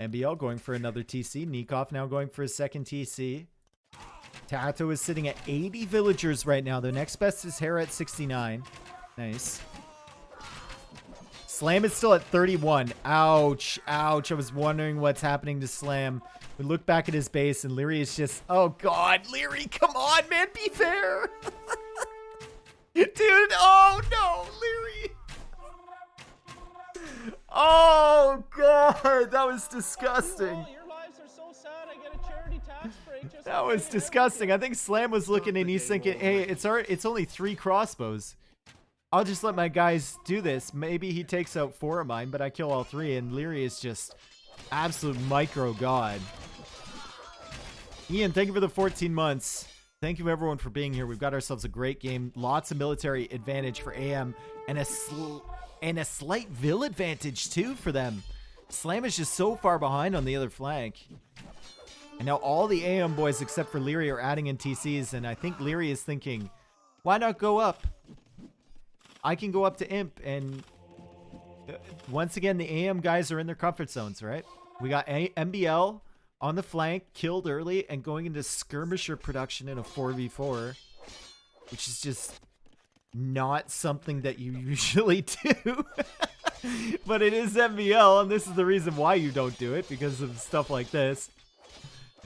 MBL going for another TC. Nicov now going for his 2nd TC. Tatoh is sitting at 80 villagers right now. The next best is Hera at 69. Nice. Slam is still at 31. Ouch. Ouch. I was wondering what's happening to Slam. We look back at his base and Liereyy is just... Oh, God. Liereyy, come on, man. Be fair. Dude. Oh, no. Liereyy. Oh, God. That was disgusting. Your lives are so sad. I get a charity tax break just That was disgusting. I think Slam was looking and he's thinking, hey, it's only 3 crossbows. I'll just let my guys do this. Maybe he takes out 4 of mine, but I kill all 3. And Liereyy is just absolute micro god. Ian, thank you for the 14 months. Thank you, everyone, for being here. We've got ourselves a great game. Lots of military advantage for AM. And a slight vill advantage, too, for them. Slam is just so far behind on the other flank. And now all the AM boys except for Liereyy are adding in TCs, and I think Liereyy is thinking, why not go up? I can go up to Imp, and once again, the AM guys are in their comfort zones, right? We got MBL on the flank, killed early, and going into skirmisher production in a 4v4, which is just not something that you usually do. But it is MBL, and this is the reason why you don't do it, because of stuff like this.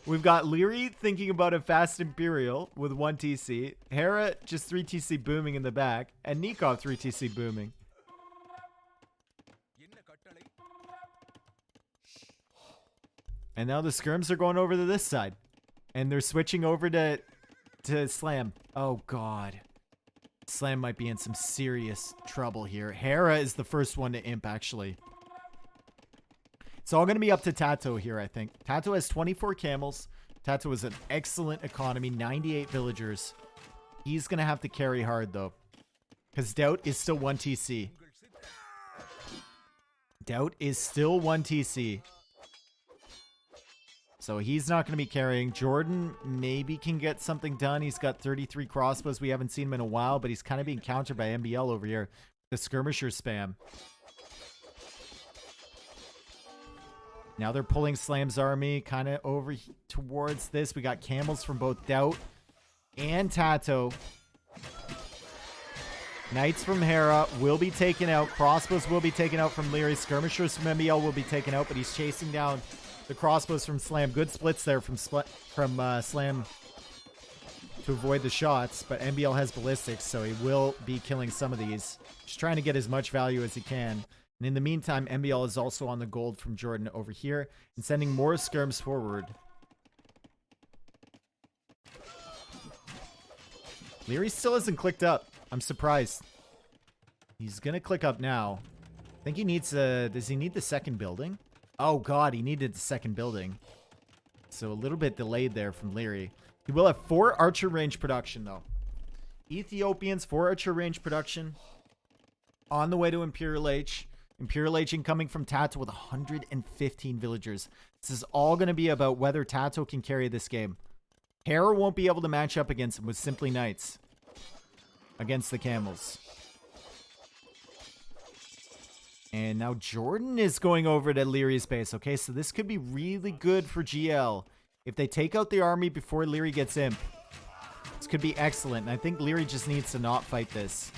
We've got Liereyy thinking about a fast Imperial with 1 TC. Hera just 3 TC booming in the back. And Nicov 3 TC booming. And now the skirms are going over to this side. And they're switching over to Slam. Oh, God. Slam might be in some serious trouble here. Hera is the first one to imp, actually. It's all going to be up to Tatoh here, I think. Tatoh has 24 camels. Tatoh is an excellent economy, 98 villagers. He's going to have to carry hard, though. Because Daut is still 1 TC. Daut is still 1 TC. So he's not going to be carrying. Jordan maybe can get something done. He's got 33 crossbows. We haven't seen him in a while, but he's kind of being countered by MBL over here. The skirmisher spam. Now they're pulling Slam's army kind of over towards this. We got camels from both Daut and Tatoh. Knights from Hera will be taken out. Crossbows will be taken out from Liereyy. Skirmishers from MBL will be taken out, but he's chasing down the crossbows from Slam. Good splits there from Slam to avoid the shots, but MBL has ballistics, so he will be killing some of these. Just trying to get as much value as he can. And in the meantime, MBL is also on the gold from Jordan over here and sending more skirms forward. Liereyy still hasn't clicked up. I'm surprised. He's going to click up now. I think he needs does he need the second building? Oh, God, he needed the second building. So a little bit delayed there from Liereyy. He will have 4 archer range production, though. Ethiopians, 4 archer range production. On the way to Imperial Age. Imperial Age incoming from Tatoh with 115 villagers. This is all going to be about whether Tatoh can carry this game. Hera won't be able to match up against him with simply knights. Against the camels. And now Jordan is going over to Lierey's base. Okay, so this could be really good for GL. If they take out the army before Liereyy gets imp. This could be excellent. And I think Liereyy just needs to not fight this.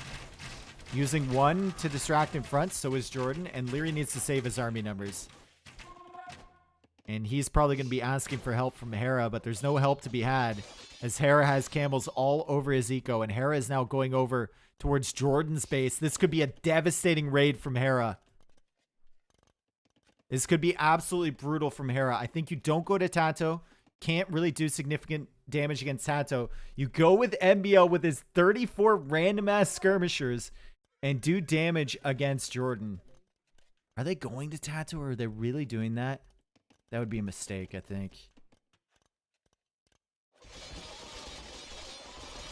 Using 1 to distract in front, so is Jordan. And Liereyy needs to save his army numbers. And he's probably going to be asking for help from Hera, but there's no help to be had. As Hera has camels all over his eco. And Hera is now going over towards Jordan's base. This could be a devastating raid from Hera. This could be absolutely brutal from Hera. I think you don't go to Tatoh. Can't really do significant damage against Tatoh. You go with MBL with his 34 random ass skirmishers and do damage against Jordan. Are they going to Tatoh or are they really doing that? That would be a mistake, I think.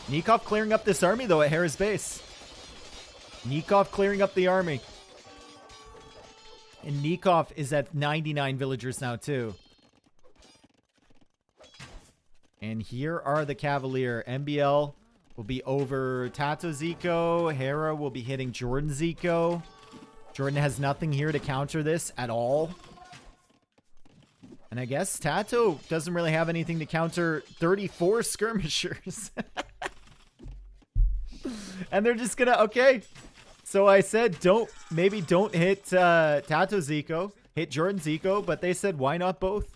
Nicov clearing up this army, though, at Hera's base. Nicov clearing up the army. And Nicov is at 99 villagers now, too. And here are the Cavalier. MBL will be over Tatoh's eco. Hera will be hitting Jordan's eco. Jordan has nothing here to counter this at all. And I guess Tatoh doesn't really have anything to counter 34 skirmishers. And they're just gonna, okay. So I said, maybe don't hit Tatoh's eco, hit Jordan's eco, but they said, why not both?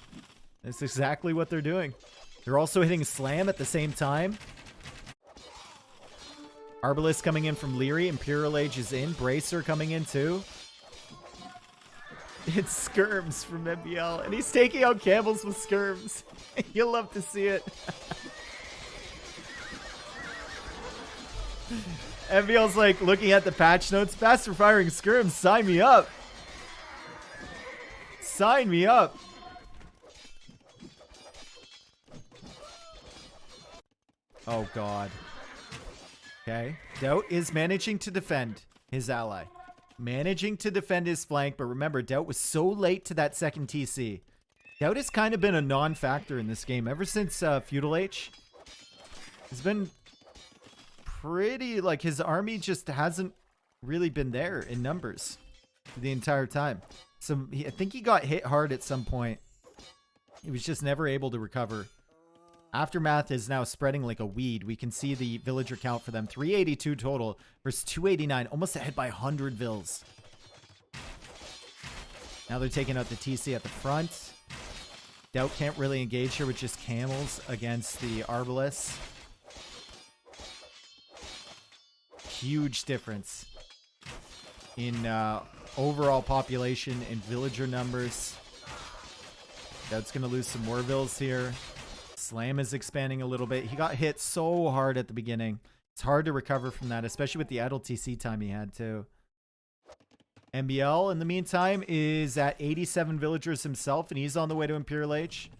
That's exactly what they're doing. They're also hitting Slam at the same time. Arbalest coming in from Liereyy. Imperial Age is in. Bracer coming in too. It's skirms from MBL. And he's taking out camels with skirms. You'll love to see it. MBL's like looking at the patch notes. Faster firing skirms. Sign me up. Sign me up. Oh, God. Okay. Daut is managing to defend his ally. Managing to defend his flank, but remember, Daut was so late to that second TC. Daut has kind of been a non-factor in this game ever since Feudal Age. He's been pretty, like, his army just hasn't really been there in numbers the entire time. So I think he got hit hard at some point. He was just never able to recover. Aftermath is now spreading like a weed. We can see the villager count for them. 382 total versus 289. Almost ahead by 100 vills. Now they're taking out the TC at the front. Daut can't really engage here with just camels against the arbalists. Huge difference in overall population and villager numbers. Daut's going to lose some more vills here. Slam is expanding a little bit. He got hit so hard at the beginning. It's hard to recover from that, especially with the idle TC time he had too. MBL, in the meantime, is at 87 villagers himself, and he's on the way to Imperial Age.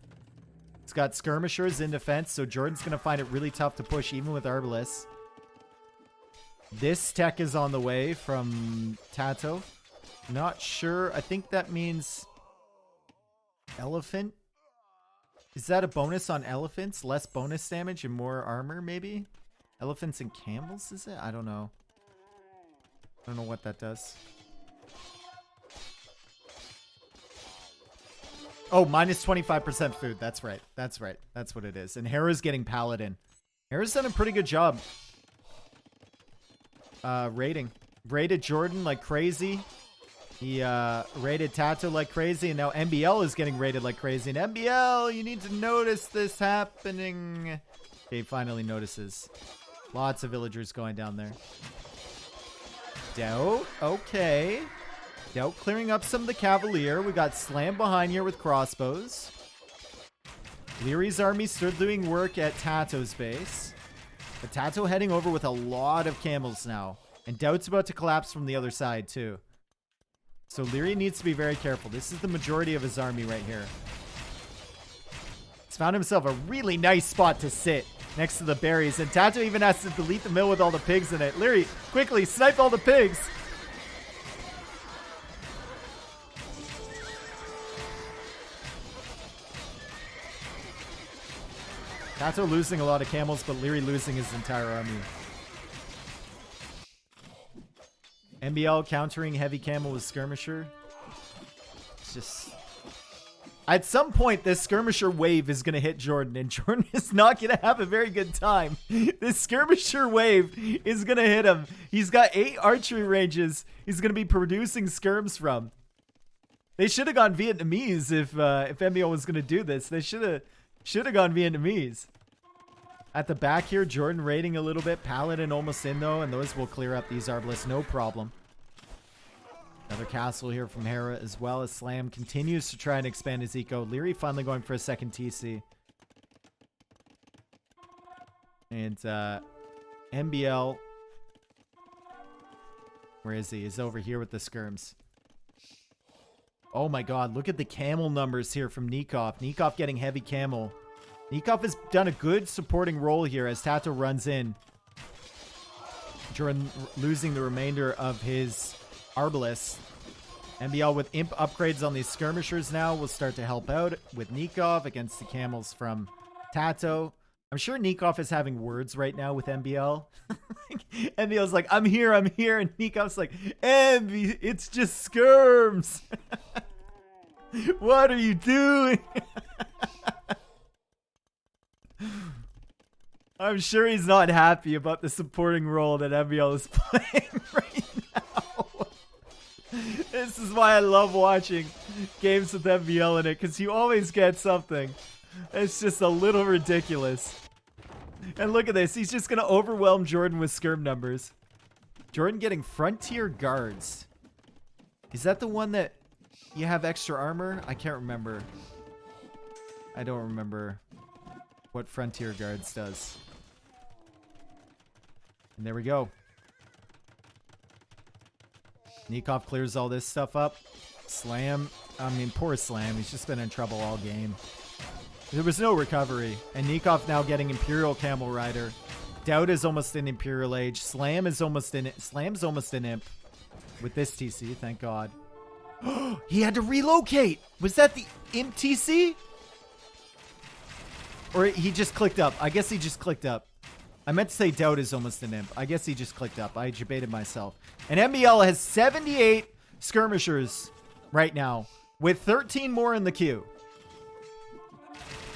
He's got skirmishers in defense, so Jordan's going to find it really tough to push, even with Arbalists. This tech is on the way from Tatoh. Not sure. I think that means elephant. Is that a bonus on elephants? Less bonus damage and more armor, maybe? Elephants and camels, is it? I don't know. I don't know what that does. Oh, minus 25% food. That's right. That's right. That's what it is. And Hera's getting Paladin. Hera's done a pretty good job. Raiding. Raided Jordan like crazy. He raided Tatoh like crazy, and now MBL is getting raided like crazy. And MBL, you need to notice this happening. Okay, he finally notices. Lots of villagers going down there. Daut, okay. Daut clearing up some of the Cavalier. We got Slam behind here with crossbows. Lierey's army still doing work at Tatoh's base. But Tatoh heading over with a lot of camels now. And Daut's about to collapse from the other side too. So Liereyy needs to be very careful. This is the majority of his army right here. He's found himself a really nice spot to sit next to the berries. And Tatoh even has to delete the mill with all the pigs in it. Liereyy, quickly, snipe all the pigs. Tatoh losing a lot of camels, but Liereyy losing his entire army. MBL countering heavy camel with skirmisher. It's just... At some point, this skirmisher wave is going to hit Jordan, and Jordan is not going to have a very good time. This skirmisher wave is going to hit him. He's got 8 archery ranges he's going to be producing skirms from. They should have gone Vietnamese if MBL was going to do this. They should have gone Vietnamese. At the back here, Jordan raiding a little bit. Paladin almost in, though, and those will clear up these Arbalists. No problem. Another castle here from Hera, as well as Slam continues to try and expand his eco. Liereyy finally going for a second TC. And MBL. Where is he? He's over here with the skirms. Oh my god, look at the camel numbers here from Nicov. Nicov getting heavy camel. Nicov has done a good supporting role here as Tatoh runs in. Jordan losing the remainder of his Arbalists. MBL with imp upgrades on these skirmishers now will start to help out with Nicov against the camels from Tatoh. I'm sure Nicov is having words right now with MBL. MBL's like, I'm here. And Nikov's like, Emby, it's just skirms. What are you doing? I'm sure he's not happy about the supporting role that MBL is playing right now. This is why I love watching games with MBL in it, because you always get something. It's just a little ridiculous. And look at this. He's just going to overwhelm Jordan with skirm numbers. Jordan getting Frontier Guards. Is that the one that you have extra armor? I can't remember. I don't remember what Frontier Guards does. And there we go. Nicov clears all this stuff up. Slam. I mean, poor Slam. He's just been in trouble all game. There was no recovery. And Nicov now getting Imperial Camel Rider. Daut is almost in Imperial Age. Slam is almost in it. Slam's almost in Imp. with this TC, thank God. He had to relocate. Was that the Imp TC? Or he just clicked up. I guess he just clicked up. I meant to say Daut is almost an Imp. I guess he just clicked up. I debated myself. And MBL has 78 skirmishers right now, with 13 more in the queue.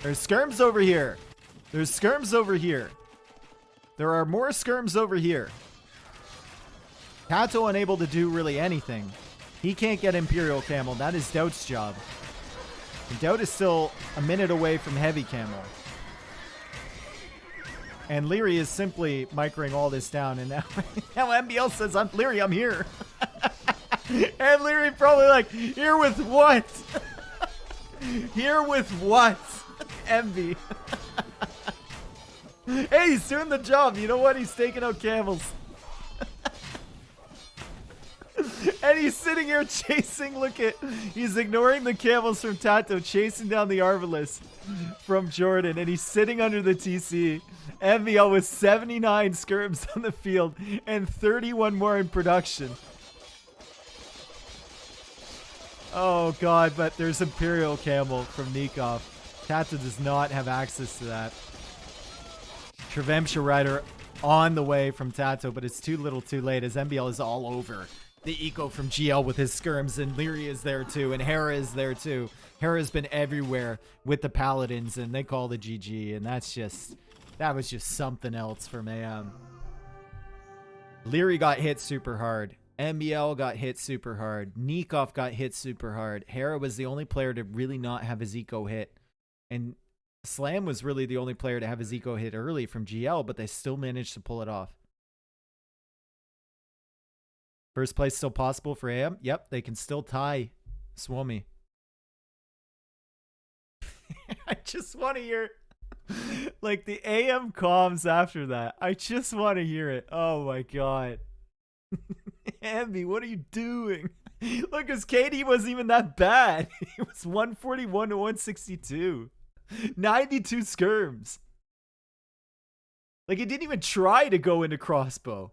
There's skirms over here. There's skirms over here. There are more skirms over here. Tatoh unable to do really anything. He can't get Imperial Camel. That is Daut's job. And Daut is still a minute away from Heavy Camel. And Liereyy is simply microing all this down. And now, now MBL says, Liereyy, I'm here. And Liereyy probably like, here with what? Here with what? Envy. Hey, he's doing the job. You know what? He's taking out camels. And he's sitting here chasing. Look at, he's ignoring the camels from Tatoh, chasing down the Arbalest from Jordan. And he's sitting under the TC. MBL with 79 skirms on the field and 31 more in production. Oh God, but there's Imperial Camel from Nicov. Tatoh does not have access to that. Trevemsha Rider on the way from Tatoh, but it's too little too late as MBL is all over the eco from GL with his skirms, and Liereyy is there too, and Hera is there too. Hera's been everywhere with the Paladins, and they call the GG, and that was just something else for Mayhem. Liereyy got hit super hard. MBL got hit super hard. Nicov got hit super hard. Hera was the only player to really not have his eco hit. And Slam was really the only player to have his eco hit early from GL, but they still managed to pull it off. First place still possible for AM? Yep, they can still tie Swami. I just want to hear like the AM comms after that. I just want to hear it. Oh my God. Ambi, what are you doing? Look, his KD wasn't even that bad. It was 141 to 162. 92 skirms. Like, he didn't even try to go into crossbow.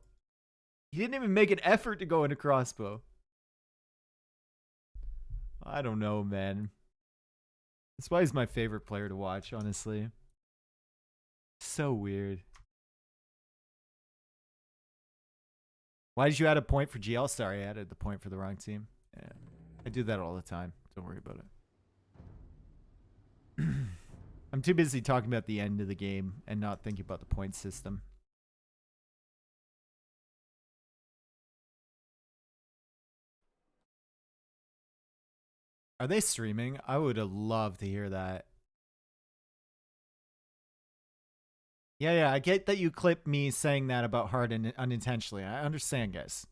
He didn't even make an effort to go into crossbow. I don't know, man. That's why he's my favorite player to watch, honestly. So weird. Why did you add a point for GL? Sorry, I added the point for the wrong team. Yeah, I do that all the time. Don't worry about it. I'm too busy talking about the end of the game and not thinking about the point system. Are they streaming? I would have loved to hear that. Yeah, I get that you clipped me saying that about Harden unintentionally. I understand, guys.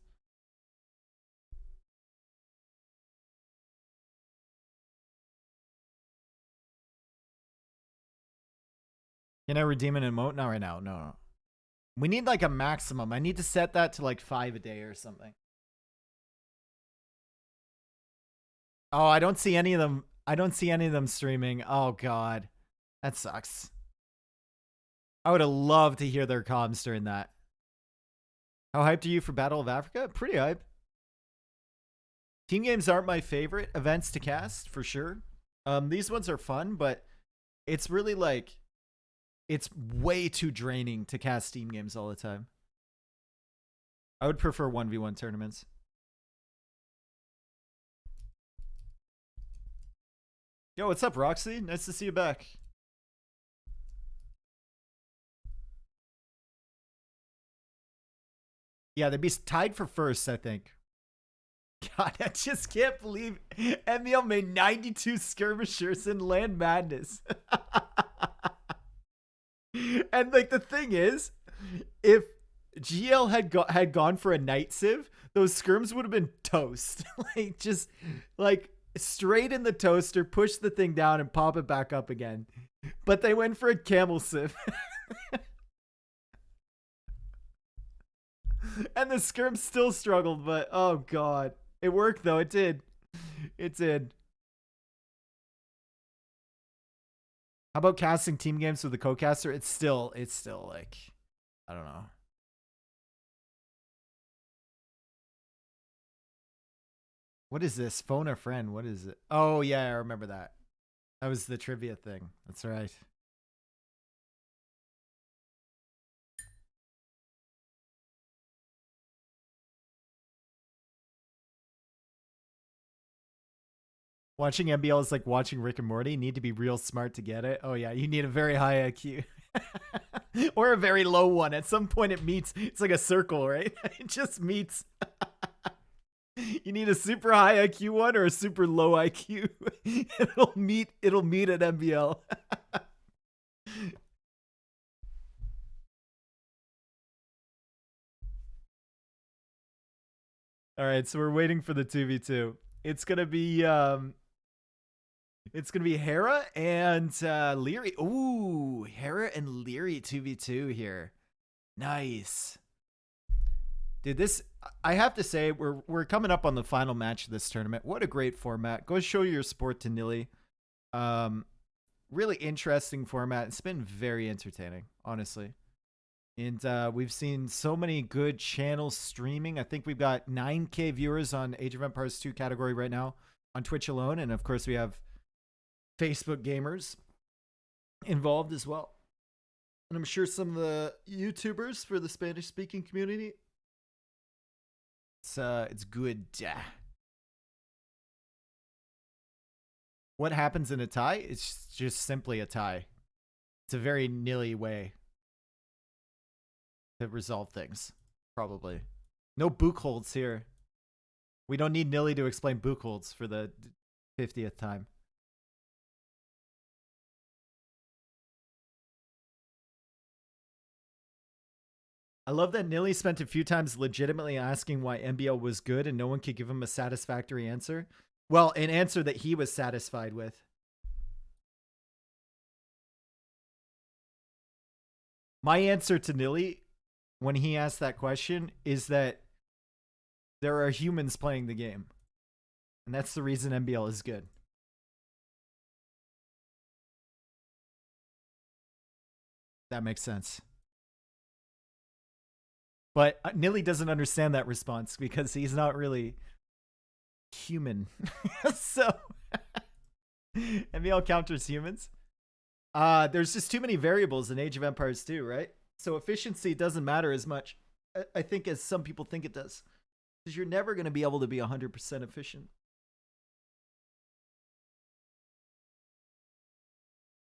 Can I redeem an emote? Not right now. No. We need like a maximum. I need to set that to like 5 a day or something. Oh, I don't see any of them. I don't see any of them streaming. Oh, God. That sucks. I would have loved to hear their comms during that. How hyped are you for Battle of Africa? Pretty hype. Team games aren't my favorite events to cast, for sure. These ones are fun, but it's really like, it's way too draining to cast team games all the time. I would prefer 1v1 tournaments. Yo, what's up, Roxy? Nice to see you back. Yeah, they'd be tied for first, I think. God, I just can't believe MBL made 92 skirmishers in Land Madness. And like the thing is, if GL had gone for a night civ, those skirms would have been toast. Like just like straight in the toaster, push the thing down and pop it back up again. But they went for a camel civ. And the skirm still struggled, but oh God. It worked though, it did. It did. How about casting team games with the co-caster? It's still like, I don't know. What is this? Phone a friend. What is it? Oh, yeah, I remember that. That was the trivia thing. That's right. Watching MBL is like watching Rick and Morty. You need to be real smart to get it. Oh, yeah, you need a very high IQ. Or a very low one. At some point it meets. It's like a circle, right? It just meets. You need a super high IQ one or a super low IQ. It'll meet at MBL. All right, so we're waiting for the 2v2. It's gonna be Hera and Liereyy. Ooh, Hera and Liereyy 2v2 here. Nice. Dude, this, I have to say, we're coming up on the final match of this tournament. What a great format. Go show your support to Nilly. Really interesting format. It's been very entertaining, honestly. And we've seen so many good channels streaming. I think we've got 9K viewers on Age of Empires 2 category right now on Twitch alone. And of course, we have Facebook gamers involved as well. And I'm sure some of the YouTubers for the Spanish-speaking community. It's good. What happens in a tie? It's just simply a tie. It's a very nilly way to resolve things, probably. No book holds here. We don't need Nilly to explain book holds for the 50th time. I love that Nilly spent a few times legitimately asking why MBL was good and no one could give him a satisfactory answer. Well, an answer that he was satisfied with. My answer to Nilly when he asked that question is that there are humans playing the game. And that's the reason MBL is good. That makes sense. But Nilly doesn't understand that response because he's not really human. So MBL counters humans. There's just too many variables in Age of Empires 2, right? So efficiency doesn't matter as much, I think, as some people think it does. Because you're never going to be able to be 100% efficient.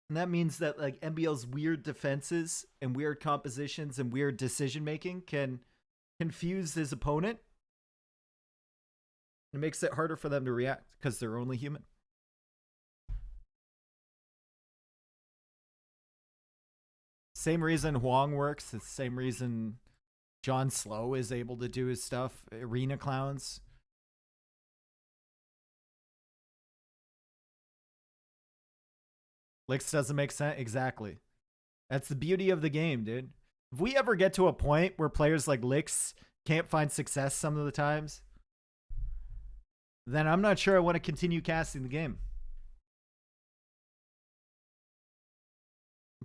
And that means that like MBL's weird defenses and weird compositions and weird decision making can confuse his opponent. It makes it harder for them to react because they're only human. Same reason Huang works. It's the same reason John Slow is able to do his stuff. Arena Clowns. Licks doesn't make sense. Exactly. That's the beauty of the game, dude. If we ever get to a point where players like Licks can't find success some of the times, then I'm not sure I want to continue casting the game.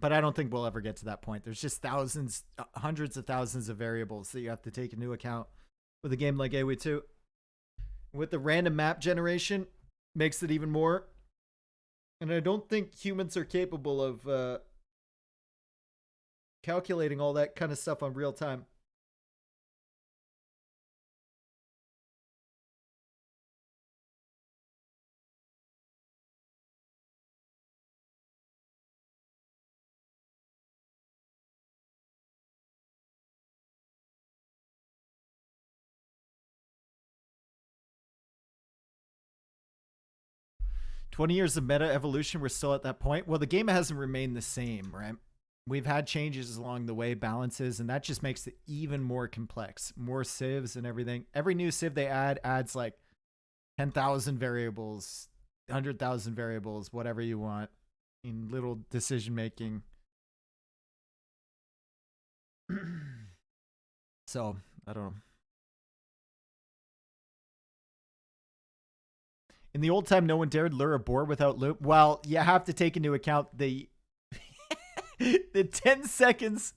But I don't think we'll ever get to that point. There's just thousands, hundreds of thousands of variables that you have to take into account with a game like AoE2. With the random map generation, makes it even more. And I don't think humans are capable of calculating all that kind of stuff on real time. "20 years of meta evolution, we're still at that point." Well, the game hasn't remained the same, right? We've had changes along the way, balances, and that just makes it even more complex. More civs and everything. Every new civ they add adds like 10,000 variables, 100,000 variables, whatever you want, in little decision making. So, I don't know. In the old time, no one dared lure a boar without loop. Well, you have to take into account the the 10 seconds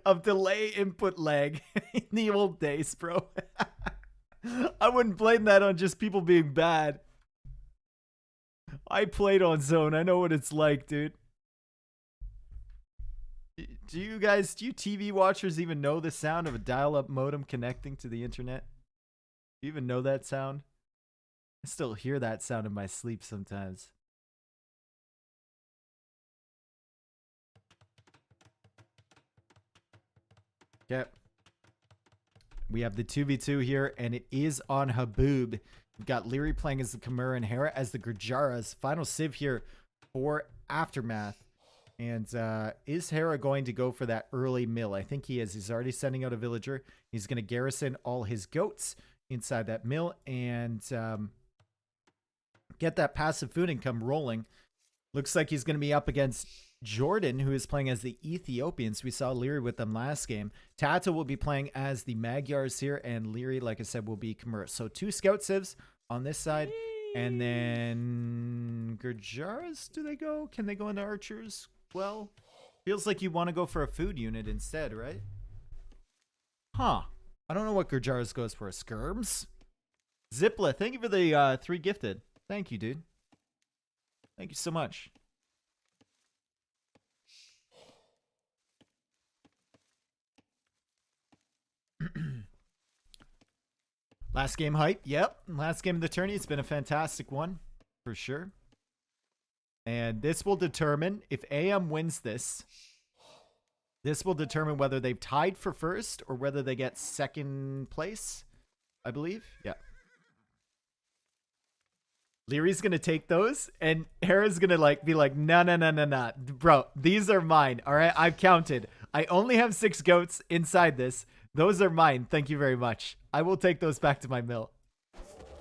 of delay input lag in the old days, bro. I wouldn't blame that on just people being bad. I played on Zone. I know what it's like, dude. Do you TV watchers even know the sound of a dial-up modem connecting to the internet? Do you even know that sound? I still hear that sound in my sleep sometimes. Okay. We have the 2v2 here, and it is on Haboob. We've got Liereyy playing as the Chimera and Hera as the Gurjaras. Final civ here for Aftermath. And is Hera going to go for that early mill? I think he is. He's already sending out a villager. He's going to garrison all his goats inside that mill and get that passive food income rolling. Looks like he's going to be up against Jordan, who is playing as the Ethiopians. We saw Liereyy with them last game. Tatoh will be playing as the Magyars here, and Liereyy, like I said, will be Chimera. So 2 scout civs on this side. And then Gurjaras, do they go? Can they go into archers? Well, feels like you want to go for a food unit instead, right? Huh. I don't know what Gurjaras goes for. Skirms? Zipla, thank you for the 3 gifted. Thank you, dude. Thank you so much. Last game hype. Yep. Last game of the tourney. It's been a fantastic one for sure. And this will determine if AM wins this. This will determine whether they've tied for first or whether they get second place, I believe. Yeah. Lierey's going to take those and Hera's going to be like, no. Bro, these are mine. All right. I've counted. I only have 6 goats inside this. Those are mine. Thank you very much. I will take those back to my mill.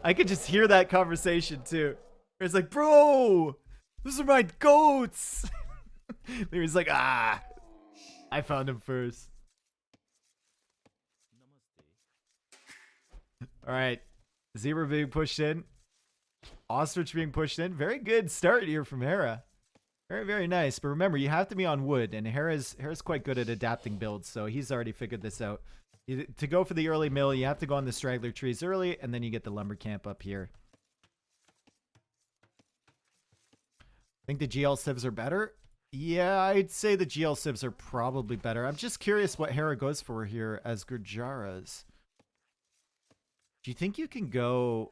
I could just hear that conversation too. It's like, bro, those are my goats. Lierey's like, I found him first. All right. Zebra being pushed in. Ostrich being pushed in. Very good start here from Hera. Very, very nice. But remember, you have to be on wood, and Hera's quite good at adapting builds, so he's already figured this out. To go for the early mill, you have to go on the straggler trees early, and then you get the lumber camp up here. Think the GL civs are better? Yeah, I'd say the GL civs are probably better. I'm just curious what Hera goes for here as Gurjaras. Do you think you can go...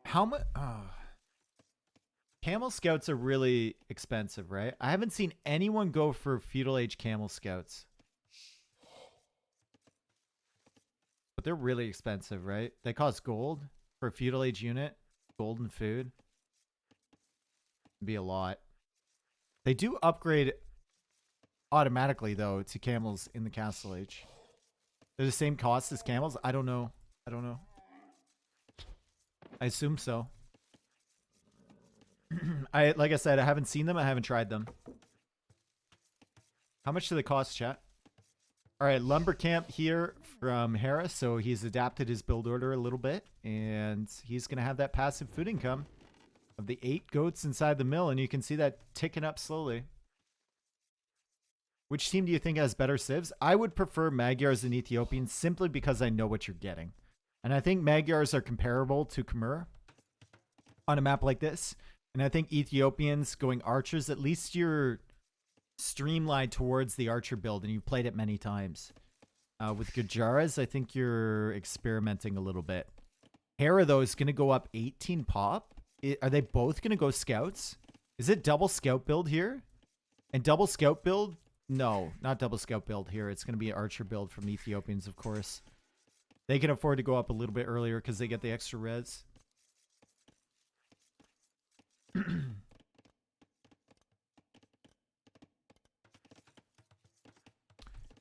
How much... Oh. Camel scouts are really expensive, right? I haven't seen anyone go for feudal age camel scouts. But they're really expensive, right? They cost gold for a feudal age unit. Gold and food. It'd be a lot. They do upgrade automatically, though, to camels in the castle age. They're the same cost as camels? I don't know. I assume so. Like I said, I haven't seen them. I haven't tried them. How much do they cost, chat? All right, lumber camp here from Hera. So he's adapted his build order a little bit, and he's going to have that passive food income of the 8 goats inside the mill, and you can see that ticking up slowly. Which team do you think has better civs? I would prefer Magyars and Ethiopians simply because I know what you're getting. And I think Magyars are comparable to Chimera on a map like this. And I think Ethiopians going archers, at least you're streamlined towards the archer build and you've played it many times. With Gurjaras, I think you're experimenting a little bit. Hera, though, is going to go up 18 pop. Are they both going to go scouts? Is it double scout build here? And double scout build? No, not double scout build here. It's going to be archer build from Ethiopians, of course. They can afford to go up a little bit earlier because they get the extra res.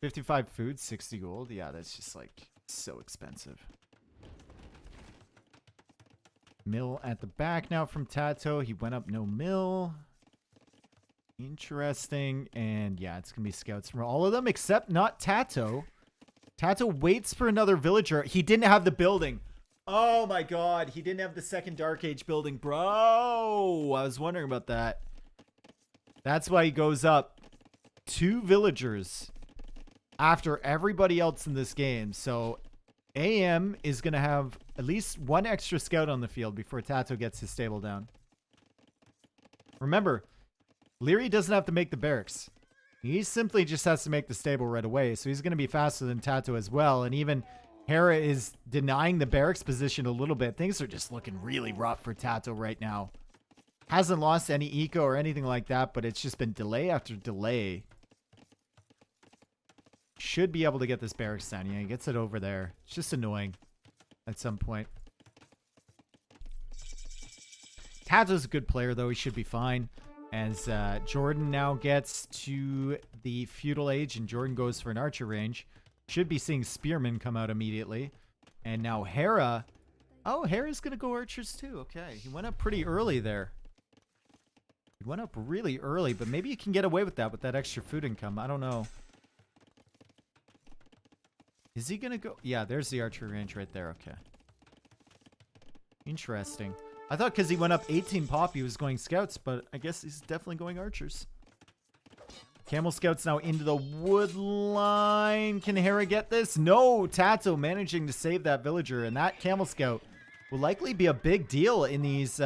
55 food, 60 gold. Yeah, that's just like so expensive. Mill at the back now from Tatoh. He went up no mill. Interesting. And yeah, it's going to be scouts from all of them except not Tatoh. Tatoh waits for another villager. He didn't have the building. Oh my god. He didn't have the second Dark Age building. Bro, I was wondering about that. That's why he goes up 2 villagers after everybody else in this game. So AM is going to have at least one extra scout on the field before Tatoh gets his stable down. Remember, Liereyy doesn't have to make the barracks. He simply just has to make the stable right away. So he's going to be faster than Tatoh as well. And even Hera is denying the barracks position a little bit. Things are just looking really rough for Tatoh right now. Hasn't lost any eco or anything like that, but it's just been delay after delay. Should be able to get this barracks down. Yeah, he gets it over there. It's just annoying at some point. Tato's a good player, though. He should be fine. As Jordan now gets to the feudal age and Jordan goes for an archer range. Should be seeing spearmen come out immediately. And now Hera. Oh, Hera's going to go archers too. Okay, he went up pretty early there. He went up really early, but maybe you can get away with that extra food income. I don't know. Is he going to go? Yeah, there's the archery range right there. Okay. Interesting. I thought because he went up 18 pop, he was going scouts, but I guess he's definitely going archers. Camel scouts now into the wood line. Can Hera get this? No, Tatoh managing to save that villager, and that camel scout will likely be a big deal in these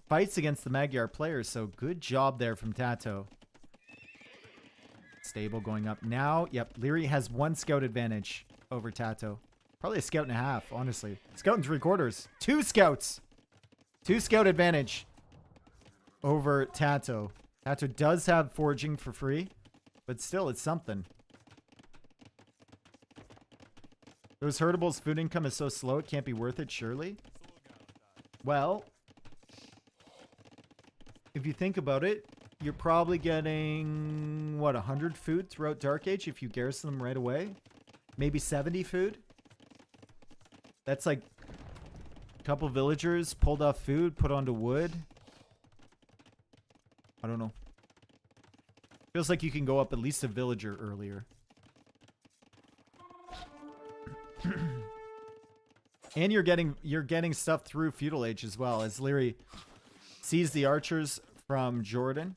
fights against the Magyar players, so good job there from Tatoh. Stable going up now. Yep, Liereyy has one scout advantage over Tatoh. Probably a scout and a half, honestly. Scout and 3/4. 2 scouts. 2 scout advantage over Tatoh. Tatoh does have foraging for free, but still, it's something. Those herdables' food income is so slow, it can't be worth it, surely? Well, if you think about it, you're probably getting, what, 100 food throughout Dark Age if you garrison them right away? Maybe 70 food? That's like a couple villagers pulled off food, put onto wood. I don't know. Feels like you can go up at least a villager earlier. And you're getting stuff through Feudal Age as well, as Liereyy sees the archers from Jordan.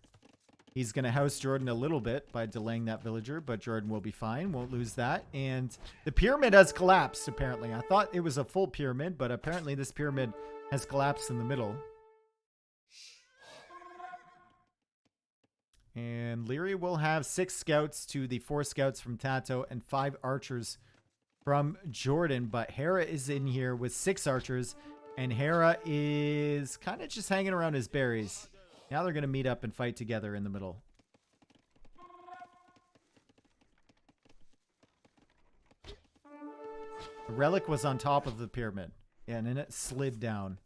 He's going to house Jordan a little bit by delaying that villager, but Jordan will be fine. Won't lose that. And the pyramid has collapsed, apparently. I thought it was a full pyramid, but apparently this pyramid has collapsed in the middle. And Liereyy will have 6 scouts to the 4 scouts from Tatoh and 5 archers from Jordan. But Hera is in here with 6 archers, and Hera is kind of just hanging around his berries. Now they're going to meet up and fight together in the middle. The relic was on top of the pyramid. Yeah, and then it slid down.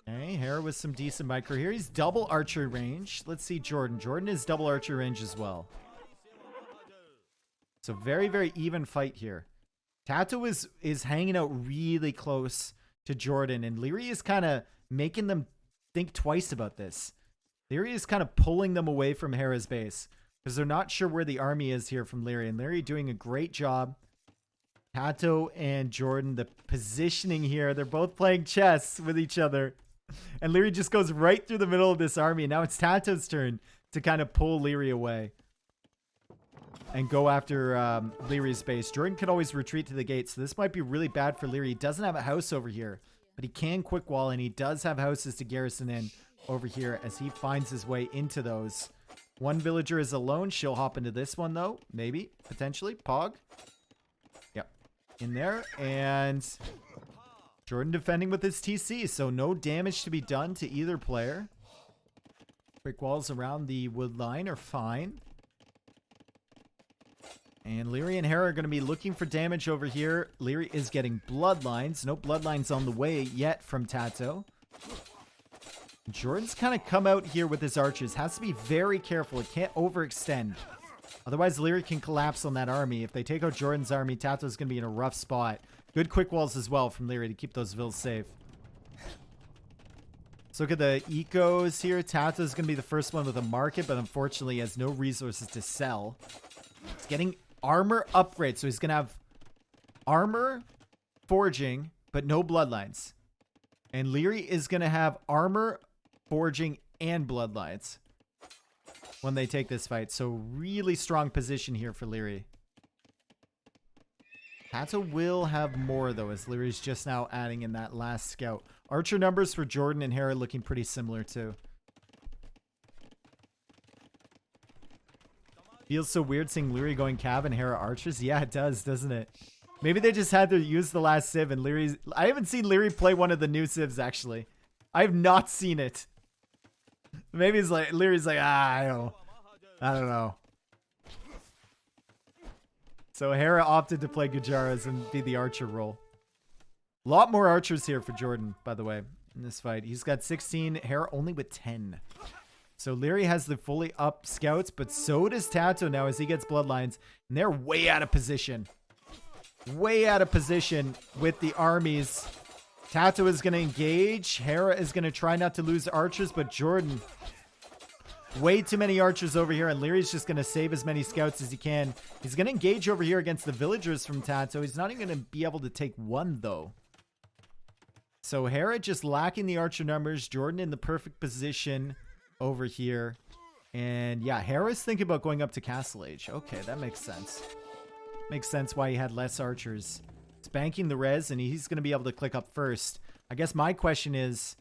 Okay, Hera with some decent micro here. He's double archery range. Let's see Jordan. Jordan is double archery range as well. So very, very even fight here. Tatoh is hanging out really close to Jordan, and Liereyy is kind of making them think twice about this. Liereyy is kind of pulling them away from Hera's base because they're not sure where the army is here from Liereyy, and Liereyy doing a great job. Tatoh and Jordan, the positioning here, they're both playing chess with each other. And Liereyy just goes right through the middle of this army. And now it's Tato's turn to kind of pull Liereyy away and go after Lierey's base. Jordan can always retreat to the gate, so this might be really bad for Liereyy. He doesn't have a house over here, but he can quick wall, and he does have houses to garrison in over here as he finds his way into those. One villager is alone. She'll hop into this one, though. Maybe. Potentially. Pog. Yep. In there. And Jordan defending with his TC, so no damage to be done to either player. Quick walls around the wood line are fine. And Liereyy and Hera are going to be looking for damage over here. Liereyy is getting bloodlines. No bloodlines on the way yet from Tatoh. Jordan's kind of come out here with his archers. Has to be very careful. It can't overextend. Otherwise, Liereyy can collapse on that army. If they take out Jordan's army, Tato's going to be in a rough spot. Good quick walls as well from Liereyy to keep those vills safe. Let's look at the ecos here. Tato's going to be the first one with a market, but unfortunately he has no resources to sell. He's getting armor upgrade, so he's going to have armor, forging, but no bloodlines. And Liereyy is going to have armor, forging, and bloodlines when they take this fight. So really strong position here for Liereyy. Tatoh will have more, though, as Lierey's just now adding in that last scout. Archer numbers for Jordan and Hera looking pretty similar, too. Feels so weird seeing Liereyy going Cav and Hera Archers. Yeah, it does, doesn't it? Maybe they just had to use the last civ and Lierey's... I haven't seen Liereyy play one of the new civs, actually. I have not seen it. Maybe it's like... Lierey's like, I don't know. So Hera opted to play Gujaras and be the archer role. A lot more archers here for Jordan, by the way, in this fight. He's got 16, Hera only with 10. So Liereyy has the fully up scouts, but so does Tatoh now as he gets bloodlines. And they're way out of position. Way out of position with the armies. Tatoh is going to engage. Hera is going to try not to lose archers, but Jordan... way too many archers over here, and Lierey's just going to save as many scouts as he can. He's going to engage over here against the villagers from Tatoh. He's not even going to be able to take one, though. So Hera just lacking the archer numbers. Jordan in the perfect position over here. And yeah, Hera's thinking about going up to Castle Age. Okay, that makes sense. Makes sense why he had less archers. It's banking the res, and he's going to be able to click up first. I guess my question is,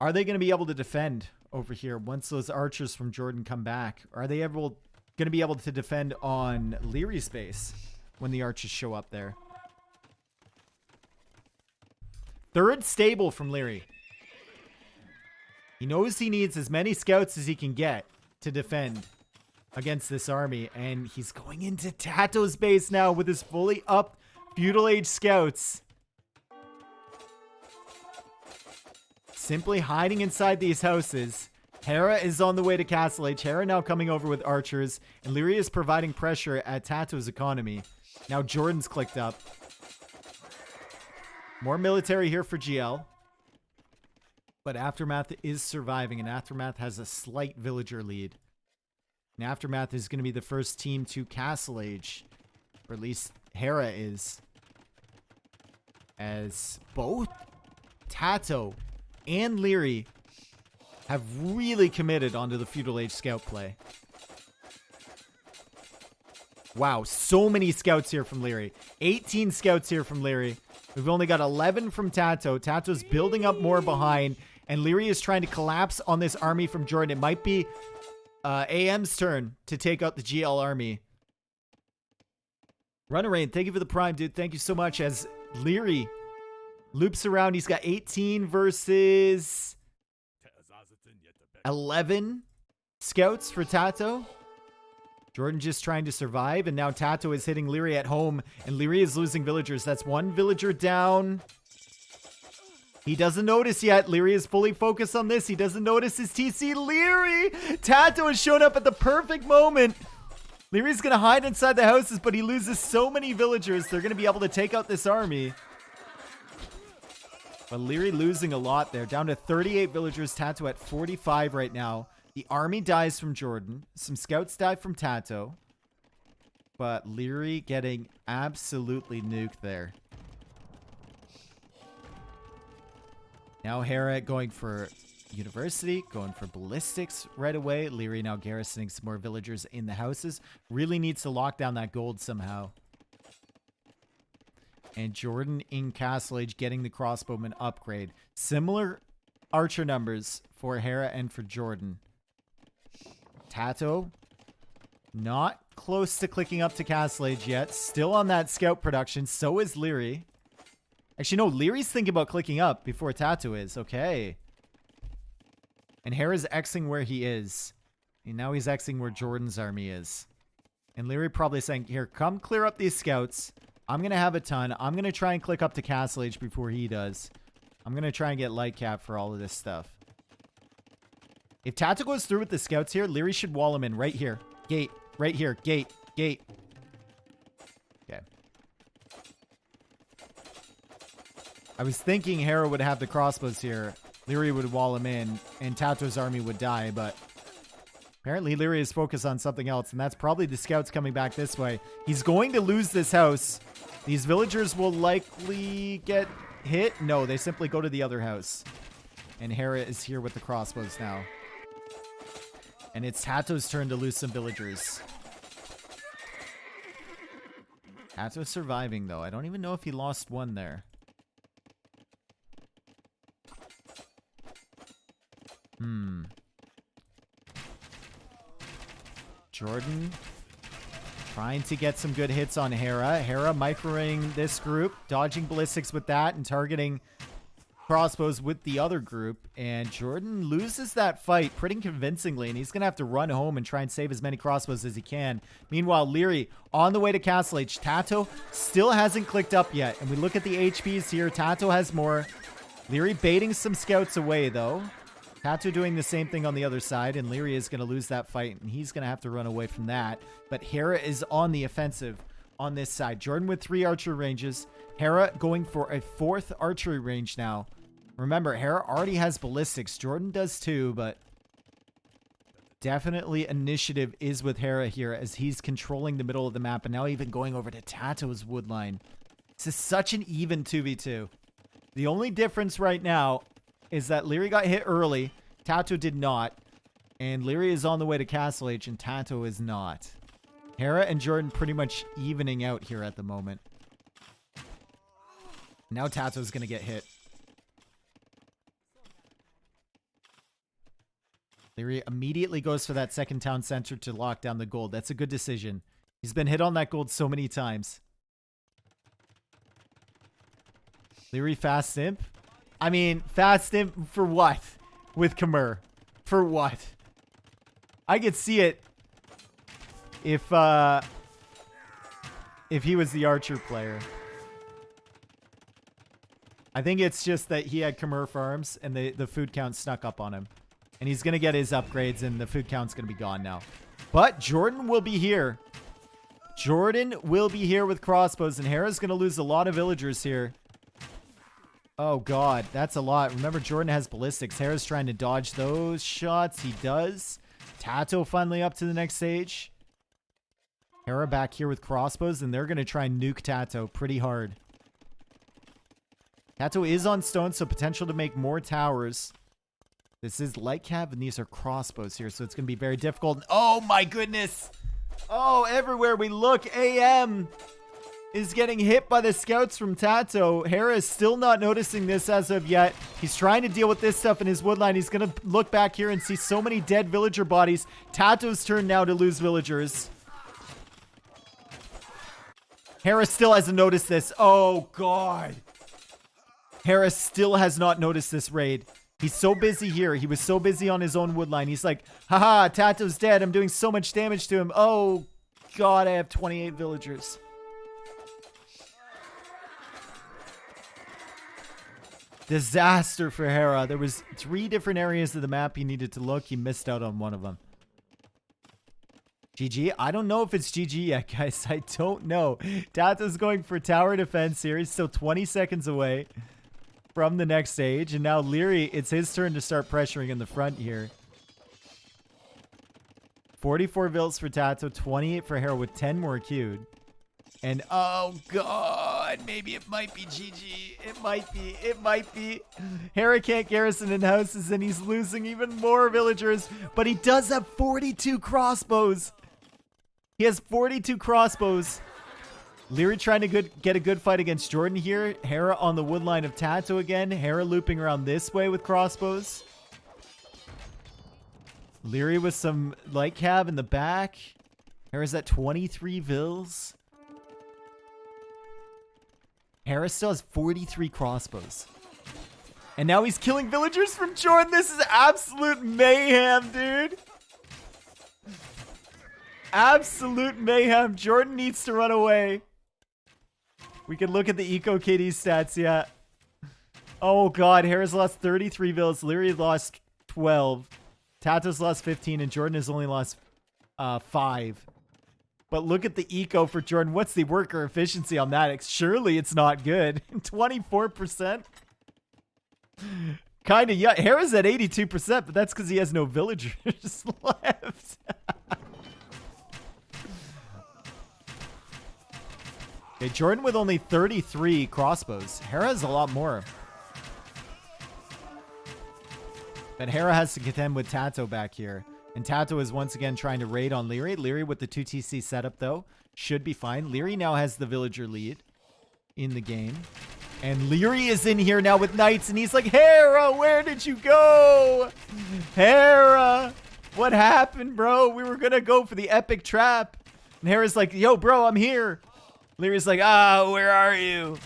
are they going to be able to defend over here once those archers from Jordan come back? Are they going to be able to defend on Lierey's base when the archers show up there? Third stable from Liereyy. He knows he needs as many scouts as he can get to defend against this army, and he's going into Tatoh's base now with his fully up Feudal Age scouts. Simply hiding inside these houses. Hera is on the way to Castle Age. Hera now coming over with archers. And Liereyy is providing pressure at Tatoh's economy. Now Jordan's clicked up. More military here for GL. But Aftermath is surviving. And Aftermath has a slight villager lead. And Aftermath is going to be the first team to Castle Age. Or at least Hera is. As both Tatoh and Liereyy have really committed onto the Feudal Age scout play. Wow, so many scouts here from Liereyy. 18 scouts here from Liereyy. We've only got 11 from Tatoh. Tatoh's building up more behind, and Liereyy is trying to collapse on this army from Jordan. It might be AM's turn to take out the GL army. Runarain, thank you for the prime, dude. Thank you so much. As Liereyy loops around, he's got 18 versus 11 scouts for Tatoh. Jordan just trying to survive, and now Tatoh is hitting Liereyy at home, and Liereyy is losing villagers. That's one villager down. He doesn't notice yet. Liereyy is fully focused on this. He doesn't notice his TC. Liereyy! Tatoh has shown up at the perfect moment. Lierey's going to hide inside the houses, but he loses so many villagers. They're going to be able to take out this army. But Liereyy losing a lot there. Down to 38 villagers. Tatoh at 45 right now. The army dies from Jordan. Some scouts die from Tatoh. But Liereyy getting absolutely nuked there. Now Hera going for University. Going for Ballistics right away. Liereyy now garrisoning some more villagers in the houses. Really needs to lock down that gold somehow. And Jordan in Castle Age getting the crossbowman upgrade. Similar archer numbers for Hera and for Jordan. Tatoh not close to clicking up to Castle Age yet. Still on that scout production. So is Liereyy. Actually, no. Lierey's thinking about clicking up before Tatoh is. Okay. And Hera's Xing where he is. And now he's Xing where Jordan's army is. And Liereyy probably saying, here, come clear up these scouts. I'm going to have a ton. I'm going to try and click up to Castle Age before he does. I'm going to try and get light cap for all of this stuff. If Tatoh goes through with the scouts here, Liereyy should wall him in right here. Gate. Right here. Gate. Gate. Okay. I was thinking Hera would have the crossbows here. Liereyy would wall him in, and Tatoh's army would die, but apparently Liereyy is focused on something else, and that's probably the scouts coming back this way. He's going to lose this house. These villagers will likely get hit. No, they simply go to the other house. And Hera is here with the crossbows now. And it's Tatoh's turn to lose some villagers. Tatoh surviving, though. I don't even know if he lost one there. Jordan trying to get some good hits on Hera. Hera microing this group, dodging ballistics with that and targeting crossbows with the other group. And Jordan loses that fight pretty convincingly, and he's going to have to run home and try and save as many crossbows as he can. Meanwhile, Liereyy on the way to Castle Age. Tatoh still hasn't clicked up yet. And we look at the HPs here. Tatoh has more. Liereyy baiting some scouts away, though. Tatoh doing the same thing on the other side, and Liereyy is going to lose that fight, and he's going to have to run away from that. But Hera is on the offensive on this side. Jordan with 3 archery ranges. Hera going for a 4th archery range now. Remember, Hera already has ballistics. Jordan does too, but definitely initiative is with Hera here as he's controlling the middle of the map, and now even going over to Tatoh's wood line. This is such an even 2v2. The only difference right now is that Liereyy got hit early. Tatoh did not. And Liereyy is on the way to Castle Age, and Tatoh is not. Hera and Jordan pretty much evening out here at the moment. Now Tato's going to get hit. Liereyy immediately goes for that second town center to lock down the gold. That's a good decision. He's been hit on that gold so many times. Liereyy fast imp. I mean, fast imp for what? With Khmer. For what? I could see it if he was the archer player. I think it's just that he had Khmer farms and the food count snuck up on him. And he's going to get his upgrades and the food count's going to be gone now. But Jordan will be here. Jordan will be here with crossbows, and Hera's going to lose a lot of villagers here. Oh, God. That's a lot. Remember, Jordan has ballistics. Hera's trying to dodge those shots. He does. Tatoh finally up to the next stage. Hera back here with crossbows, and they're going to try and nuke Tatoh pretty hard. Tatoh is on stone, so potential to make more towers. This is light cav, and these are crossbows here, so it's going to be very difficult. Oh, my goodness. Oh, everywhere we look, AM is getting hit by the scouts from Tatoh. Hera is still not noticing this as of yet. He's trying to deal with this stuff in his woodline. He's going to look back here and see so many dead villager bodies. Tato's turn now to lose villagers. Hera still hasn't noticed this. Oh, God. Hera still has not noticed this raid. He's so busy here. He was so busy on his own woodline. He's like, haha, Tato's dead. I'm doing so much damage to him. Oh, God, I have 28 villagers. Disaster for Hera. There was 3 different areas of the map he needed to look. He missed out on one of them. GG? I don't know if it's GG yet, guys. I don't know. Tato's going for tower defense here. He's still 20 seconds away from the next stage. And now Liereyy, it's his turn to start pressuring in the front here. 44 vills for Tatoh, 28 for Hera with 10 more queued. And oh, God, maybe it might be GG. It might be. It might be. Hera can't garrison in houses, and he's losing even more villagers. But he does have 42 crossbows. He has 42 crossbows. Liereyy trying to get a good fight against Jordan here. Hera on the woodline of Tatoh again. Hera looping around this way with crossbows. Liereyy with some light cav in the back. Hera's at 23 vills. Hera still has 43 crossbows. And now he's killing villagers from Jordan. This is absolute mayhem, dude. Absolute mayhem. Jordan needs to run away. We can look at the Eco KD stats, yeah. Oh, God. Hera's lost 33 vills. Liereyy lost 12. Tato's lost 15, and Jordan has only lost 5. But look at the eco for Jordan. What's the worker efficiency on that? Surely it's not good. 24%? Kind of, yeah. Hera's at 82%, but that's because he has no villagers left. Okay, Jordan with only 33 crossbows. Hera has a lot more. But Hera has to contend with Tatoh back here. And Tatoh is once again trying to raid on Liereyy. Liereyy with the 2TC setup, though, should be fine. Liereyy now has the villager lead in the game. And Liereyy is in here now with knights, and he's like, Hera, where did you go? Hera, what happened, bro? We were going to go for the epic trap. And Hera's like, yo, bro, I'm here. Lierey's like, where are you?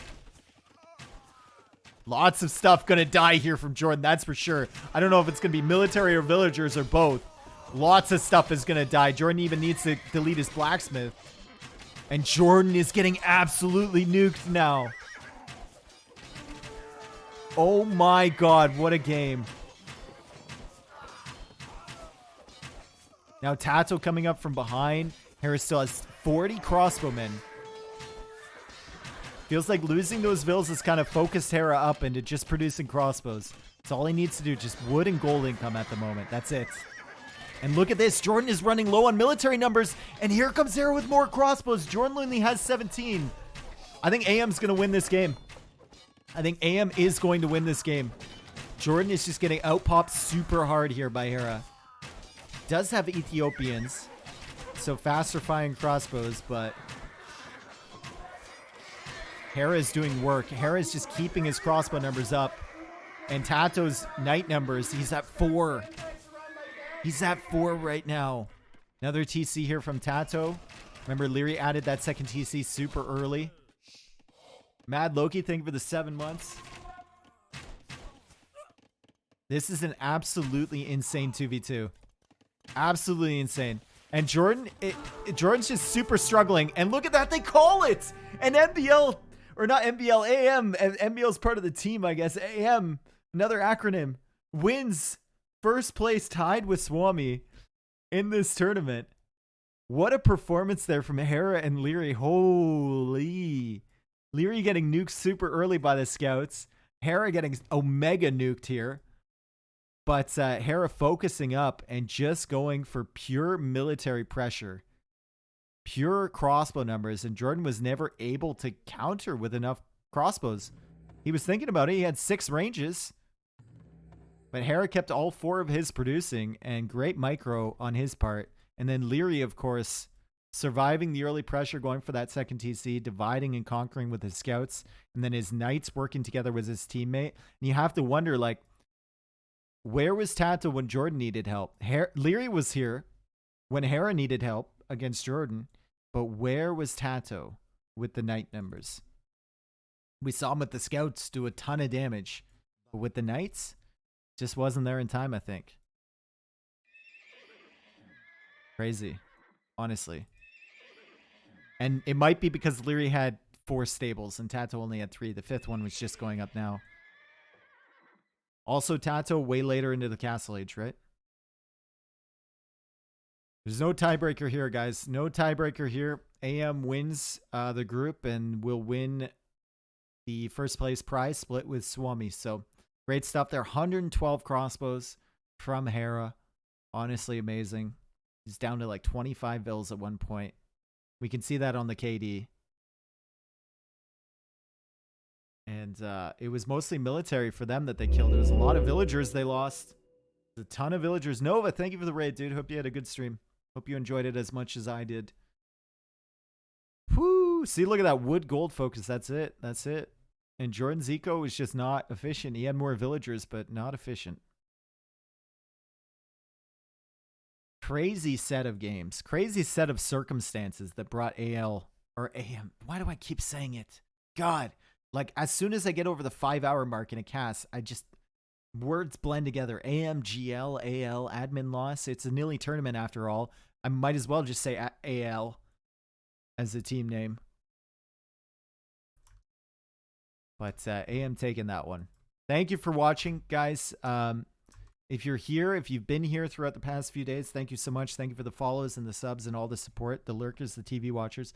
Lots of stuff going to die here from Jordan, that's for sure. I don't know if it's going to be military or villagers or both. Lots of stuff is going to die. Jordan even needs to delete his blacksmith. And Jordan is getting absolutely nuked now. Oh my god, what a game. Now Tatoh coming up from behind. Hera still has 40 crossbowmen. Feels like losing those vills has kind of focused Hera up into just producing crossbows. That's all he needs to do. Just wood and gold income at the moment. That's it. And look at this. Jordan is running low on military numbers. And here comes Hera with more crossbows. Jordan only has 17. I think AM's going to win this game. I think AM is going to win this game. Jordan is just getting outpopped super hard here by Hera. Does have Ethiopians. So faster firing crossbows, but Hera is doing work. Hera is just keeping his crossbow numbers up. And Tato's knight numbers, he's at 4. He's at 4 right now. Another TC here from Tatoh. Remember, Liereyy added that second TC super early. Mad Loki, thank you for the 7 months. This is an absolutely insane 2v2. Absolutely insane. And Jordan, Jordan's just super struggling. And look at that, they call it! And MBL, or not MBL, AM, and MBL's part of the team, I guess. AM, another acronym, wins first place tied with Swami in this tournament. What a performance there from Hera and Liereyy. Holy. Liereyy getting nuked super early by the scouts. Hera getting omega nuked here. But Hera focusing up and just going for pure military pressure. Pure crossbow numbers. And Jordan was never able to counter with enough crossbows. He was thinking about it. He had 6 ranges. But Hera kept all 4 of his producing. And great micro on his part. And then Liereyy, of course, surviving the early pressure, going for that second TC, dividing and conquering with his scouts. And then his knights working together with his teammate. And you have to wonder, like, where was Tatoh when Jordan needed help? Liereyy was here when Hera needed help against Jordan. But where was Tatoh with the knight numbers? We saw him with the scouts do a ton of damage. But with the knights, just wasn't there in time, I think. Crazy, honestly. And it might be because Liereyy had 4 stables and Tatoh only had 3. The 5th one was just going up now. Also, Tatoh way later into the Castle Age, right? There's no tiebreaker here, guys. No tiebreaker here. AM wins the group and will win the first place prize split with Swami. So, great stuff there. 112 crossbows from Hera. Honestly amazing. He's down to like 25 vills at one point. We can see that on the KD. And it was mostly military for them that they killed. There was a lot of villagers they lost. A ton of villagers. Nova, thank you for the raid, dude. Hope you had a good stream. Hope you enjoyed it as much as I did. Whoo! See, look at that wood gold focus. That's it. That's it. And Jordan's eco was just not efficient. He had more villagers, but not efficient. Crazy set of games. Crazy set of circumstances that brought AL or AM. Why do I keep saying it? God. Like, as soon as I get over the 5-hour mark in a cast, words blend together. AM, GL, AL, admin loss. It's a Nilly tournament after all. I might as well just say AL as a team name. But AM taking that one. Thank you for watching, guys. If you're here, if you've been here throughout the past few days, thank you so much. Thank you for the follows and the subs and all the support, the lurkers, the TV watchers.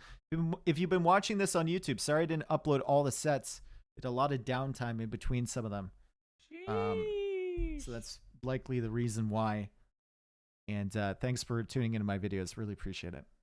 If you've been watching this on YouTube, sorry I didn't upload all the sets. It's a lot of downtime in between some of them. So that's likely the reason why. And thanks for tuning into my videos. Really appreciate it.